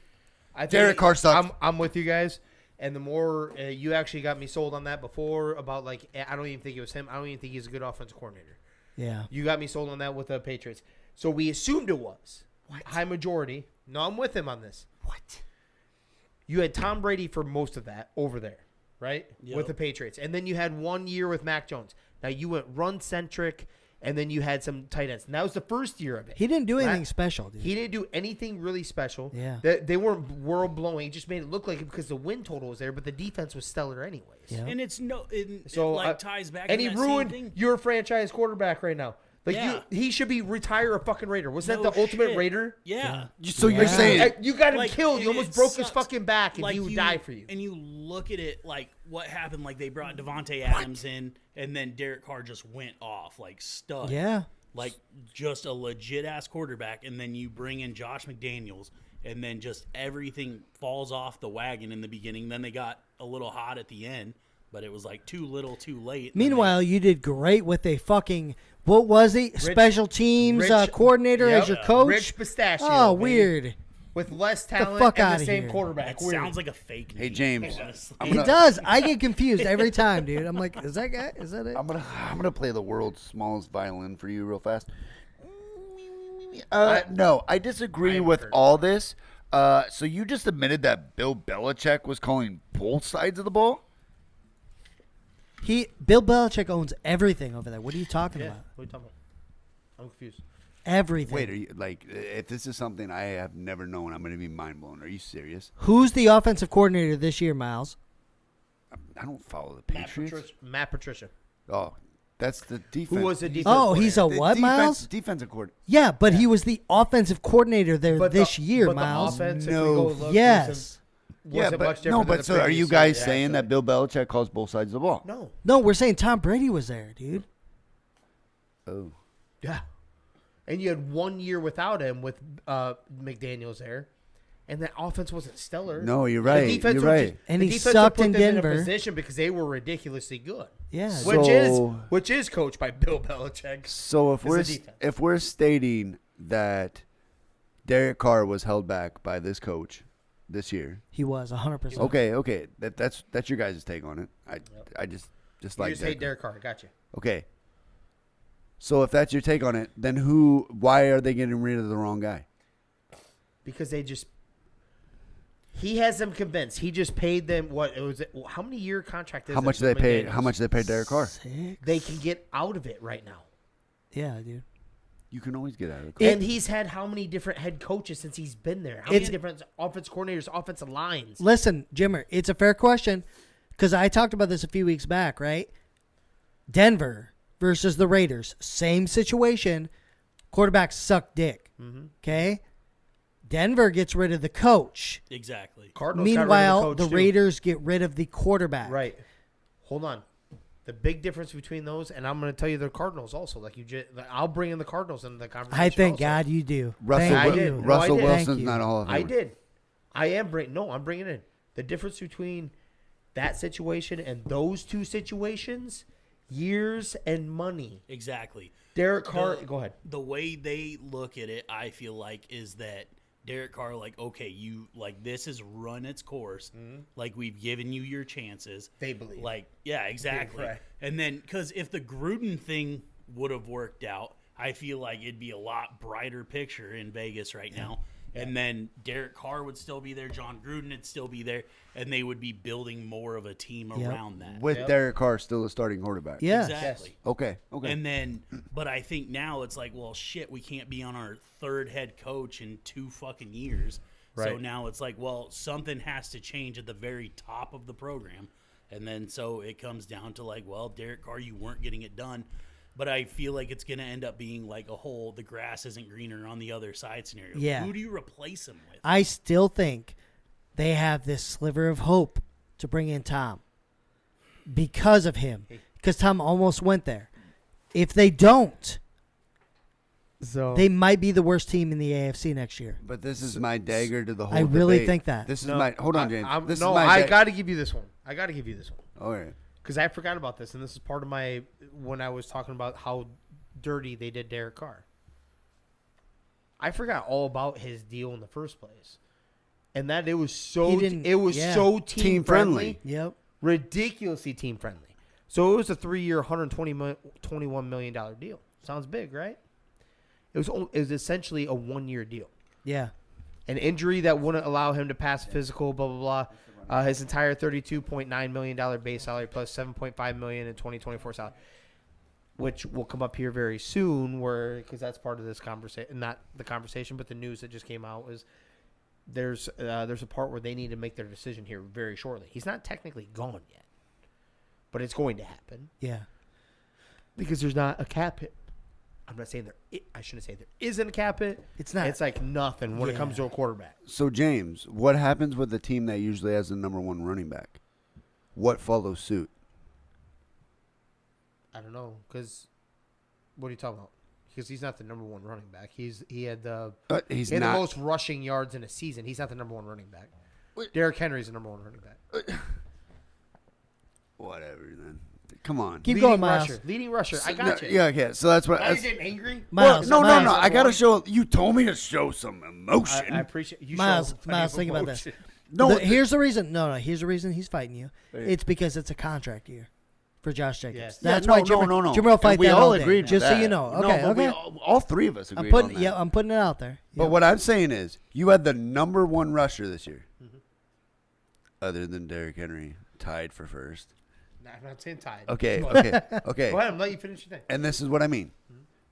I think Derek Carr sucks. I'm with you guys, and the more you actually got me sold on that before about like I don't even think it was him. I don't even think he's a good offensive coordinator. Yeah. You got me sold on that with the Patriots. So we assumed it was high majority. No, I'm with him on this. What? You had Tom Brady for most of that over there, right? Yep. With the Patriots. And then you had 1 year with Mac Jones. Now you went run-centric, and then you had some tight ends. And that was the first year of it. He didn't do anything Mac- special, dude. He didn't do anything really special. Yeah. They weren't world-blowing. It just made it look like it because the win total was there, but the defense was stellar anyways. Yeah. And it's So it ties back. and to he that same ruined thing. your franchise quarterback right now. Like Yeah. he should be retire a fucking Raider. Wasn't No that the ultimate shit. Raider? Yeah. So you're Yeah. saying You got him Like, killed. You and almost it broke his sucks. fucking back, and Like he would die for you. And you look at it like what happened. Like they brought Devontae Adams in, and then Derek Carr just went off like stud. Yeah. Like just a legit ass quarterback, and then you bring in Josh McDaniels, and then just everything falls off the wagon in the beginning. Then they got a little hot at the end, but it was like too little, too late. Meanwhile, you did great with a fucking, what was he? Special teams coordinator Yep. as your coach? Rich Pistachio. Oh, baby. weird. With less talent fuck and outta the same here. quarterback. That Weird. sounds like a fake. Hey, name, James, honestly. I'm It gonna- does. I get confused every time, dude. I'm like, is that guy? Is that it? I'm gonna play the world's smallest violin for you real fast. No, I disagree haven't with heard all this. So you just admitted that Bill Belichick was calling both sides of the ball? Bill Belichick owns everything over there. What are you talking Yeah. about? What are you talking about? I'm confused. Everything. Wait, are you like? If this is something I have never known, I'm gonna be mind blown. Are you serious? Who's the offensive coordinator this year, Miles? I don't follow the Patriots. Matt Patricia. Oh, that's the defense. Who was the defense Oh, he's a coordinator? what, Miles? Defensive coordinator. Yeah, but he was the offensive coordinator there But this year, but Miles. The offense, if No. we go look, Yes. wasn't much but different no, than but the so are you previous guys year, saying that actually. Bill Belichick calls both sides of the ball? No. No, we're saying Tom Brady was there, dude. Oh, Yeah. And you had 1 year without him with McDaniels there, and that offense wasn't stellar. No, you're right. The defense You're would right. And the he defense would sucked put in them Denver. in a position because they were ridiculously good. Yeah. Which is coached by Bill Belichick. So if Is we're the defense. if we're stating that Derek Carr was held back by this coach this year, He was 100%. okay, that's your guys' take on it. I just You like just hate Derek Carr. Gotcha. Okay. So if that's your take on it, then why are they getting rid of the wrong guy? Because he has them convinced. He just paid them how many year contract is How it much with they pay? McDaniels? How much they pay Derek Carr? 6? They can get out of it right now. Yeah, dude. You can always get out of it. And he's had how many different head coaches since he's been there? How many different offense coordinators, offensive lines? Listen, Jimmer, it's a fair question because I talked about this a few weeks back, right? Denver versus the Raiders. Same situation. Quarterbacks suck dick. Okay? Denver gets rid of the coach. Exactly. Cardinals got rid of Meanwhile, coach, the too. Raiders get rid of the quarterback. Right. Hold on. The big difference between those, and I'm going to tell you the Cardinals also. I'll bring in the Cardinals in the conversation. I thank also. God you do. Russell, Thank I did. you. No, Russell I did. Thank Wilson's you. not a Hall of Famer. I did. I'm bringing in the difference between that situation and those two situations. Years and money. Exactly. Derek Carr. Go ahead. The way they look at it, I feel like, is that Derek Carr, like, okay, you like this has run its course. Like we've given you your chances. They believe. Like, yeah, exactly. Right. And then because if the Gruden thing would have worked out, I feel like it'd be a lot brighter picture in Vegas right now. And then Derek Carr would still be there. John Gruden would still be there. And they would be building more of a team around that. With Derek Carr still a starting quarterback. Yeah. Exactly. Okay. And then, but I think now it's like, well, shit, we can't be on our third head coach in 2 fucking years. So Right. now it's like, well, something has to change at the very top of the program. And then so it comes down to like, well, Derek Carr, you weren't getting it done. But I feel like it's going to end up being like a whole the grass isn't greener on the other side scenario. Yeah. Who do you replace him with? I still think they have this sliver of hope to bring in Tom because of him. Because Tom almost went there. If they don't, So they might be the worst team in the AFC next year. But this is my dagger to the whole I really debate. think that. This is my... Hold on, James. This is no, my I got to give you this one. All right. Because I forgot about this, and this is part of my when I was talking about how dirty they did Derek Carr. I forgot all about his deal in the first place, and that it was so so team friendly, Yep. ridiculously team friendly. So it was a 3-year, $121 million deal. Sounds big, right? It was essentially a 1-year deal. Yeah. An injury that wouldn't allow him to pass physical, blah, blah, blah. His entire $32.9 million base salary plus $7.5 million in 2024 salary, which will come up here very soon because that's part of this conversation. Not the conversation, but the news that just came out is there's a part where they need to make their decision here very shortly. He's not technically gone yet, but it's going to happen. Yeah. Because there's not a cap hit. I'm not saying I shouldn't say there isn't a cap hit. It's not. It's like nothing when it comes to a quarterback. So, James, what happens with the team that usually has the number 1 running back? What follows suit? I don't know, because what are you talking about? Because he's not the number 1 running back. He had the He's he had not. the most rushing yards in a season. He's not the number 1 running back. Derrick Henry's the number 1 running back. Whatever, then. Come on. Keep going, Miles. Leading rusher. I got you. Yeah, okay. So that's what. Now you're That's, getting angry? Miles, no. Miles, I got to show. You told me to show some emotion. I appreciate you. Miles, showing plenty Miles, of think about this. emotion. No, Here's the reason. No, here's the reason he's fighting you. It's because it's a contract year for Josh Jacobs. Yes. That's Yeah, why no, Jimmer, no, no. Jimmer will fight And we that all all day. agreed Just to so you that. know. No, Okay, but we okay. all 3 of us I'm agreed putting on that. yeah, I'm putting it out there. But what I'm saying is, you had the number 1 rusher this year, other than Derrick Henry, tied for first. Nah, I'm not saying tied. Okay. Go ahead, And I'm letting you finish your thing. this is what I mean.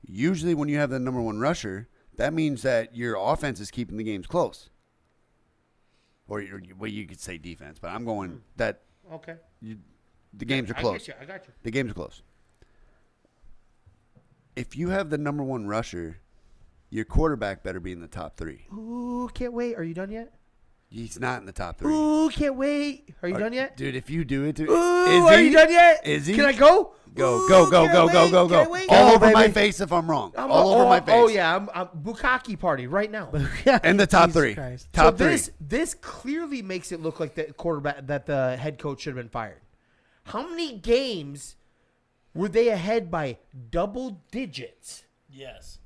Usually, when you have the number 1 rusher, that means that your offense is keeping the games close. Or you could say defense, but I'm going that Okay. the games are close. I got you. The games are close. If you have the number 1 rusher, your quarterback better be in the top 3. Ooh, can't wait. Are you done yet? He's not in the top 3. Ooh, can't wait. Are you done yet? Dude, if you do it to Ooh, are you done yet? Is he? Can I go? Go, Ooh, go, go, can I go, wait? go, go, Can I go. wait? All Go, over my baby. face if I'm wrong. I'm All over my face. Oh yeah, I'm Bukaki party right now. And the top Jesus 3. Christ. Top so 3. this clearly makes it look like the quarterback that the head coach should have been fired. How many games were they ahead by double digits Yes.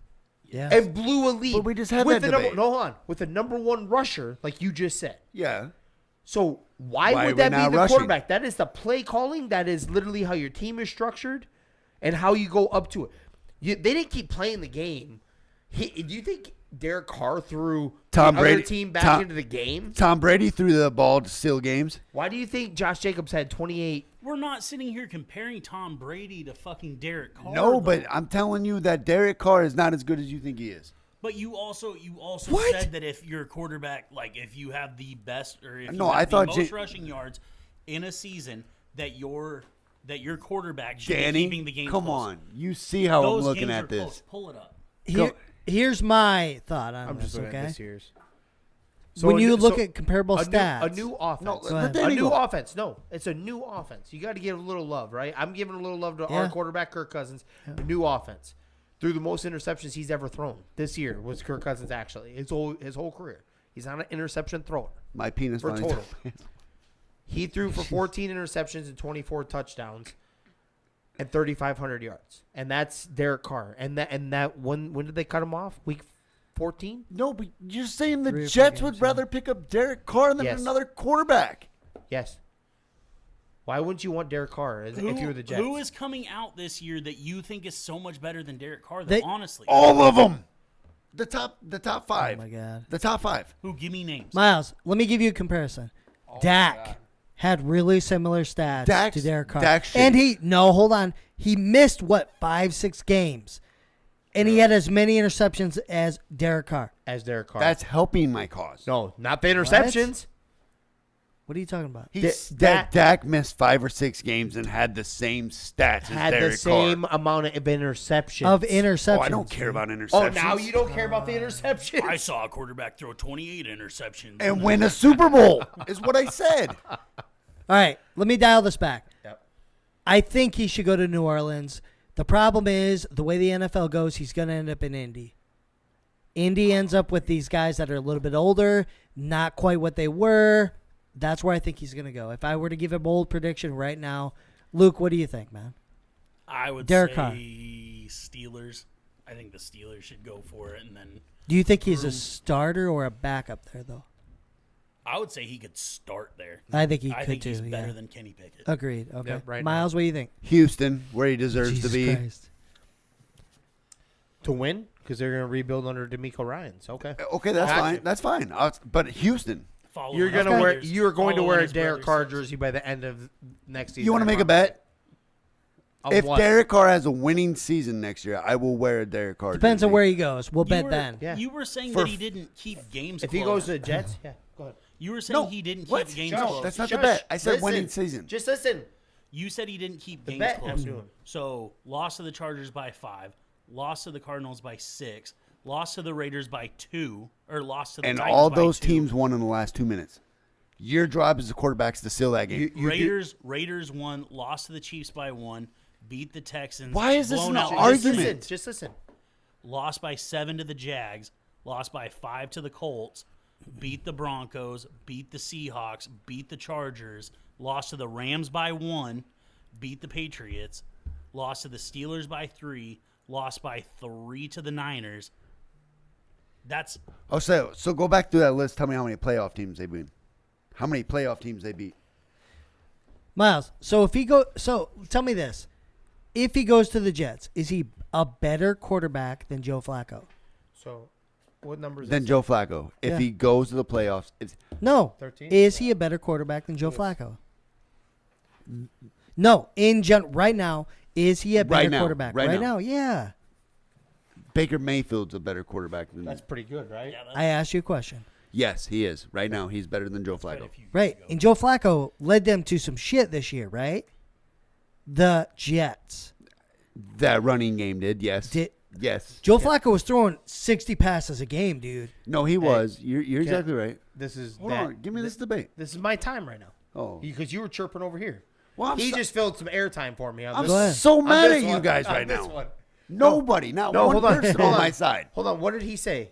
Yeah. and blew a lead? But we just had with that the debate. hold on, with the number 1 rusher, like you just said. Yeah. So why Why would are that we be not the rushing? quarterback? That is the play calling. That is literally how your team is structured and how you go up to it. They didn't keep playing the game. Do you think Derek Carr threw Tom the Brady- other team back into the game? Tom Brady threw the ball to steal games. Why do you think Josh Jacobs had 28? We're not sitting here comparing Tom Brady to fucking Derek Carr. No, though. but I'm telling you that Derek Carr is not as good as you think he is. But you also What? said that if your quarterback, like if you have the best or if No, you have I thought the most Ja- rushing yards in a season, that your quarterback should Danny, be keeping the game come close. on. You see how Those I'm looking games at are this. close. Pull it up. Here's my thought on I'm this, just looking okay? at this year's. When you look at comparable stats. a new offense. No, Go ahead. A Danny new go. offense. No, it's a new offense. You got to give a little love, right? I'm giving a little love to our Yeah. quarterback, Kirk Cousins. A new offense. Threw the most interceptions he's ever thrown this year was Kirk Cousins. Actually, his whole career, he's not an interception thrower. My penis For finally total. He threw for 14 interceptions and 24 touchdowns and 3,500 yards, and that's Derek Carr. And that when did they cut him off? Week 14. No, but you're saying 3 the or 4 Jets games, would rather pick up Derek Carr than Yes. another quarterback. Yes. Why wouldn't you want Derek Carr if you were the Jets? Who is coming out this year that you think is so much better than Derek Carr? Though, They- honestly, All of them. The top five. Oh my God. The top five. Who? Give me names. Miles, let me give you a comparison. Dak had really similar stats to Derek Carr. And hold on. He missed, 5-6 games. And he had as many interceptions as Derek Carr. That's helping my cause. No, not the interceptions. What are you talking about? Dak missed 5 or 6 games and had the same stats as Derek Carr. The same amount of interceptions. Oh, I don't care about interceptions. Oh, now you don't care about the interceptions? I saw a quarterback throw 28 interceptions. And win a Super Bowl, is what I said. All right, let me dial this back. Yep. I think he should go to New Orleans. The problem is, the way the NFL goes, he's going to end up in Indy. Indy ends up with these guys that are a little bit older, not quite what they were. That's where I think he's going to go. If I were to give a bold prediction right now, Luke, what do you think, man? I would Derek say Carr. Steelers. I think the Steelers should go for it, and then Do you think he's a starter or a backup there, though? I would say he could start there. I think I could think too. he's better Yeah. than Kenny Pickett. Agreed. Okay. Yep, right Miles, what do you think? Houston, where he deserves Jesus to be. Christ. To win? Because they're going to rebuild under DeMeco Ryans. Okay. Okay, that's Gotcha. fine. That's fine. But Houston, You're going to wear a Derek Carr jersey. jersey by the end of next season. you want to make a bet? Of If what? Derek Carr has a winning season next year, I will wear a Derek Carr Depends jersey. on where he goes. We'll You bet were, then. Yeah. You were saying For- that he didn't keep games If close. he goes to the Jets, yeah, go ahead. You were saying he didn't keep games No, close. that's not Shush. the bet. I said Listen. winning season. Just listen. You said he didn't keep games bet close. I'm doing. So, loss to the Chargers by 5, loss to the Cardinals by 6, loss to the Raiders by 2, or loss to the And Titans all by those 2. teams won in the last 2 minutes. Your job as the quarterback is to seal that game. Raiders won, lost to the Chiefs by 1, beat the Texans. Why is this blown an out- argument? Just listen. Lost by 7 to the Jags, lost by 5 to the Colts, beat the Broncos, beat the Seahawks, beat the Chargers, lost to the Rams by 1, beat the Patriots, lost to the Steelers by 3, lost by 3 to the Niners. That's Oh, so go back through that list. Tell me how many playoff teams they beat. How many playoff teams they beat? Miles, so tell me this. If he goes to the Jets, is he a better quarterback than Joe Flacco? So, what numbers? Then Joe Flacco. If Yeah. he goes to the playoffs, No. 13? Is he a better quarterback than Joe Flacco? No. Right now, is he a better Right now. quarterback? Right now. now, yeah. Baker Mayfield's a better quarterback than. That's pretty good, right? yeah, that's I asked you a question. Yes, he is. Right now, he's better than Joe quite Flacco. a few years Right. ago. And Joe Flacco led them to some shit this year, right? The Jets. That running game did. Yes. Yes. Joe Flacco was throwing 60 passes a game, dude. No, he was. You're exactly right. This is Hold on. Give me this debate. This is my time right now. Oh. Because you were chirping over here. Well, He just filled some airtime for me. On I'm this, Go ahead. so on mad this at you one. guys On right this now. one. Nobody, not No, one hold on. person Hold on on. my side. Hold on. What did he say?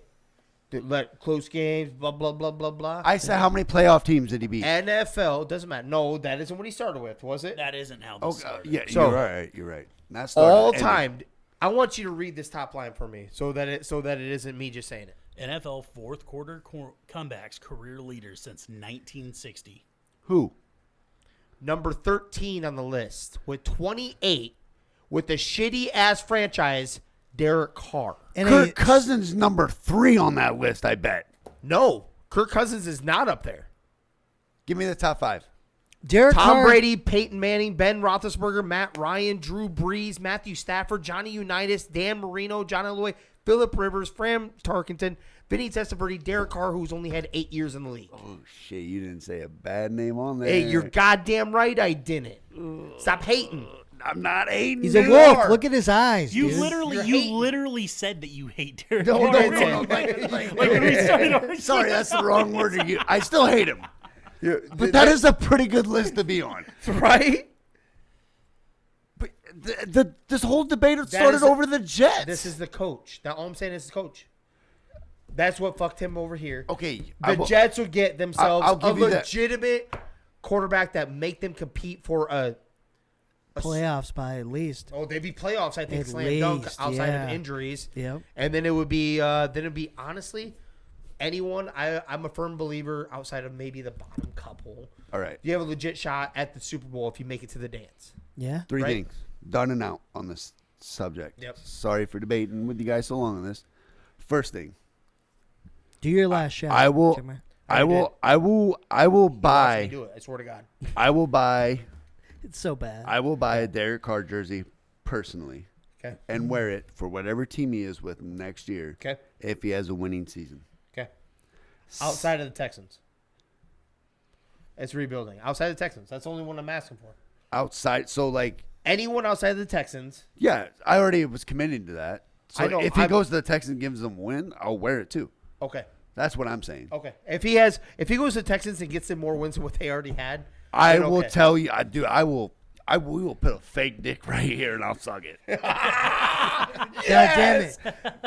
Let close games, blah, blah, blah, blah, blah. I said how many playoff teams did he beat? NFL, doesn't matter. No, that isn't what he started with, was it? That isn't how this Oh, started. yeah, So- you're right. You're right. Not started, All ended. time. I want you to read this top line for me so that it isn't me just saying it. NFL fourth quarter comebacks career leaders since 1960. Who? Number 13 on the list with 28 with the shitty-ass franchise, Derek Carr. And Kirk Cousins number 3 on that list, I bet. No, Kirk Cousins is not up there. Give me the top 5. Derek Tom Carr, Brady, Peyton Manning, Ben Roethlisberger, Matt Ryan, Drew Brees, Matthew Stafford, Johnny Unitas, Dan Marino, John Elway, Phillip Rivers, Fran Tarkenton, Vinny Testaverde, Derek Carr, who's only had 8 years in the league. Oh, shit. You didn't say a bad name on there. Hey, you're goddamn right I didn't. Stop hating. I'm not hating. he's a dude. wolf. Look at his eyes, You dude. literally said that you hate Derek No, Carr. no. Like when we started our Sorry, that's the wrong word to use. I still hate him. But that is a pretty good list to be on. Right? But this whole debate started over the Jets. This is the coach. Now, all I'm saying is the coach. That's what fucked him over here. Okay. The Jets would get themselves I'll a give you that. legitimate quarterback that make them compete for a Playoffs by at least. Oh, they'd be playoffs, I think, At slam dunk least, outside yeah. of injuries. Yep. And then it'd be honestly anyone. I'm a firm believer outside of maybe the bottom couple. All right. You have a legit shot at the Super Bowl if you make it to the dance. Yeah. 3 Right. things. Done and out on this subject. Yep. Sorry for debating with you guys so long on this. First thing, Do your last shot. I will. Jimmer. I will Watch me buy. do it. I swear to God. I will buy. It's so bad. I will buy a Derek Carr jersey personally Okay. and wear it for whatever team he is with next year. Okay. If he has a winning season. Okay. Outside of the Texans. It's rebuilding. Outside of the Texans. That's the only one I'm asking for. Outside, so like, Anyone outside of the Texans. yeah, I already was committing to that. So I know, if he I'm- goes to the Texans and gives them a win, I'll wear it too. Okay. That's what I'm saying. Okay. If he goes to the Texans and gets them more wins than what they already had, I then will okay. tell you, we will put a fake dick right here and I'll suck it. God damn it.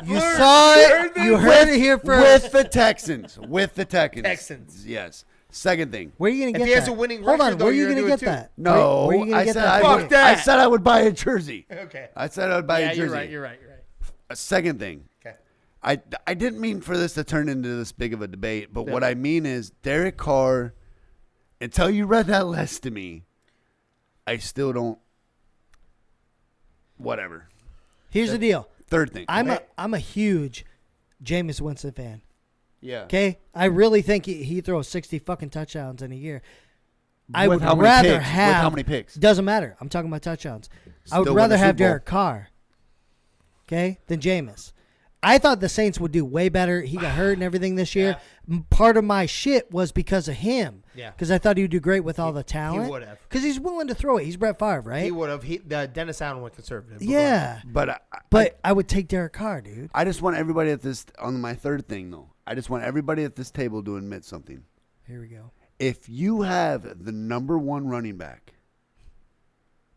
You saw it. You heard it here first. With the Texans. With the Texans. Texans. Yes. Second thing. Where are you going to If get he that? has a winning Hold record, on. though, Where are you you're going to gonna get do it that? No, Where are you going I to get said that? Fuck that. I said I would buy a jersey. Okay. I said I would buy Yeah, a jersey. you're right. You're right. A second thing. Okay. I didn't mean for this to turn into this big of a debate, but what I mean is Derek Carr, until you read that list to me, I still don't. Whatever. Here's the deal. Third thing. I'm a huge Jameis Winston fan. Yeah. Okay? I really think he throws 60 fucking touchdowns in a year. I With would how many rather picks? have. With how many picks? Doesn't matter. I'm talking about touchdowns. I would Still win rather the have Super Bowl. Derek Carr, okay, than Jameis. I thought the Saints would do way better. He got hurt and everything this year. Part of my shit was because of him. Yeah. Because I thought he would do great with all the talent. He would have. Because he's willing to throw it. He's Brett Favre, right? He would have. Dennis Allen went conservative. but Yeah. But I would take Derek Carr, dude. I just want everybody at this, on my third thing though, I just want everybody at this table to admit something. Here we go. If you have the number one running back,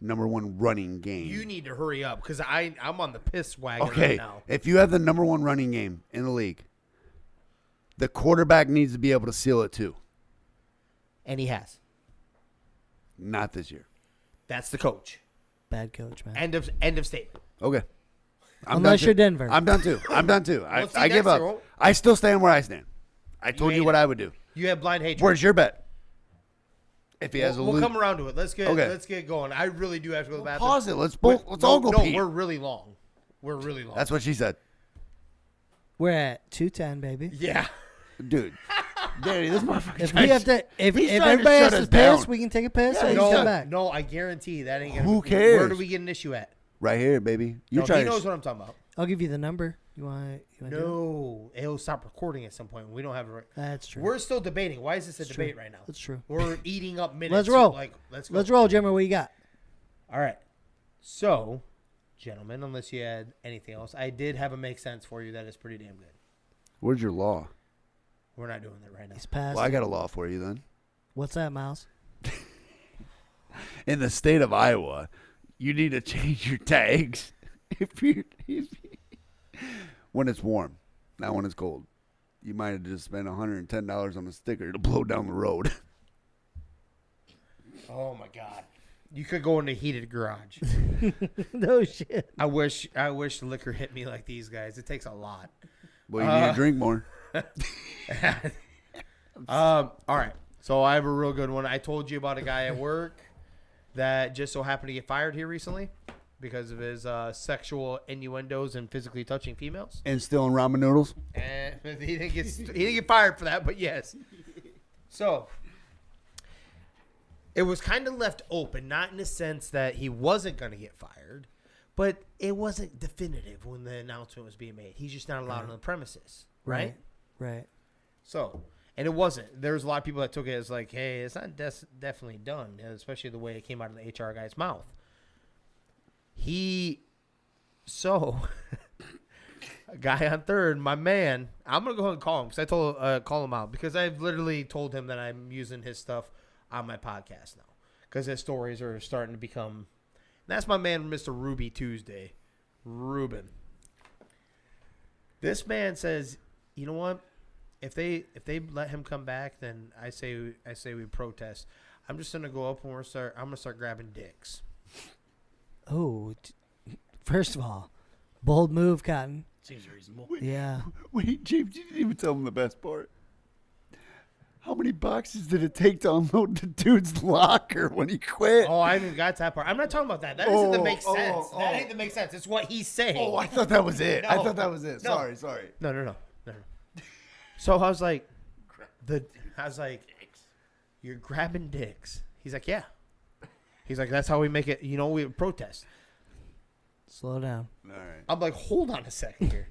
number one running game. You need to hurry up because I'm on the piss wagon Okay, right now. if you have the number one running game in the league, the quarterback needs to be able to seal it too. And he has. Not this year. That's the coach. Bad coach, man. End of statement. Okay. Unless you're Denver. I'm done too. I'm done too. Well, see, I give next up. year, won't- I still stand where I stand. I told you hate what it. I would do. You have blind hatred. Where's your bet? If he has a We'll lose, come around to it. Let's get Okay. let's get going. I really do have to go to the bathroom. pause it. Let's all go No, pee. we're really long. We're really long. That's what she said, We're at 210, baby. yeah. dude. Danny, this motherfucker. If we have to, if He's trying to everybody has shut to us piss, down. we can take a piss Yeah, or he's you done. come back. No, I guarantee that ain't gonna. Who Where cares? do we get an issue at? Right here, baby. You No, try. he knows what I'm talking about. I'll give you the number. You want to do it? No, it'll stop recording at some point. We don't have. That's true. We're still debating. Why is this a That's true. debate right now? That's true. We're eating up minutes. Let's roll. Let's go. Let's roll, Jimmer. What you got? All right. So, gentlemen, unless you had anything else, I did have a make sense for you that is pretty damn good. Where's your law? We're not doing that right now. He's passed. Well, I got a law for you then. What's that, Miles? In the state of Iowa, you need to change your tags when it's warm, not when it's cold. You might have just spent $110 on a sticker to blow down the road. Oh my God. You could go in a heated garage. No shit. I wish the liquor hit me like these guys. It takes a lot. Well, you need to drink more. All right. So I have a real good one. I told you about a guy at work that just so happened to get fired here recently because of his sexual innuendos and physically touching females. And still in ramen noodles? And he didn't get fired for that, but yes. So it was kind of left open, not in the sense that he wasn't going to get fired, but it wasn't definitive when the announcement was being made. He's just not allowed on the premises, right? Right. So, and it wasn't. There's a lot of people that took it as like, hey, it's not definitely done, especially the way it came out of the HR guy's mouth. A guy on third, my man, I'm going to go ahead and call him because I told call him out because I've literally told him that I'm using his stuff on my podcast now because his stories are starting to become. That's my man, Mr. Ruby Tuesday, Ruben. This man says, you know what? If they let him come back, then I say we protest. I'm just gonna go up and I'm gonna start grabbing dicks. Oh, first of all, bold move, Cotton. Seems reasonable. Yeah. Wait, James, you didn't even tell him the best part. How many boxes did it take to unload the dude's locker when he quit? Oh, I haven't got to that part. I'm not talking about that. That isn't the make sense. oh. That ain't the make sense. It's what he's saying. Oh, I thought that was it. I No. thought that was it. No. Sorry. No. So I was like, you're grabbing dicks. He's like, yeah. He's like, that's how we make it. You know, we protest. Slow down. All right. I'm like, hold on a second here.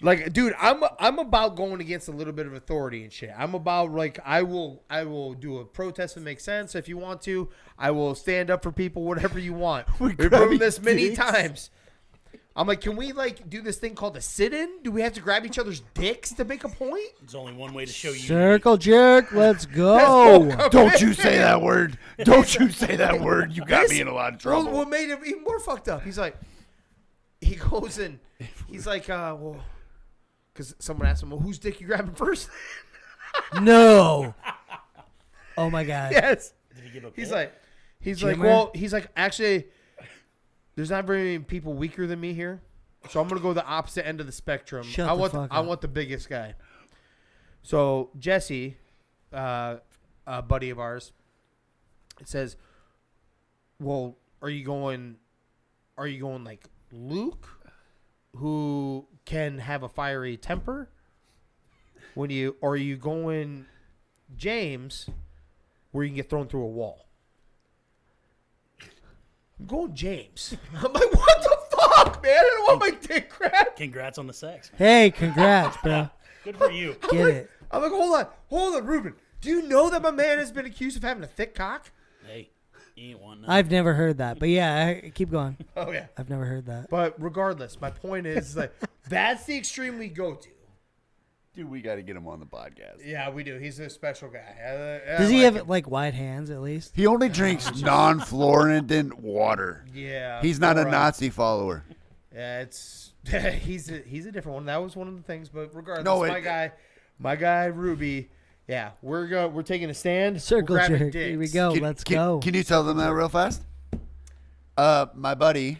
like, dude, I'm about going against a little bit of authority and shit. I'm about like, I will do a protest that makes sense if you want to. I will stand up for people, whatever you want. We've proven this many times. I'm like, can we like do this thing called a sit-in? Do we have to grab each other's dicks to make a point? There's only one way to show you. Circle jerk. Let's go. Don't you say that word. Don't you say that word. You got me in a lot of trouble. Well, what made him even more fucked up? He's like, he goes in. He's like, well, because someone asked him, well, whose dick you grabbing first? No. Oh my God. Yes. Did he give a He's pick? like, Jimmer? he's like, actually, there's not very many people weaker than me here, so I'm gonna go the opposite end of the spectrum. Shut I the want fuck I up. want the biggest guy. So Jesse, a buddy of ours, it says, well, are you going like Luke, who can have a fiery temper? Or are you going James, where you can get thrown through a wall? I'm going James. I'm like, what the fuck, man? I don't want my dick grabbed. Congrats on the sex. Hey, congrats, bro. Good for you. Get it. I'm like, hold on, Ruben. Do you know that my man has been accused of having a thick cock? Hey, you ain't one. I've never heard that, but yeah, keep going. Oh, yeah. I've never heard that. But regardless, my point is like, that's the extreme we go to. Dude, we got to get him on the podcast. Yeah, we do. He's a special guy. Does he like have him. like wide hands at least? He only drinks non-fluoridant water. Yeah. He's not a right. Nazi follower. Yeah, it's he's a different one. That was one of the things, but regardless, No, my guy Ruby. Yeah, we're taking a stand. Circle We're grabbing jerk. dicks. Here we go. Let's go. Can you tell them that real fast? My buddy,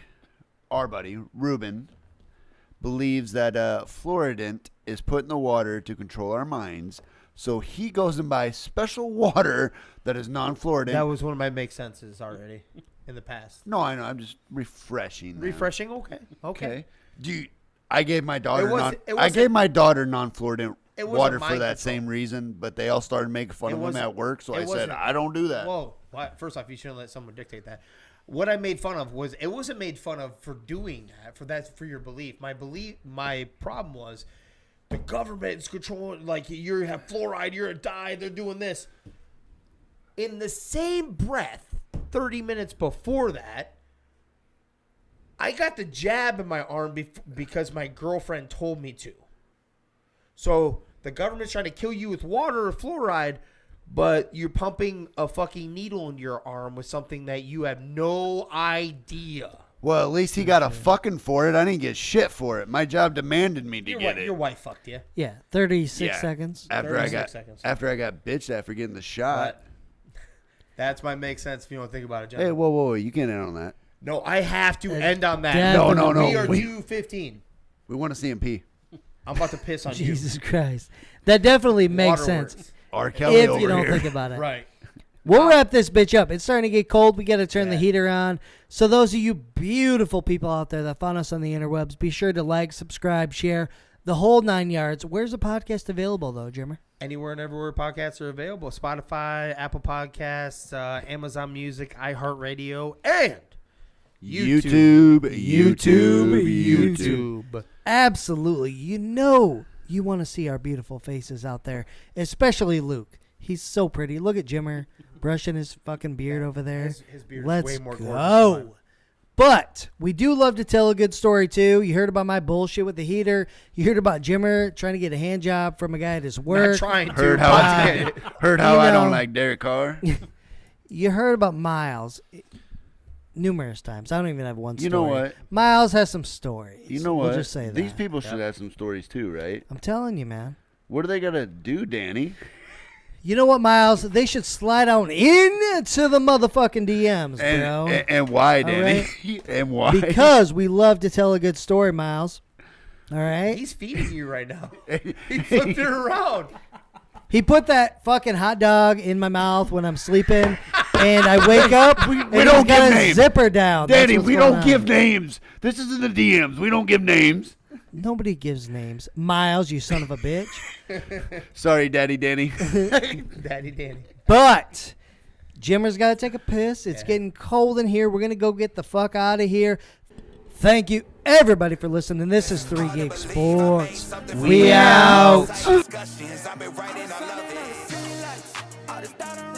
our buddy, Ruben, believes that fluoridant is put in the water to control our minds. So he goes and buys special water that is non-fluoridant. That was one of my make senses already in the past. No, I know. I'm just refreshing. them. Refreshing, okay. Okay. I gave my daughter It wasn't- non-fluoridant It wasn't water for mind that control. same reason, but they all started making fun It of him wasn't- at work. So it I said, wasn't- I don't do that. Whoa. First off, you shouldn't let someone dictate that. What I made fun of was it wasn't made fun of for doing that, for your belief. My problem was the government is controlling, like you have fluoride, you're a die, they're doing this. In the same breath, 30 minutes before that, I got the jab in my arm because my girlfriend told me to. So the government's trying to kill you with water or fluoride, but you're pumping a fucking needle into your arm with something that you have no idea. Well, at least he got a fucking for it. I didn't get shit for it. My job demanded me to get it. Your wife fucked you. Yeah, 36 Yeah. seconds. After I 36 got seconds. after I got bitched at for getting the shot. But that's my make sense if you don't think about it, John. Hey, whoa, you can't end on that. No, I have to end on that. definitely- No. We are We- 2:15. We want to see him pee. I'm about to piss on Jesus Christ. That definitely you. makes Waterworks. sense R. Kelly if over you don't here. think about it. Right. We'll wrap this bitch up. It's starting to get cold. We got to turn the Yeah. heater on. So those of you beautiful people out there that found us on the interwebs, be sure to like, subscribe, share, the whole 9 yards. Where's the podcast available, though, Jimmer? Anywhere and everywhere podcasts are available. Spotify, Apple Podcasts, Amazon Music, iHeartRadio, and YouTube. Absolutely. You know you want to see our beautiful faces out there, especially Luke. He's so pretty. Look at Jimmer brushing his fucking beard over there. His beard is Let's way more gorgeous than go. mine. But we do love to tell a good story, too. You heard about my bullshit with the heater. You heard about Jimmer trying to get a hand job from a guy at his work. Not trying to. Heard how You I don't know. like Derek Carr. You heard about Miles numerous times. I don't even have one story. You know what? Miles has some stories. You know We'll what? just say that. These people should have some stories too, right? I'm telling you, man. What are they gonna do, Danny? You know what, Miles? They should slide on into the motherfucking DMs, bro. And why, All Danny? And why? Because we love to tell a good story, Miles. All right? He's feeding you right now. He flipped it around. He put that fucking hot dog in my mouth when I'm sleeping, and I wake up We and don't he's got give a names. zipper down. That's Daddy, what's we going don't on. give names. This is in the DMs. We don't give names. Nobody gives names. Miles, you son of a bitch. Sorry, Daddy Danny. Daddy Danny. But Jimmer's got to take a piss. It's getting cold in here. We're going to go get the fuck out of here. Thank you, everybody, for listening. This is 3 Gig Sports. We out. Discussions, I've been writing, I love it.